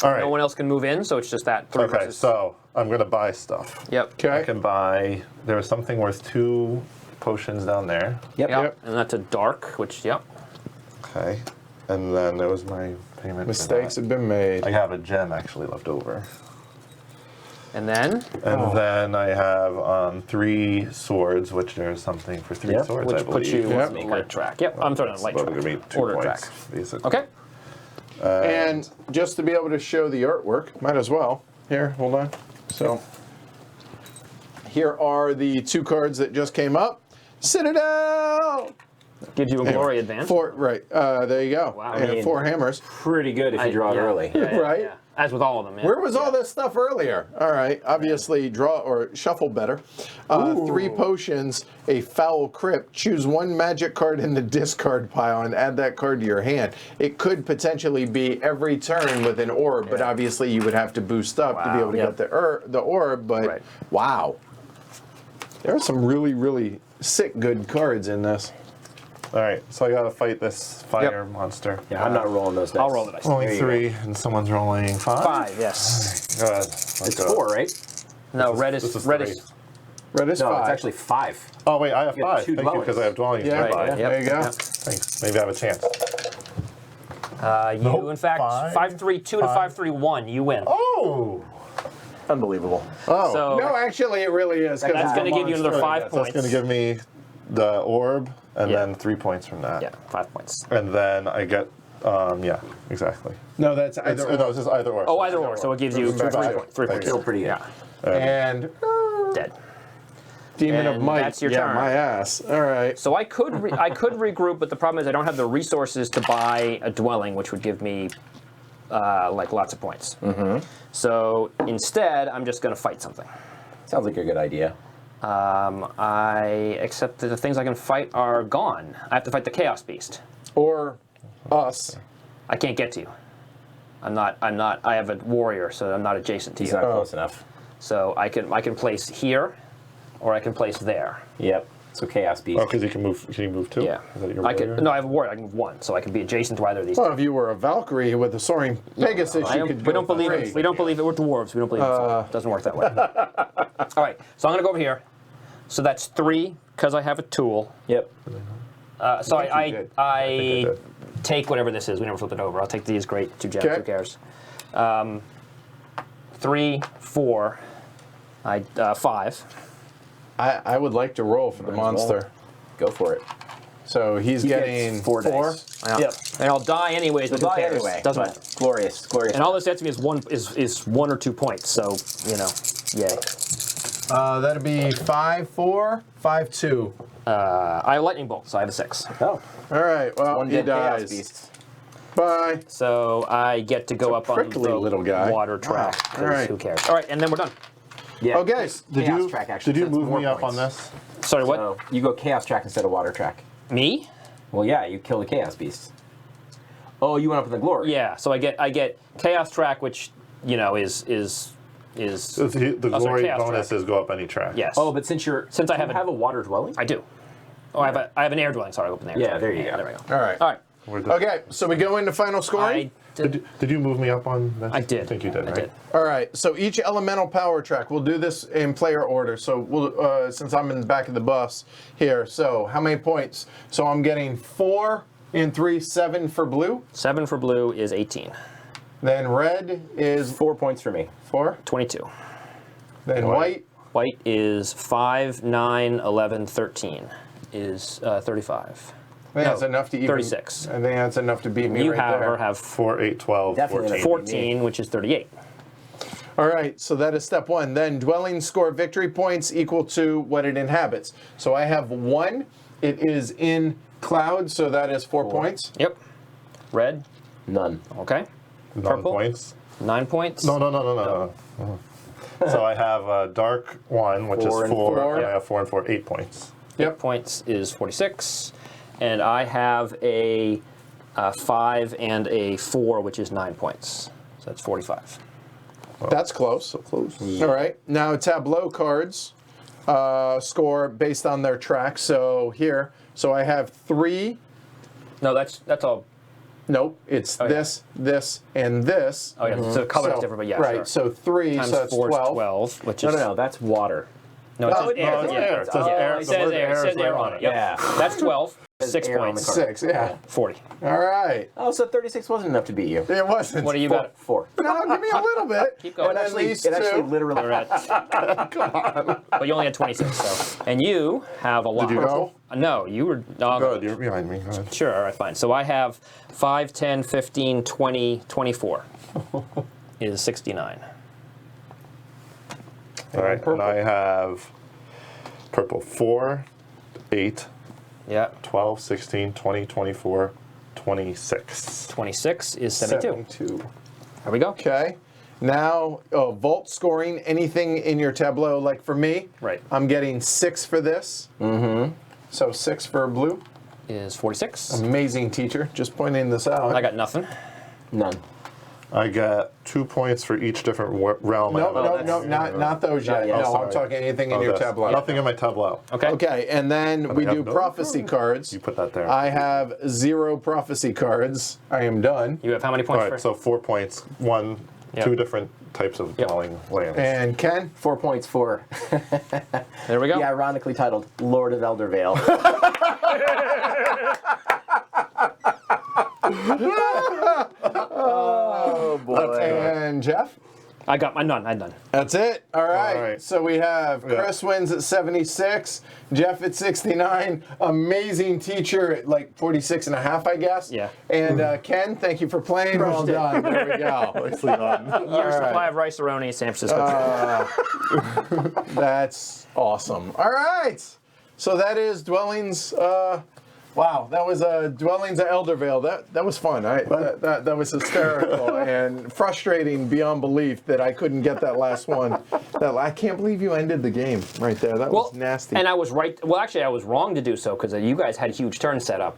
All right. No one else can move in, so it's just that 3 Okay, versus. so I'm gonna buy stuff. Yep. I Okay. can buy. There was something worth 2 potions down there. Yep. Yep. And that's a dark, which yep. Okay. And then there was my payment. for Mistakes that. have been made. I have a gem actually left over. And then And then I have 3 swords, which there's something for 3 Yep, swords, I which puts believe. you Yep. on the light track. Yep. I'm sorry, on light Well, track. gonna be 2 Order points, track. basically. Okay. And just to be able to show the artwork, might as well. Here, hold on. So here are the 2 cards that just came up. Citadel! Gives you a glory advance. Four, right. There you go. Wow. And I mean- 4 hammers. Pretty good if you draw it Yeah. early. Right? As with all of them. Yeah. Where was all this stuff earlier? All right, obviously draw or shuffle better. 3 potions, a foul crypt. Choose 1 magic card in the discard pile and add that card to your hand. It could potentially be every turn with an orb, but obviously you would have to boost up to be able to get the orb. But wow, there are some really, really sick good cards in this. All right, so I gotta fight this fire monster. Yeah, I'm not rolling those dice. I'll roll the dice. Only There you 3, and someone's rolling 5. 5, yes. Go ahead. It's 4, right? No, This red is is 3. red is. Red is No, 5. it's actually 5. Oh wait, I have You have 5. 2 Thank you, because I have dwellings. Yeah, Right. right. Yep. There you go. Yep. Thanks. Maybe I have a chance. You, Nope. in fact, 5-3-2 to 5-3-1. You win. Oh! Unbelievable. Oh, So- no, actually it really is. 'cause That's it's going to a give you another monster. 5 Yes, points. that's going to give me the orb, and Yeah. then 3 points from that. Yeah, 5 points. And then I get, yeah, exactly. No, that's It's, either. no, it's just either or. Oh, either or. So it gives you Goes back 3 to points. 3 Thank points. you. Still pretty good. Yeah, And dead. Demon of And Might. that's your yeah, turn. my ass. All right. So I could regroup, but the problem is I don't have the resources to buy a dwelling, which would give me like lots of points. So instead, I'm just going to fight something. Sounds like a good idea. Except that the things I can fight are gone. I have to fight the Chaos Beast. Or us. I can't get to you. I'm not. I have a warrior, so I'm not adjacent to He's you. not close enough. So I can place here, or I can place there. Yep. So Chaos Beast. Oh, because you can move. Can you move 2? Yeah. Is that your I warrior? can. No, I have a warrior. I can move 1, so I can be adjacent to either of these. Well, if you were a Valkyrie with a soaring Pegasus, you could. We don't believe it. We don't believe it. We're dwarves. We don't believe it. It doesn't work that way. All right. So I'm going to go over here. So that's 3 because I have a tool. Yep. So think you I did. did. take whatever this is. We never flipped it over. I'll take these. Great. 2 gems. Okay. Who cares? 3, 4, 5. I would like to roll for the Might as well. monster. Go for it. So he's He gets getting 4 dice. Yeah. Yep. And I'll die anyways. But You'll who die cares? anyway. Doesn't but matter. Glorious. Glorious. And all this gets me is 1 or 2 points. So yay. That'd be 5-4, 5-2. I have lightning bolt, so I have a 6. Oh. All right. Well, One he dead Chaos dies. Beast. Bye. So I get to go up on prickly the little guy. water track. 'cause All right. Who cares? All right, and then we're done. Yeah. Okay. Did Chaos you, track, actually, did you so that's move more me up points. on this? Sorry, what? So you go Chaos Track instead of Water Track. Me? Well, yeah, you kill the Chaos Beast. Oh, you went up in the Glory. Yeah. So I get chaos track, which is So the Oh, sorry, glory chaos bonuses go up any track. yes. Oh, but since I have a water dwelling. I do. Oh, I have an air dwelling. Sorry, I opened there. Yeah, there you go. There we go. All right. All right. We're done. Okay. So we go into final scoring. Did you move me up on this? I did. I think you did, I right? did. All right. So each elemental power track, we'll do this in player order. So we'll, since I'm in the back of the bus here. So how many points? So I'm getting 4 and 3, 7 for blue. 7 for blue is 18. Then red is 4 points for me. 4. 22. Then white. White is 5, 9, 11, 13 is 35. I think that's enough to even. 36. I think that's enough to beat me You right there. have 4, 8, 12, Definitely 14. 14, which is 38. All right, so that is step 1. Then dwellings score victory points equal to what it inhabits. So I have 1. It is in cloud, so that is 4 points. Yep. Red. None. Okay. 9 Purple. points. 9 points. No. So I have a dark 1, which 4 is and 4. four. Yeah, I have 4 and 4, 8 points. Yep. Points is 46. And I have a 5 and a 4, which is 9 points. So that's 45. That's close. So close. All right, now tableau cards score based on their track. So here, so I have 3. No, that's all. Nope, it's yeah. this, and this. Oh, yeah. So the color's different, but yeah, right. sure. So 3, Times so that's 4 is 12. 12, which No, is... no, that's water. No, it Oh, says air. No, it's air. It says air. It The says word air. It air says is air right on on it. it. Yep. Yeah. That's 12. 6 air on the points. card. 6, yeah. 40. All right. Oh, so 36 wasn't enough to beat you. It wasn't. What do you got? 4. No, give me a little bit. Keep going. And at Actually, least it actually 2. literally. You're at, but you only had 26, so. And you have a lot. Did you go? No, you were. Good, you're behind me. Go ahead. Sure, all right, fine. So I have 5, 10, 15, 20, 24 is 69. All right, and I have purple 4, 8, Yeah. 12, 16, 20, 24, 26. 26 is 72. 72. There we go. Okay. Now, vault scoring, anything in your tableau, like for me, Right. I'm getting 6 for this. Mm-hmm. So 6 for blue. Is 46. Amazing teacher, just pointing this out. I got nothing. None. I got 2 points for each different realm. No, not those yet. yet. No, Sorry. I'm talking anything in your this. tableau. Nothing in my tableau. Okay. Okay, and then we have do no- prophecy cards. You put that there. I have 0 prophecy cards. I am done. You have how many All points right, for? so 4 points. One, Yep. 2 different types of dwelling lands. And Ken? 4 points for There we go. the ironically titled Lord of Eldervale. Oh boy. And Jeff? I got my none. I'm done. That's it. All right. All right. So we have Chris wins at 76, Jeff at 69, amazing teacher at like 46 and a half, I guess. Yeah. And Ken, thank you for playing. Well done. There we go. Nicely done. Your supply of rice-a-roni, San Francisco. That's awesome. All right. So that is Dwellings. Wow, that was Dwellings of Eldervale. That was fun. That was hysterical and frustrating beyond belief that I couldn't get that last one. I can't believe you ended the game right there. That was nasty. And I was right. Well, actually, I was wrong to do so because you guys had huge turns set up,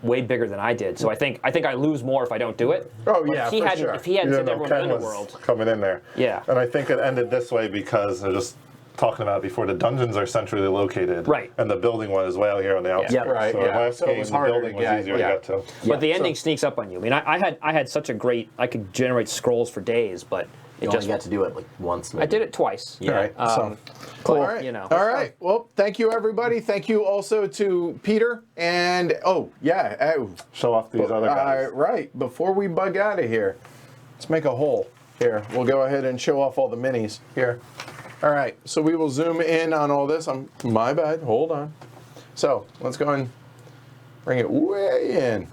way bigger than I did. So I think I lose more if I don't do it. Oh, But yeah, if he for hadn't, sure. if he hadn't You said know, everyone Ken in the was world, coming in there. Yeah. And I think it ended this way because they're just talking about it before, the dungeons are centrally located. Right. And the building one is way out here on the outskirts. Yep. Right, So yeah. last So it game, was the harder building to was get, easier yeah. to get to. but the ending sneaks up on you. I mean, I had such a great. I could generate scrolls for Days, but You it only just. got to do it like once. I did it twice. All right. Um, Cool. but, All right. you know. All right. Well, thank you, everybody. Thank you also to Peter and Show off these other guys. right. Before we bug out of here, let's make a hole here. We'll go ahead and show off all the minis here. All right. So we will zoom in on all this. My bad. Hold on. So let's go and bring it way in.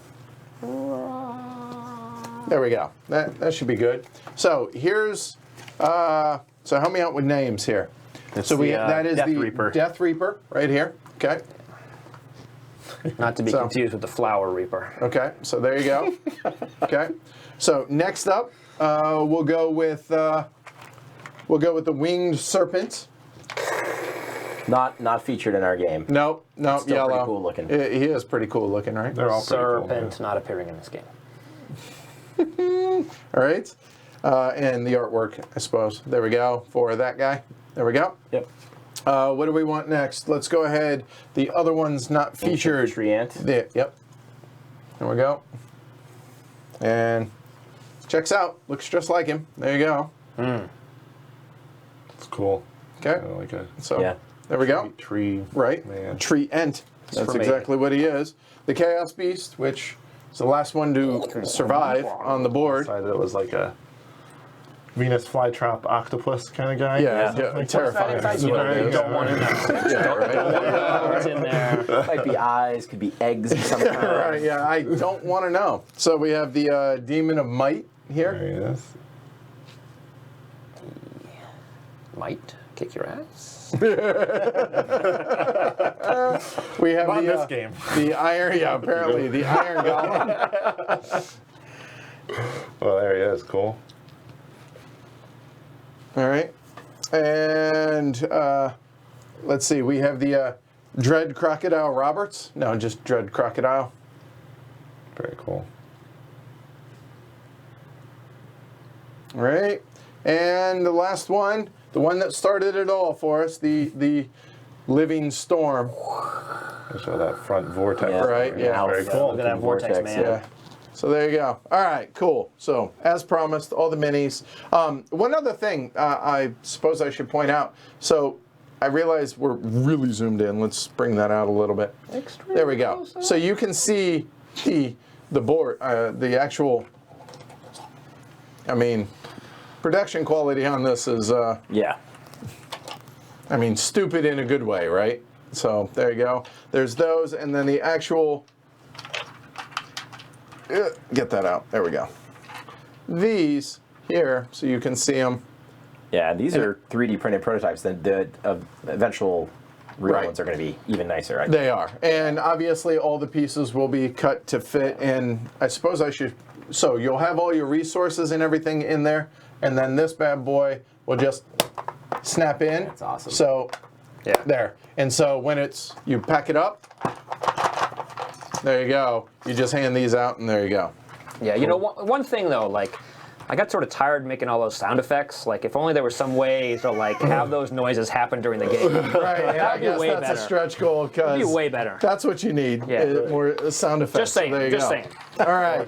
There we go. That should be good. So here's. So help me out with names here. So that is Death the Reaper. Death Reaper right here. Okay. Not to be So- confused with the Flower Reaper. Okay. So there you go. Okay. So next up, we'll go with the Winged Serpent. Not featured in our game. Nope. Nope. Still Yellow. pretty cool looking. He is pretty cool looking, right? They're all pretty cool. Serpent not appearing in this game. All right. And the artwork, I suppose. There we go for that guy. There we go. Yep. What do we want next? Let's go ahead. The other one's not featured. Tree ant. Yep. There we go. And checks out. Looks just like him. There you go. It's cool. Okay. Kinda like a So Yeah. there we go. tree. Right. Man. Tree Ent. That's for me. exactly what he is. The Chaos Beast, which is the last one to survive on the board. Decided it was like a Venus flytrap octopus kind of guy. Yeah, Something like terrifying. that. That's You what it is. don't want to know. Yeah, right. What's in there? Might be eyes, could be eggs of some kind. Right, yeah, I don't want to know. So we have the Demon of Might here. There he is. Might kick your ass. We have Not in the this game. the Iron, apparently the Iron Golem. Well, there he is. Cool. All right, and let's see. We have the Dread Crocodile Roberts. No, just Dread Crocodile. Very cool. All right, and the last one, the one that started it all for us, the Living Storm. Show that front vortex. Yeah. Right, yeah. Very Yeah, cool. look at that vortex, man. Yeah. So there you go. All right, cool. So as promised, all the minis. One other thing I suppose I should point out. So I realize we're really zoomed in. Let's bring that out a little bit. There we go. So you can see the board, the actual. I mean, production quality on this is. Yeah. I mean, stupid in a good way, right? So there you go. There's those, and then the actual. Get that out. There we go. These here, so you can see them. Yeah, these are 3D printed prototypes. The eventual real Right. ones are going to be even nicer. They are. And obviously all the pieces will be cut to fit, and I suppose I should, so you'll have all your resources and everything in there, and then this bad boy will just snap in. That's awesome. So, Yeah. there. And so when it's, you pack it up, there you go. You just hand these out and there you go. Yeah, you know, one thing though, like, I got sort of tired making all those sound effects. Like, if only there was some way to like have those noises happen during the game. Right, and I That'd be guess way that's better. a stretch goal because That'd be way better. that's what you need. Yeah. More sound effects. Just saying, So there you just go. saying. All right.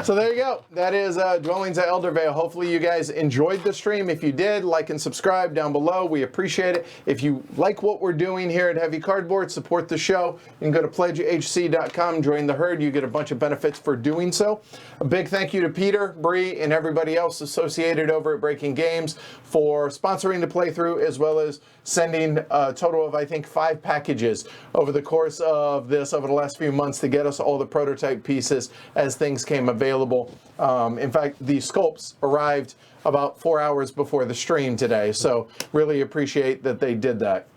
So there you go. That is Dwellings of Eldervale. Hopefully you guys enjoyed the stream. If you did, like and subscribe down below. We appreciate it. If you like what we're doing here at Heavy Cardboard, support the show. You can go to pledgehc.com, join the herd. You get a bunch of benefits for doing so. A big thank you to Peter, Bree, and everybody else associated over at Breaking Games for sponsoring the playthrough, as well as sending a total of, I think, 5 packages over the course of this, over the last few months, to get us all the prototype pieces as things came available. In fact, the sculpts arrived about 4 hours before the stream today, so really appreciate that they did that.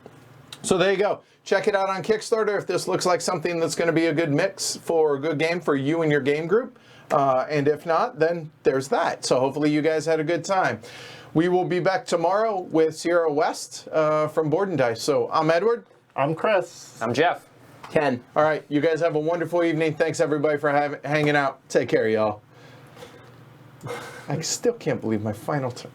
So there you go. Check it out on Kickstarter if this looks like something that's going to be a good mix for a good game for you and your game group. And if not, then there's that. So hopefully you guys had a good time. We will be back tomorrow with Sierra West from Board and Dice. So I'm Edward. I'm Chris. I'm Jeff. Ken. All right, you guys have a wonderful evening. Thanks everybody for hanging out. Take care, y'all. I still can't believe my final turn.